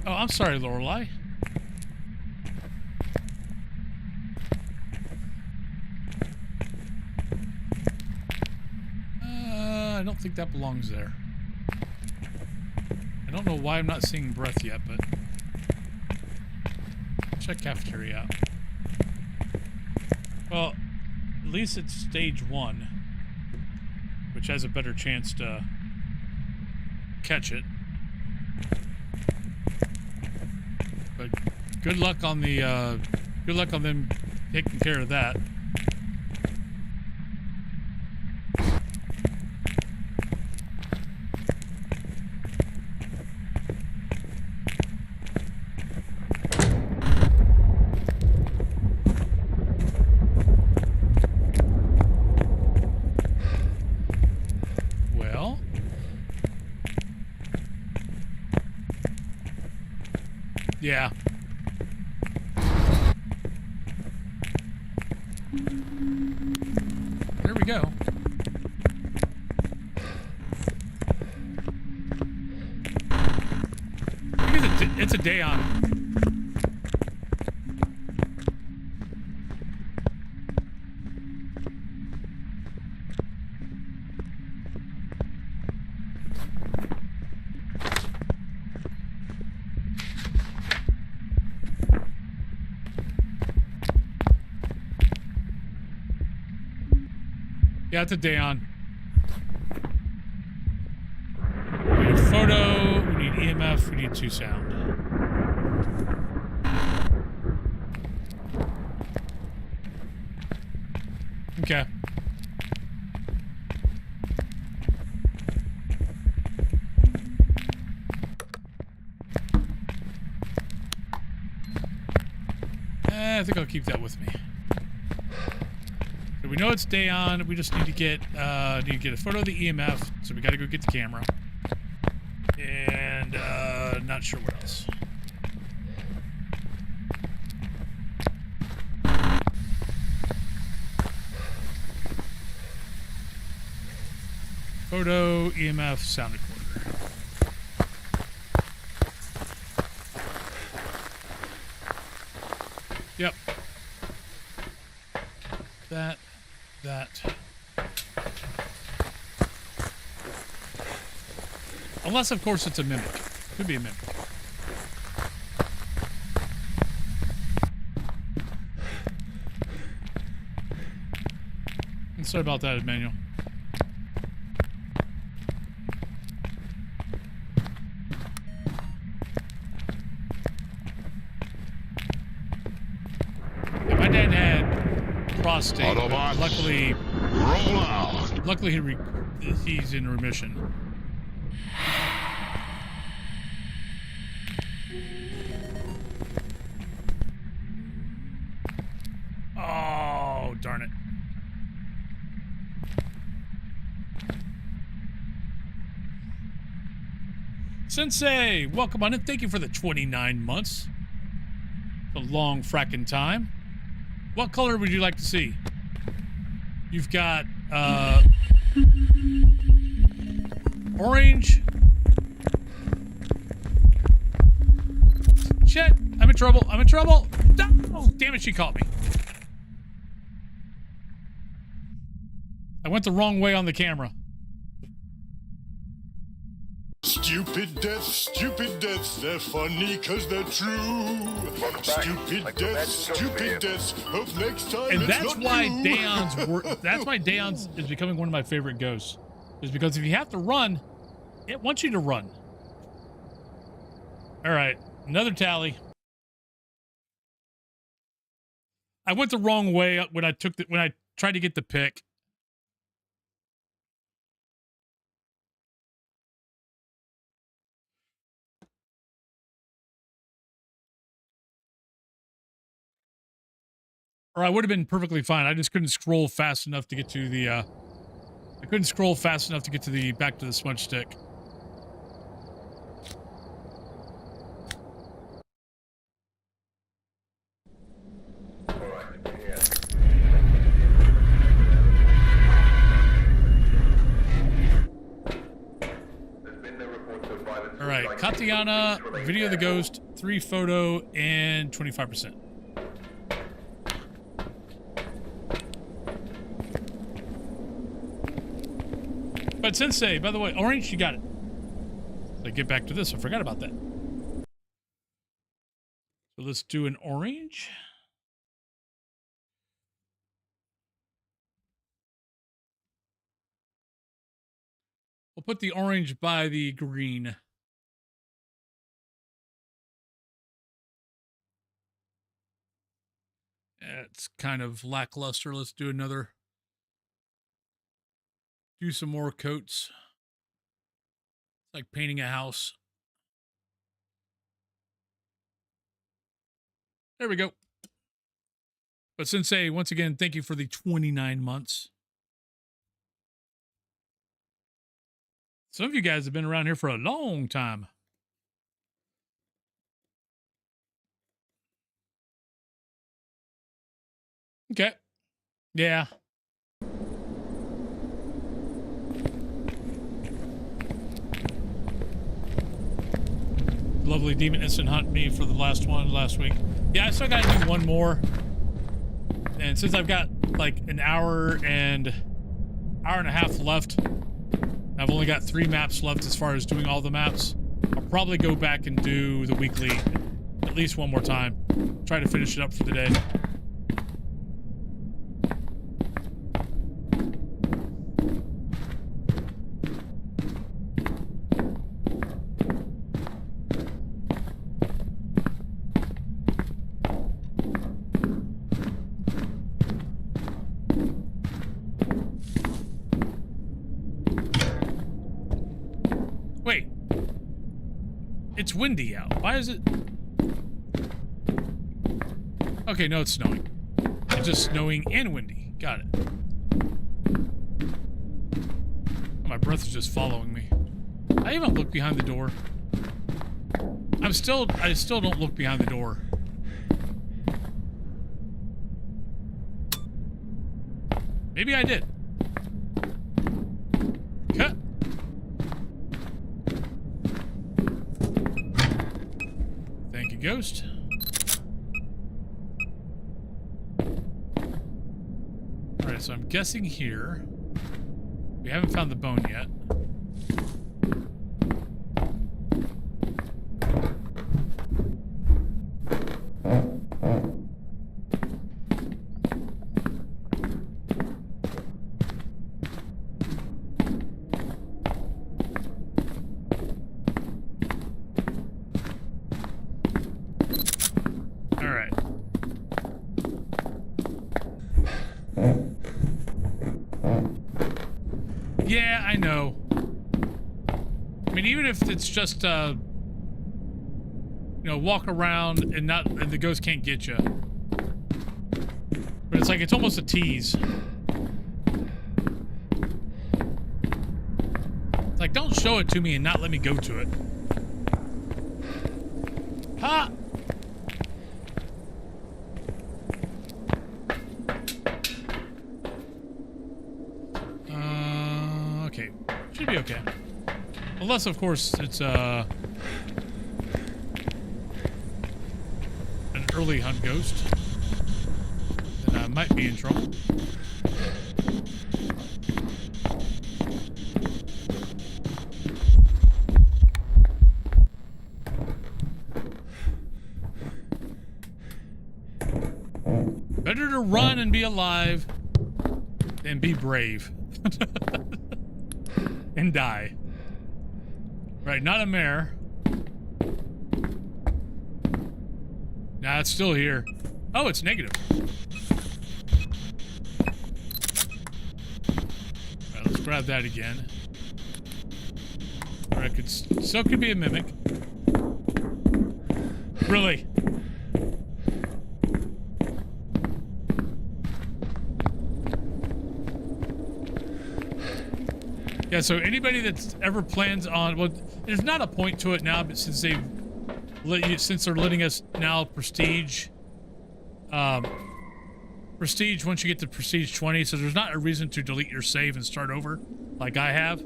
Oh, I'm sorry, Lorelei. I don't think that belongs there. I don't know why I'm not seeing breath yet, but check cafeteria out. Well, at least it's stage 1, which has a better chance to catch it. But good luck on the good luck on them taking care of that. Yeah. There we go. I think it's a day on. Yeah, it's a day on. We need photo, we need EMF, we need 2 sound. Okay. I think I'll keep that with me. So we know it's day on. We just need to get a photo of the EMF. So we got to go get the camera. And not sure what else. Photo, EMF, sound recorder. Yep. That. Unless, of course, it's a mimic. Could be a mimic. And sorry about that, Emmanuel. Yeah, my dad had prostate. Autobots, Luckily, roll out. luckily he's in remission. Oh, darn it. Sensei, welcome on in. Thank you for the 29 months. A long fracking time. What color would you like to see? You've got orange. Shit, I'm in trouble. I'm in trouble. Oh, damn it, she caught me. I went the wrong way on the camera. Stupid deaths, they're funny cause they're true. Stupid deaths, hope next time And it's that's not why you. that's why Daeon's is becoming one of my favorite ghosts. Is because if you have to run, it wants you to run. All right, another tally. I went the wrong way when I tried to get the pick. Or I would have been perfectly fine. I just couldn't scroll fast enough to get to the I couldn't scroll fast enough to get to the back to the smudge stick. All right, Katiana, video of the ghost, 3 photo, and 25%. But Sensei, by the way, orange, you got it. So get back to this. I forgot about that. So let's do an orange. We'll put the orange by the green. It's kind of lackluster. Let's do another. Do some more coats. It's like painting a house. There we go. But Sensei, once again, thank you for the 29 months. Some of you guys have been around here for a long time. Okay. Yeah. Lovely Demon Instant Hunt me for the last week. Yeah, I still got to do one more. And since I've got like an hour and a half left, I've only got 3 maps left as far as doing all the maps. I'll probably go back and do the weekly at least one more time. Try to finish it up for the day. Wait. It's windy out. Why is it? Okay, no, it's snowing. It's just snowing and windy. Got it. Oh, my breath is just following me. I even look behind the door. I still don't look behind the door. Maybe I did. Cut. Thank you, Ghost. Alright, so I'm guessing here. We haven't found the bone yet. Yeah, I know. I mean, even if it's just, you know, walk around and the ghost can't get you. But it's like, it's almost a tease. It's like, don't show it to me and not let me go to it. Ha! Okay. Should be okay. Unless, of course, it's, an early hunt ghost. Then I might be in trouble. Better to run and be alive than be brave. And die. Right, not a mare. Nah, it's still here. Oh, it's negative. Alright, let's grab that again. Alright, still could be a mimic. Really? Yeah, so anybody that's ever plans on, well, there's not a point to it now, but since they're letting us now prestige once you get to prestige 20, so there's not a reason to delete your save and start over like I have.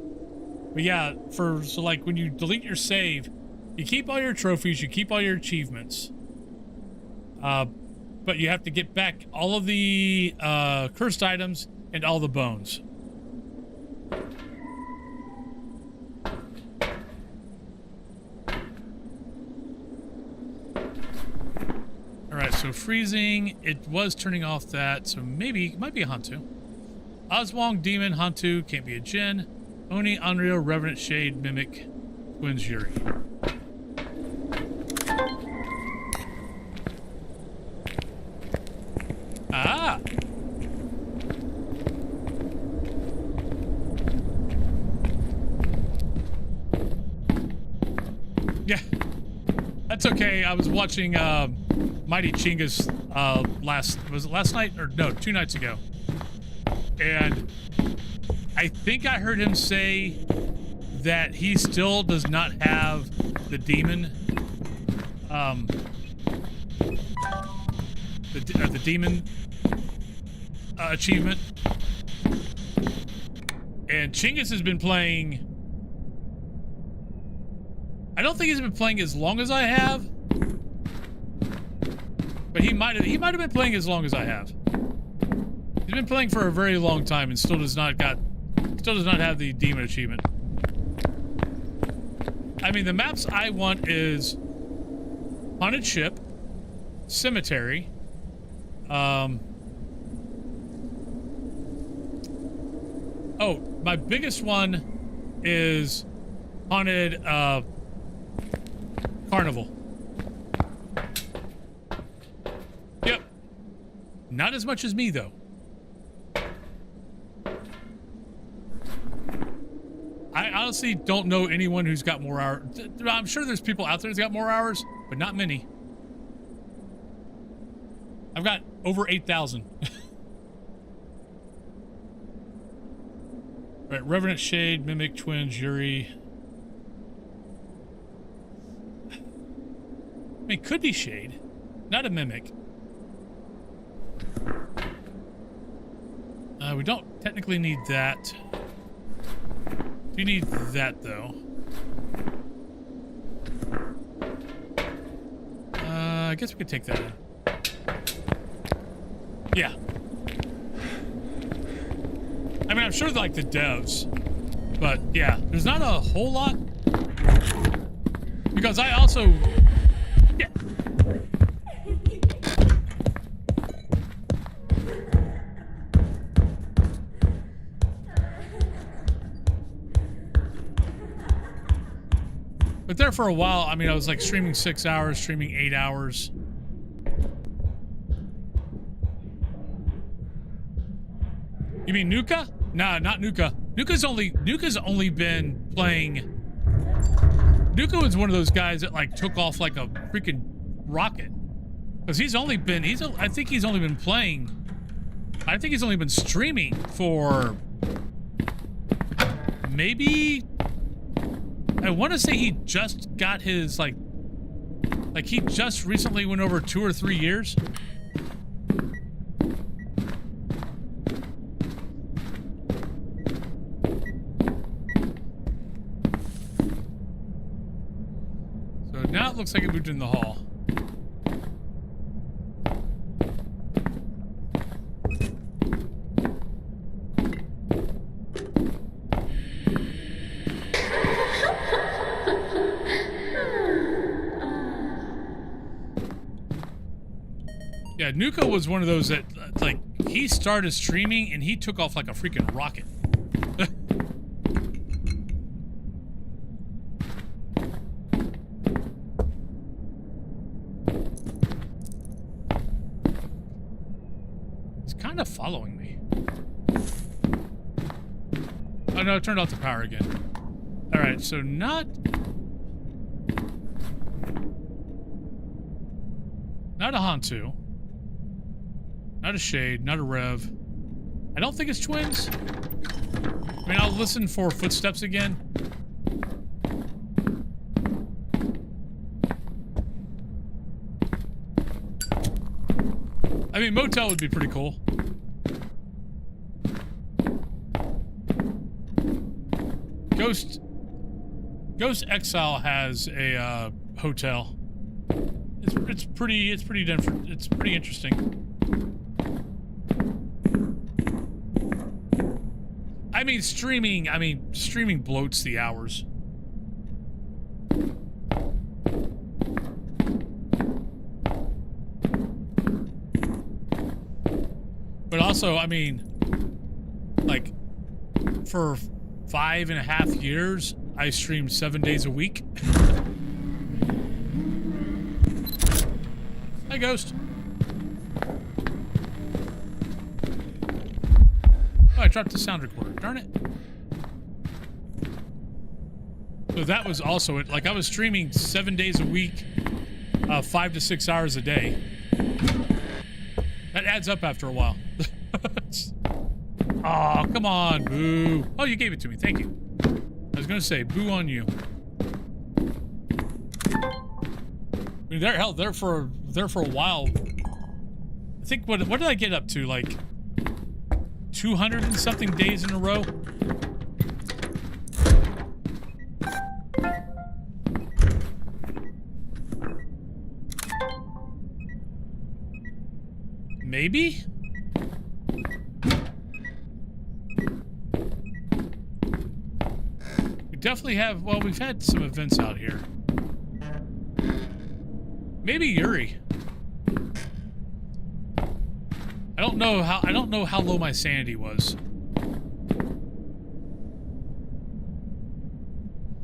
But yeah, so like when you delete your save, you keep all your trophies, you keep all your achievements, but you have to get back all of the cursed items and all the bones. Alright, so freezing, it was turning off that, so maybe, it might be a Hantu. Oswong, Demon, Hantu, can't be a Jinn. Oni, Unreal, Revenant, Shade, Mimic, Twins, Yuri. Ah! Yeah, that's okay. I was watching, Mighty Chinga's, was it last night? Or no, 2 nights ago. And I think I heard him say that he still does not have the demon, the demon, achievement. And Chingas has been playing, I don't think he's been playing as long as I have. But he might have been playing as long as I have. He's been playing for a very long time and still does not have the demon achievement. I mean, the maps I want is Haunted Ship, Cemetery, oh, my biggest one is Haunted Carnival. Yep. Not as much as me, though. I honestly don't know anyone who's got more hours. I'm sure there's people out there that's got more hours, but not many. I've got over 8,000. Right, Revenant, Shade, Mimic, Twins, Yuri. I mean, it could be Shade, not a Mimic. We don't technically need that. We need that, though. I guess we could take that in. Yeah. I mean, I'm sure like the devs, but yeah, there's not a whole lot. Because I also... Yeah. But there for a while, I mean, I was like streaming 6 hours, streaming 8 hours. You mean Nuka? Nah, not Nuka. Nuka's only been playing. Nuka was one of those guys that like took off like a freaking rocket. Because I think he's only been playing. I think he's only been streaming for maybe. I want to say he just got his like he just recently went over 2 or 3 years. So now it looks like it moved in the hall. Yeah, Nuka was one of those that, like, he started streaming and he took off like a freaking rocket. He's kind of following me. Oh no, it turned off the power again. Alright, so not a Hantu. Not a Shade, not a Rev. I don't think it's Twins. I mean, I'll listen for footsteps again. I mean, Motel would be pretty cool. Ghost Exile has a hotel. It's pretty different. It's pretty interesting. I mean, streaming bloats the hours. But also, I mean, like, for 5.5 years, I streamed 7 days a week. Hi, Ghost. Oh, I dropped the sound recorder. Darn it. So that was also it. Like, I was streaming 7 days a week, 5 to 6 hours a day. That adds up after a while. Oh, come on, boo. Oh, you gave it to me. Thank you. I was going to say, boo on you. I mean, there for a while. I think, what did I get up to? Like, 200 and something days in a row? Maybe? We definitely have, well, we've had some events out here. Maybe Yuri. I don't know how low my sanity was.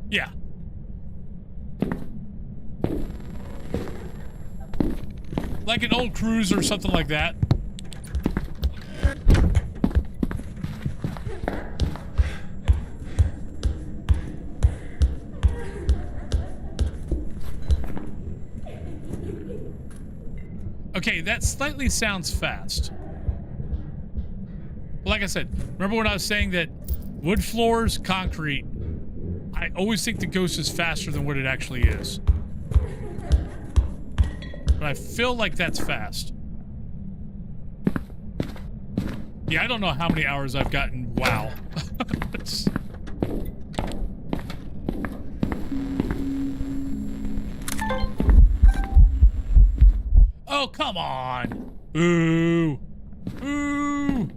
Yeah. Like an old cruise or something like that. Okay, that slightly sounds fast. Like I said, remember when I was saying that Wood floors, concrete. I always think the ghost is faster than what it actually is. But I feel like that's fast. Yeah, I don't know how many hours I've gotten. Wow. Oh, come on. Ooh. Ooh.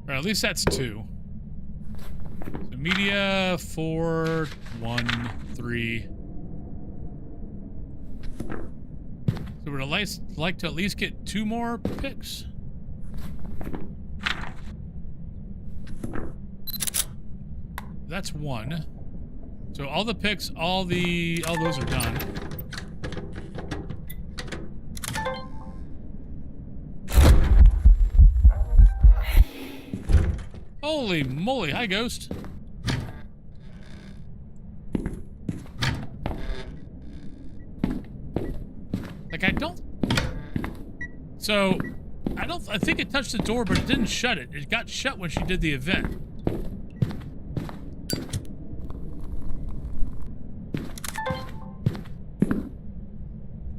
Or at least that's 2. So media 4, 1, 3. So we'd like to at least get 2 more picks. That's 1. So all the picks, all those are done. Holy moly, hi Ghost. Like I think it touched the door, but it didn't shut it. It got shut when she did the event.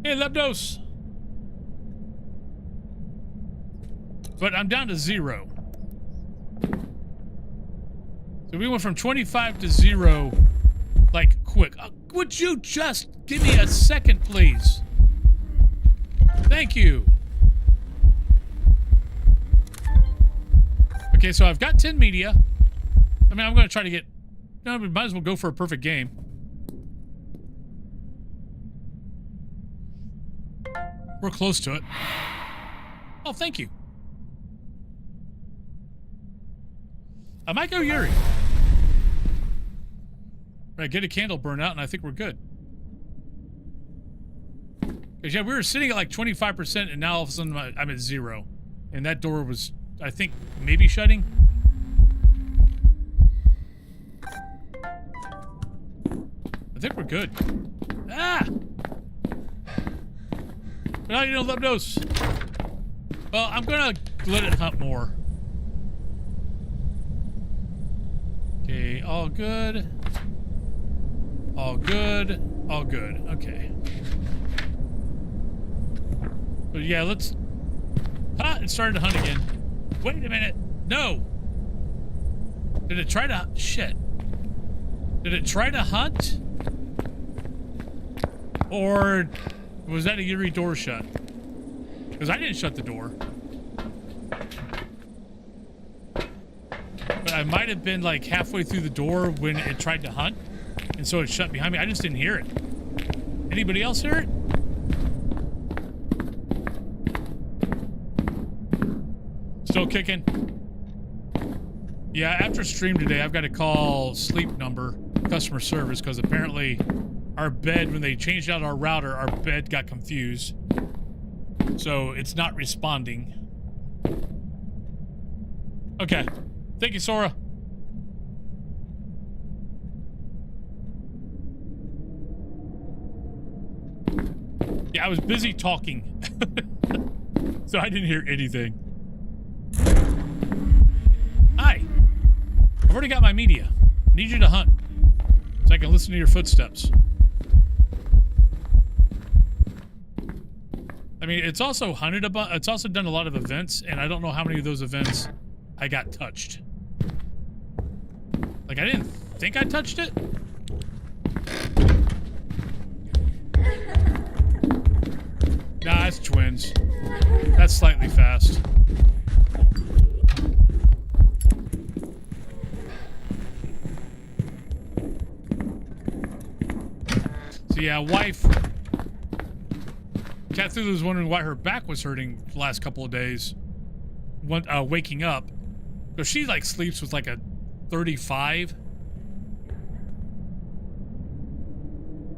Hey, Lepdos. But I'm down to 0. So we went from 25 to 0, like, quick. Would you just give me a second, please? Thank you. Okay, so I've got 10 media. I mean, I'm going to try to get... No, we might as well go for a perfect game. We're close to it. Oh, thank you. I might go Yuri. Right, get a candle burn out, and I think we're good. Because, yeah, we were sitting at like 25%, and now all of a sudden I'm at 0. And that door was, I think, maybe shutting. I think we're good. Ah! But how do you know Lepdos? Well, I'm gonna let it hunt more. Okay, all good. All good. All good. Okay. But yeah, let's... Ah, it started to hunt again. Wait a minute. No. Did it try to... Shit. Did it try to hunt? Or was that a Yuri door shut? Because I didn't shut the door. But I might have been like halfway through the door when it tried to hunt. And so it shut behind me. I just didn't hear it. Anybody else hear it? Still kicking? Yeah, after stream today, I've got to call Sleep Number customer service because apparently our bed, when they changed out our router, our bed got confused. So it's not responding. Okay. Thank you, Sora. Yeah, I was busy talking. So I didn't hear anything. Hi. I've already got my media. Need you to hunt so I can listen to your footsteps. I mean, it's also hunted about. It's also done a lot of events, and I don't know how many of those events I got touched. Like, I didn't think I touched it. Nah, it's twins. That's slightly fast. So yeah, wife. Cat Thulu was wondering why her back was hurting the last couple of days. Waking up. So she like sleeps with like a 35.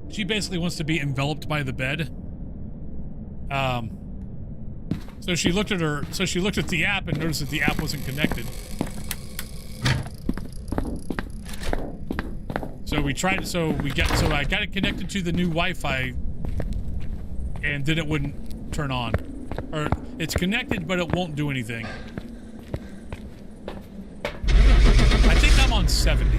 She basically wants to be enveloped by the bed. So she looked at the app and noticed that the app wasn't connected. So I got it connected to the new Wi-Fi, and then it wouldn't turn on. Or it's connected, but it won't do anything. I think I'm on 70.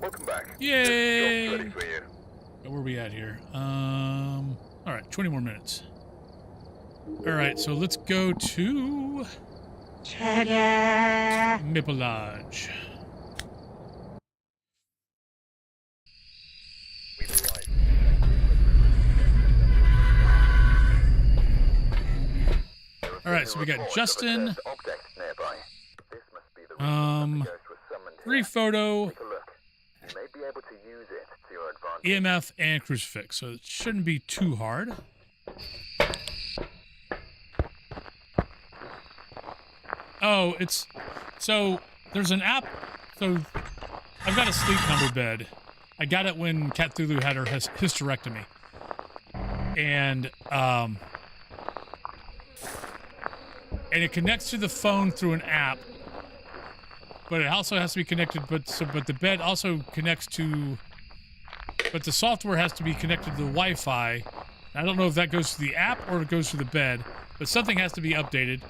Welcome back. Yay! Job's ready for you. Where are we at here? All right, 20 more minutes. All right, so let's go to Maple Lodge. We've arrived. All right, so we got Justin. Object nearby. This must be the reason the ghost was summoned here. 3 photo, Take a look. You may be able to use it to your advantage. EMF, and crucifix, so it shouldn't be too hard. Oh, so there's an app. So I've got a sleep number bed. I got it when Cthulhu had her hysterectomy, and it connects to the phone through an app. But it also has to be connected. But the bed also connects to. But the software has to be connected to the Wi-Fi. I don't know if that goes to the app or it goes to the bed, but something has to be updated.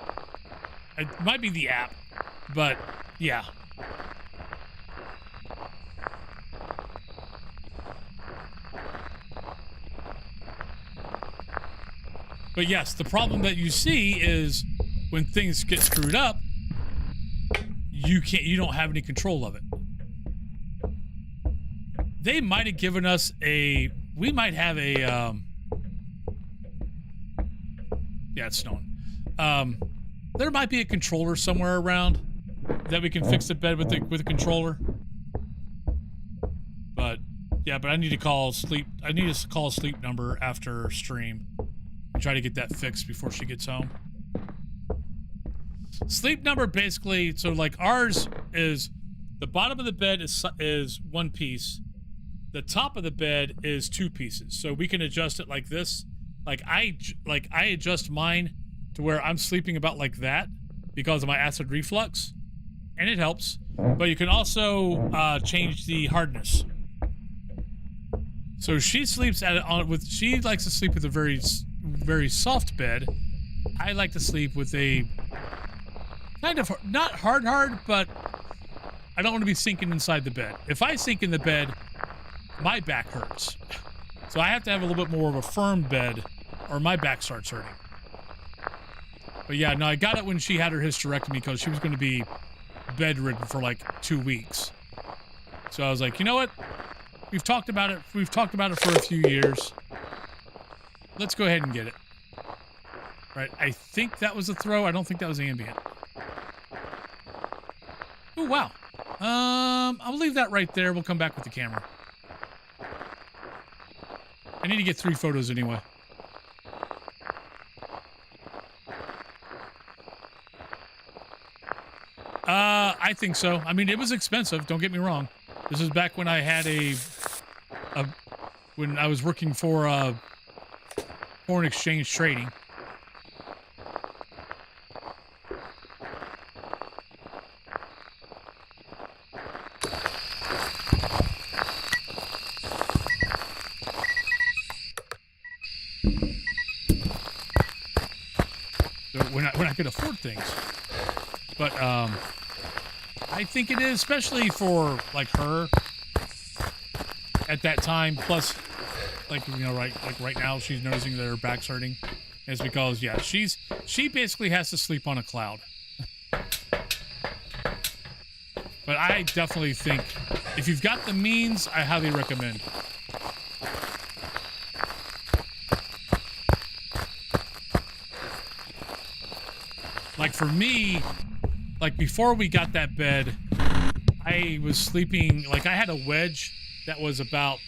It might be the app, but yeah. But yes, the problem that you see is when things get screwed up, you don't have any control of it. They might have given us we might have a, yeah, it's snowing. There might be a controller somewhere around that we can fix the bed with a controller. But yeah, but I need to call sleep number after stream and try to get that fixed before she gets home. Sleep number basically, so like ours is the bottom of the bed is one piece. The top of the bed is 2 pieces. So we can adjust it like this. Like I adjust mine to where I'm sleeping about like that because of my acid reflux, and it helps. But you can also change the hardness. So she sleeps she likes to sleep with a very soft bed. I like to sleep with a kind of not hard, but I don't want to be sinking inside the bed. If I sink in the bed, my back hurts. So I have to have a little bit more of a firm bed or my back starts hurting. But yeah, no, I got it when she had her hysterectomy because she was going to be bedridden for like 2 weeks. So I was like, you know what? We've talked about it for a few years. Let's go ahead and get it. Right, I think that was a throw. I don't think that was ambient. Oh, wow. I'll leave that right there. We'll come back with the camera. I need to get 3 photos anyway. I think so. I mean, it was expensive. Don't get me wrong. This is back when I had when I was working for foreign exchange trading. So when I could afford things. But I think it is, especially for like her at that time. Plus, like, you know, right now she's noticing that her back's hurting. And it's because, yeah, she basically has to sleep on a cloud. But I definitely think if you've got the means, I highly recommend. Like for me, like before we got that bed, I was sleeping, like I had a wedge that was about,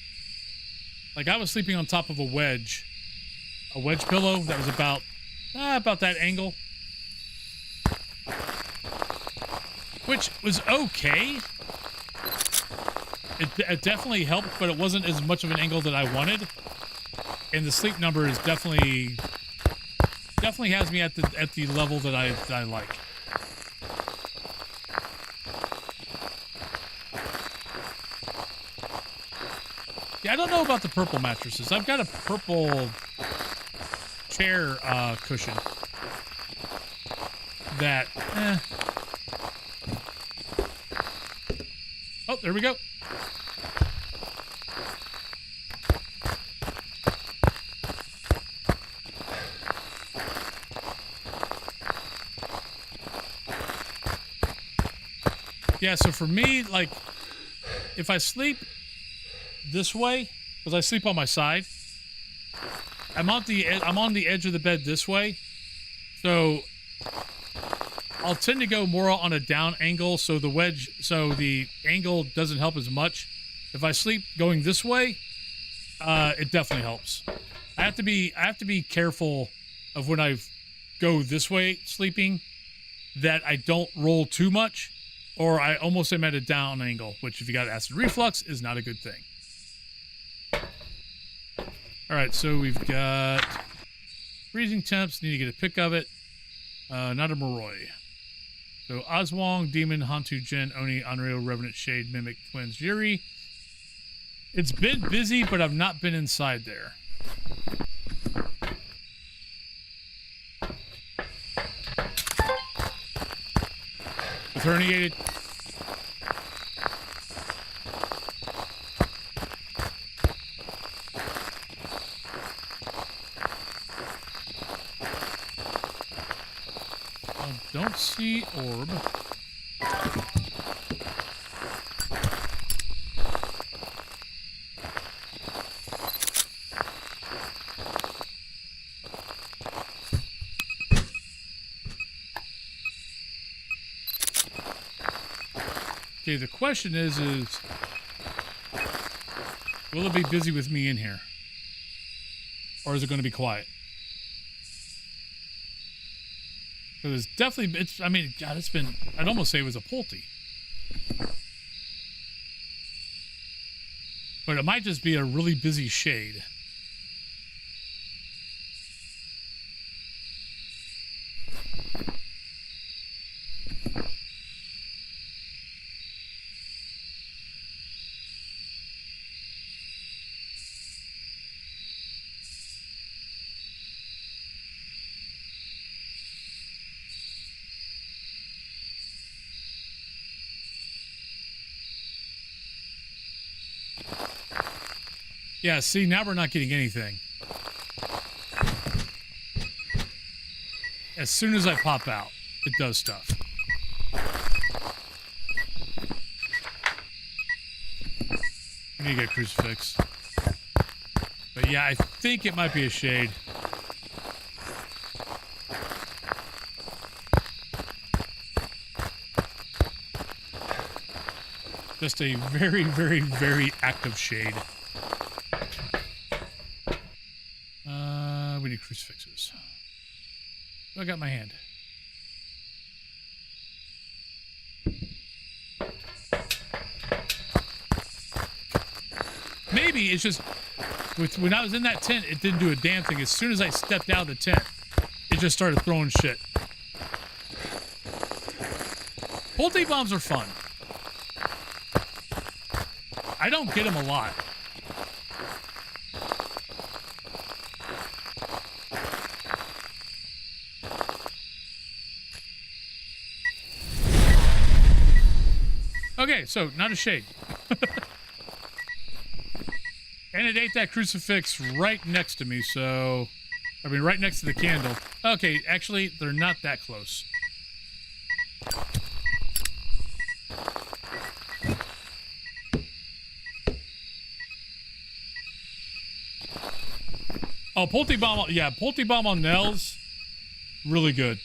like I was sleeping on top of a wedge pillow that was about that angle. Which was okay. It definitely helped, but it wasn't as much of an angle that I wanted. And the sleep number is definitely has me at the level that I like. Yeah, I don't know about the purple mattresses. I've got a purple chair cushion that Oh, there we go. Yeah, so for me, like, if I sleep this way, because I sleep on my side, I'm on the edge of the bed this way, so I'll tend to go more on a down angle, so the angle doesn't help as much. If I sleep going this way, it definitely helps. I have to be careful of when I go this way sleeping that I don't roll too much, or I almost am at a down angle, which if you got acid reflux is not a good thing. All right, so we've got freezing temps. Need to get a pic of it. Not a Moroi. So Oswong, Demon, Hantu, Jin, Oni, Unreal, Revenant, Shade, Mimic, Twins, Yuri. It's been busy, but I've not been inside there. With herniated. Don't see orb. Okay, the question is will it be busy with me in here? Or is it going to be quiet? Because it's definitely, I mean, God, it's been, I'd almost say it was a Pulte. But it might just be a really busy shade. Yeah, see, now we're not getting anything. As soon as I pop out, it does stuff. I need to get a crucifix. But yeah, I think it might be a shade. Just a very, very, very active shade. We need crucifixes. I got my hand. Maybe it's just when I was in that tent, it didn't do a damn thing. As soon as I stepped out of the tent, it just started throwing shit. Pulte bombs are fun. I don't get them a lot. Okay, so not a shade. And it ate that crucifix right next to me, so... I mean, right next to the candle. Okay, actually, they're not that close. Oh, Pulte bomb, yeah, Pulte bomb on Nels, really good.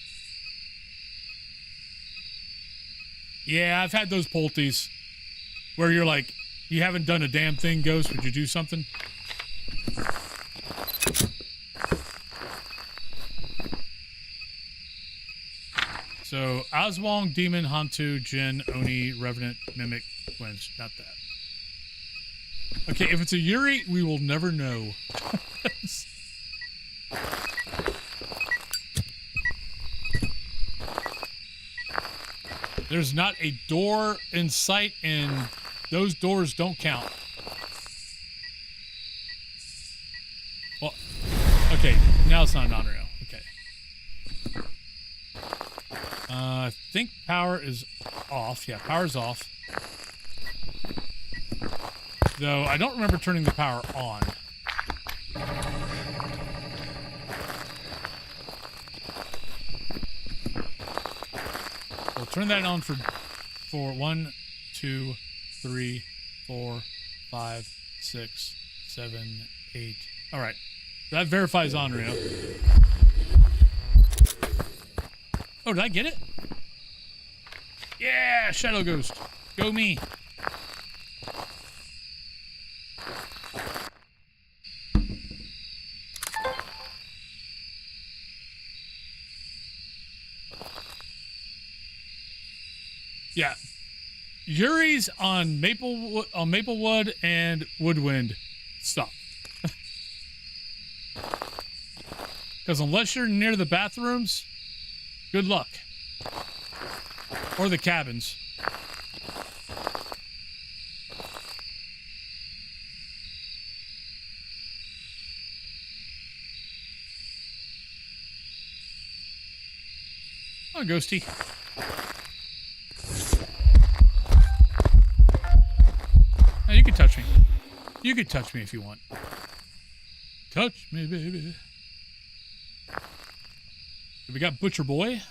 Yeah, I've had those Pultes where you're like, you haven't done a damn thing, Ghost. Would you do something? So, Oswong, Demon, Hantu, Jin, Oni, Revenant, Mimic, Twins. Not that. Okay, if it's a Yuri, we will never know. There's not a door in sight, and those doors don't count. Well, okay, now it's not an on-rail. Okay. I think power is off. Yeah, power's off. Though I don't remember turning the power on. We'll turn that on for 1, 2, 3, 4, 5, 6, 7, 8. All right. That verifies on rail. Oh, did I get it? Yeah, Shadow Ghost. Go me. Yeah. Yuri's on Maplewood and Woodwind. Stop. Because unless you're near the bathrooms, good luck. Or the cabins. Oh, Ghosty. Now you can touch me. You can touch me if you want. Touch me, baby. We got Butcher Boy.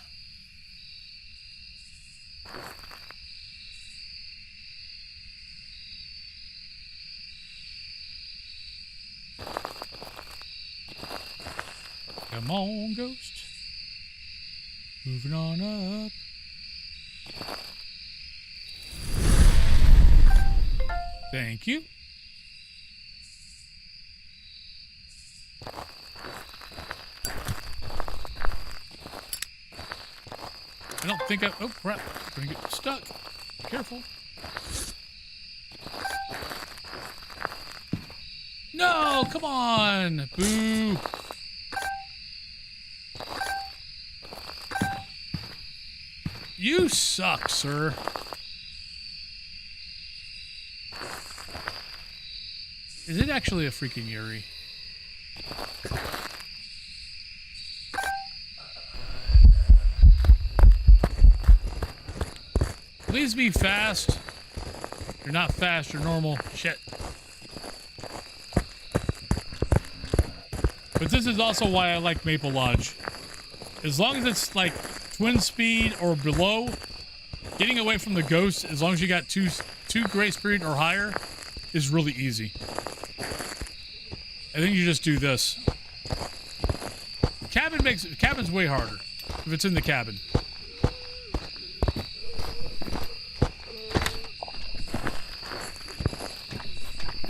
Come on, Ghost. Moving on up. Thank you. I don't think oh crap, I'm gonna get stuck. Careful. No, come on. Boo. You suck, sir. Is it actually a freaking Yuri? Please be fast. You're not fast, you're normal. Shit. But this is also why I like Maple Lodge. As long as it's like twin speed or below, getting away from the ghost, as long as you got two grace period or higher, is really easy. I think you just do this. Cabin's way harder if it's in the cabin.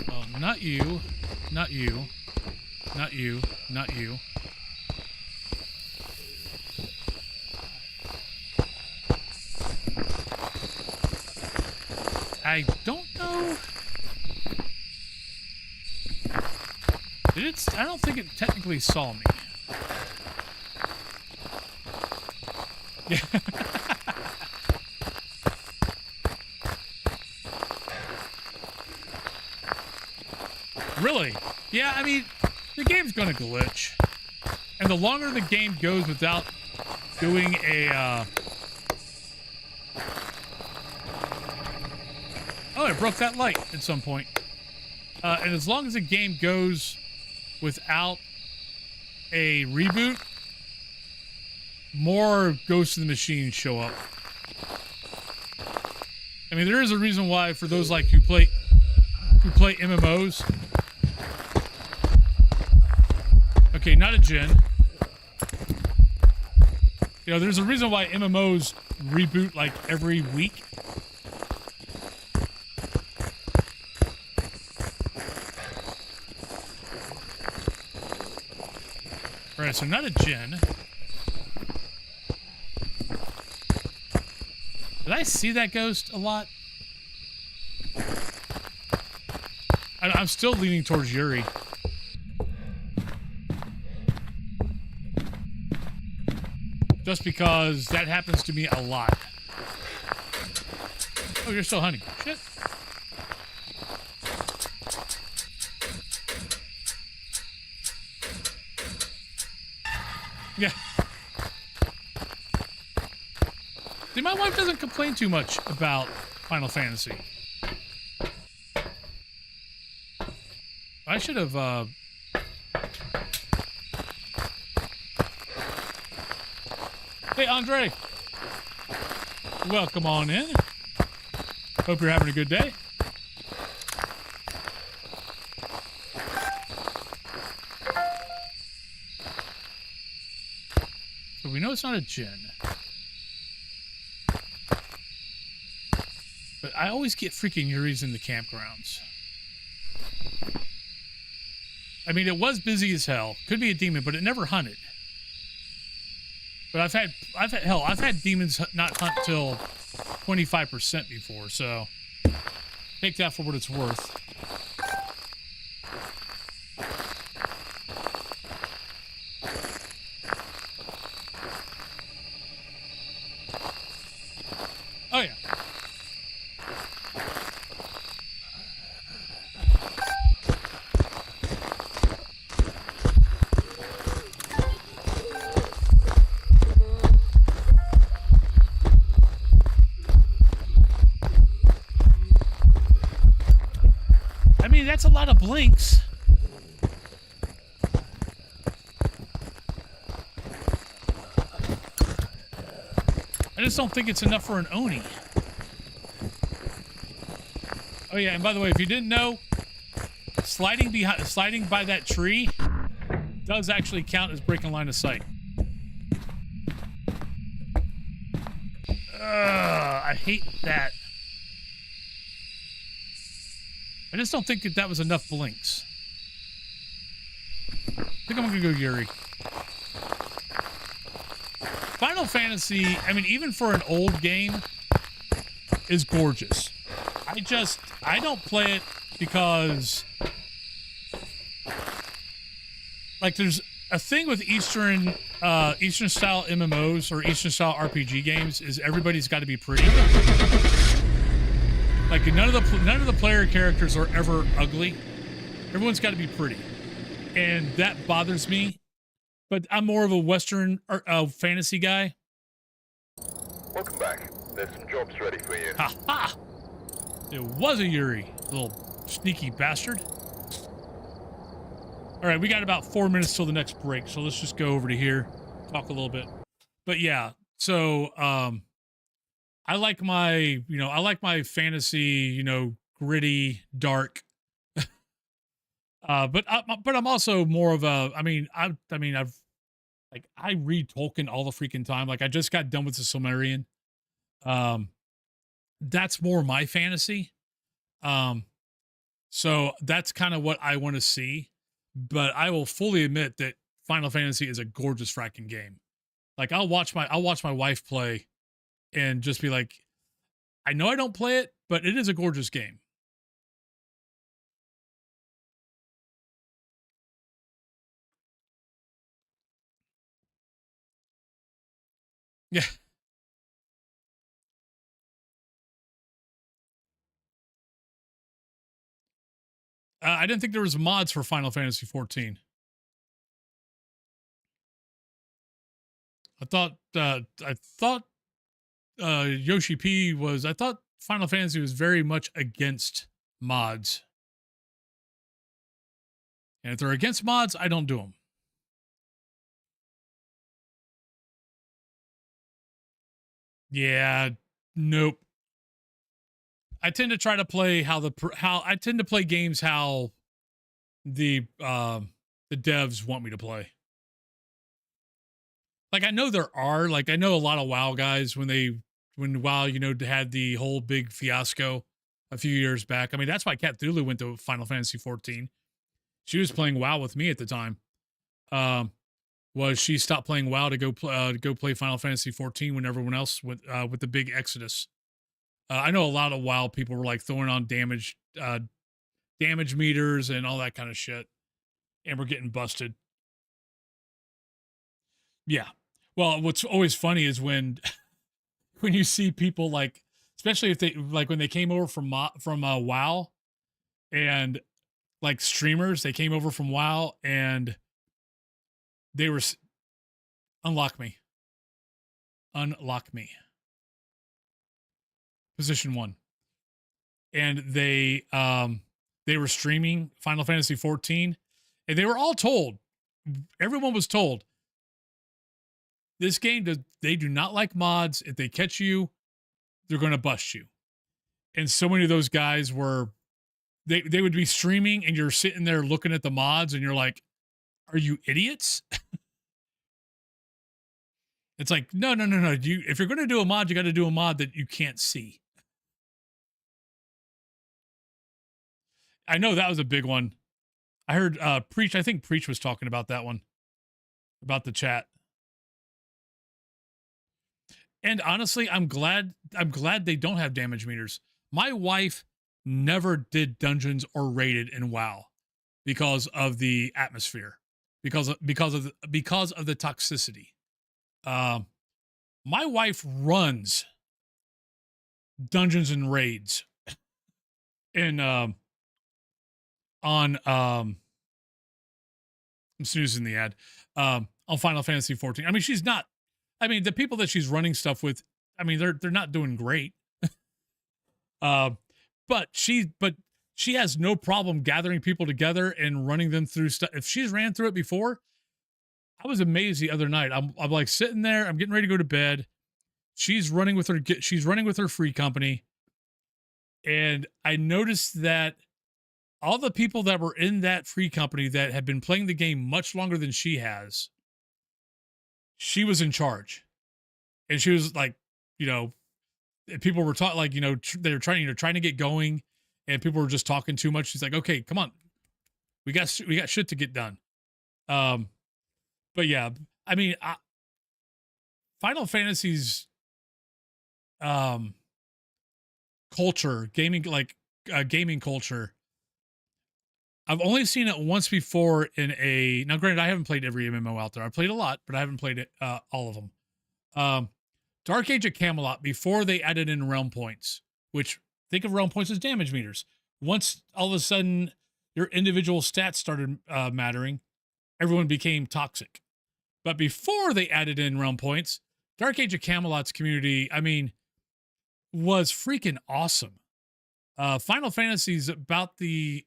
Oh, not you, not you, not you, not you. I don't know. I don't think it technically saw me. Yeah. Really? Yeah, I mean, the game's gonna glitch. And the longer the game goes without doing a, Oh, I broke that light at some point. And as long as the game goes without a reboot, more Ghosts in the Machine show up. I mean, there is a reason why for those like who play MMOs. Okay, not a Jin. You know, there's a reason why MMOs reboot like every week. Alright, so not a Jin. Did I see that ghost a lot? I'm still leaning towards Yuri. Just because that happens to me a lot. Oh, you're still hunting. Shit. Yeah. See, my wife doesn't complain too much about Final Fantasy. I should have, Hey, Andre. Welcome on in. Hope you're having a good day. So we know it's not a Jinn. But I always get freaking Yuris in the campgrounds. I mean, it was busy as hell. Could be a demon, but it never hunted. But I've had demons not hunt till 25% before, so take that for what it's worth. Oh yeah. I mean, that's a lot of blinks. I just don't think it's enough for an Oni. Oh yeah, and by the way, if you didn't know, sliding by that tree does actually count as breaking line of sight. I hate that. I just don't think that was enough blinks. I think I'm gonna go Yuri. Final Fantasy, I mean, even for an old game, is gorgeous. I don't play it because, like, there's a thing with Eastern style MMOs or Eastern style RPG games is everybody's got to be pretty. Like, none of the player characters are ever ugly. Everyone's got to be pretty, and that bothers me. But I'm more of a Western fantasy guy. Welcome back. There's some jobs ready for you. Ha ha! It was a Yuri, little sneaky bastard. All right, we got about 4 minutes till the next break, so let's just go over to here, talk a little bit. But yeah, so I like my fantasy, gritty, dark. But I'm also more of a. I read Tolkien all the freaking time. Like, I just got done with the Silmarillion. That's more my fantasy. So that's kind of what I want to see. But I will fully admit that Final Fantasy is a gorgeous fracking game. Like, I'll watch my wife play and just be like, I know I don't play it, but it is a gorgeous game. Yeah. I didn't think there was mods for Final Fantasy 14. I thought Yoshi P was. I thought Final Fantasy was very much against mods. And if they're against mods, I don't do them. Yeah, nope. I tend to try to play I tend to play games how the devs want me to play. Like, I know there are, like, I know a lot of WoW guys when WoW, had the whole big fiasco a few years back. I mean, that's why Cat Thulu went to Final Fantasy 14. She was playing WoW with me at the time. Was she stopped playing WoW to go play Final Fantasy 14 when everyone else went with the big exodus. I know a lot of WoW people were like throwing on damage meters and all that kind of shit, and we're getting busted. Yeah. Well, what's always funny is when you see people like especially if they like when they came over from WoW, and like streamers, they came over from WoW and they were unlock me, position 1, and they were streaming Final Fantasy 14, and they were all told, everyone was told, this game they do not like mods. If they catch you, they're going to bust you. And so many of those guys were, they would be streaming and you're sitting there looking at the mods and you're like, are you idiots? It's like, no. If you're going to do a mod, you got to do a mod that you can't see. I know that was a big one. I heard Preach, I think Preach was talking about that one, about the chat. And honestly, I'm glad they don't have damage meters. My wife never did dungeons or raided in WoW because of the atmosphere, because of the toxicity. My wife runs dungeons and raids in on I'm snoozing the ad on Final Fantasy 14. I mean, she's not. I mean, the people that she's running stuff with, I mean, they're not doing great. But she has no problem gathering people together and running them through stuff. If she's ran through it before, I was amazed the other night. I'm like sitting there, I'm getting ready to go to bed. She's running with her free company. And I noticed that all the people that were in that free company that had been playing the game much longer than she has, she was in charge. And she was like, people were talking, like, they were trying to get going, and people were just talking too much. She's like, okay, come on. We got shit to get done. But yeah, I mean, Final Fantasy's culture, gaming culture, I've only seen it once before now granted, I haven't played every MMO out there. I played a lot, but I haven't played it, all of them. Dark Age of Camelot, before they added in realm points, which, think of realm points as damage meters. Once all of a sudden your individual stats started mattering, everyone became toxic. But before they added in realm points, Dark Age of Camelot's community, I mean, was freaking awesome. Final Fantasy's about the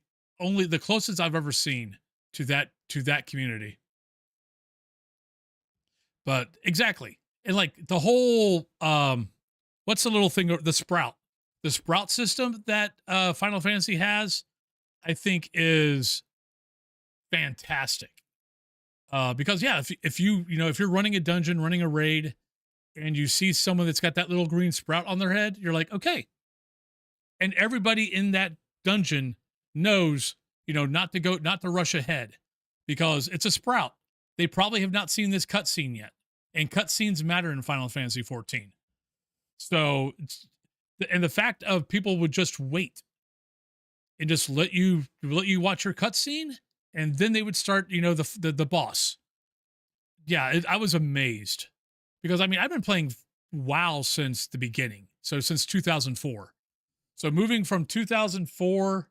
closest I've ever seen to that community. But exactly. And like the whole, what's the little thing, the sprout system that Final Fantasy has, I think is fantastic. Because yeah, if you're running a dungeon, running a raid, and you see someone that's got that little green sprout on their head, you're like, okay. And everybody in that dungeon knows, not to rush ahead, because it's a sprout. They probably have not seen this cutscene yet. And cutscenes matter in Final Fantasy 14. So, and the fact of people would just wait and just let you watch your cutscene, and then they would start, the boss. Yeah, I was amazed, because I mean, I've been playing WoW since the beginning, so since 2004. So moving from 2004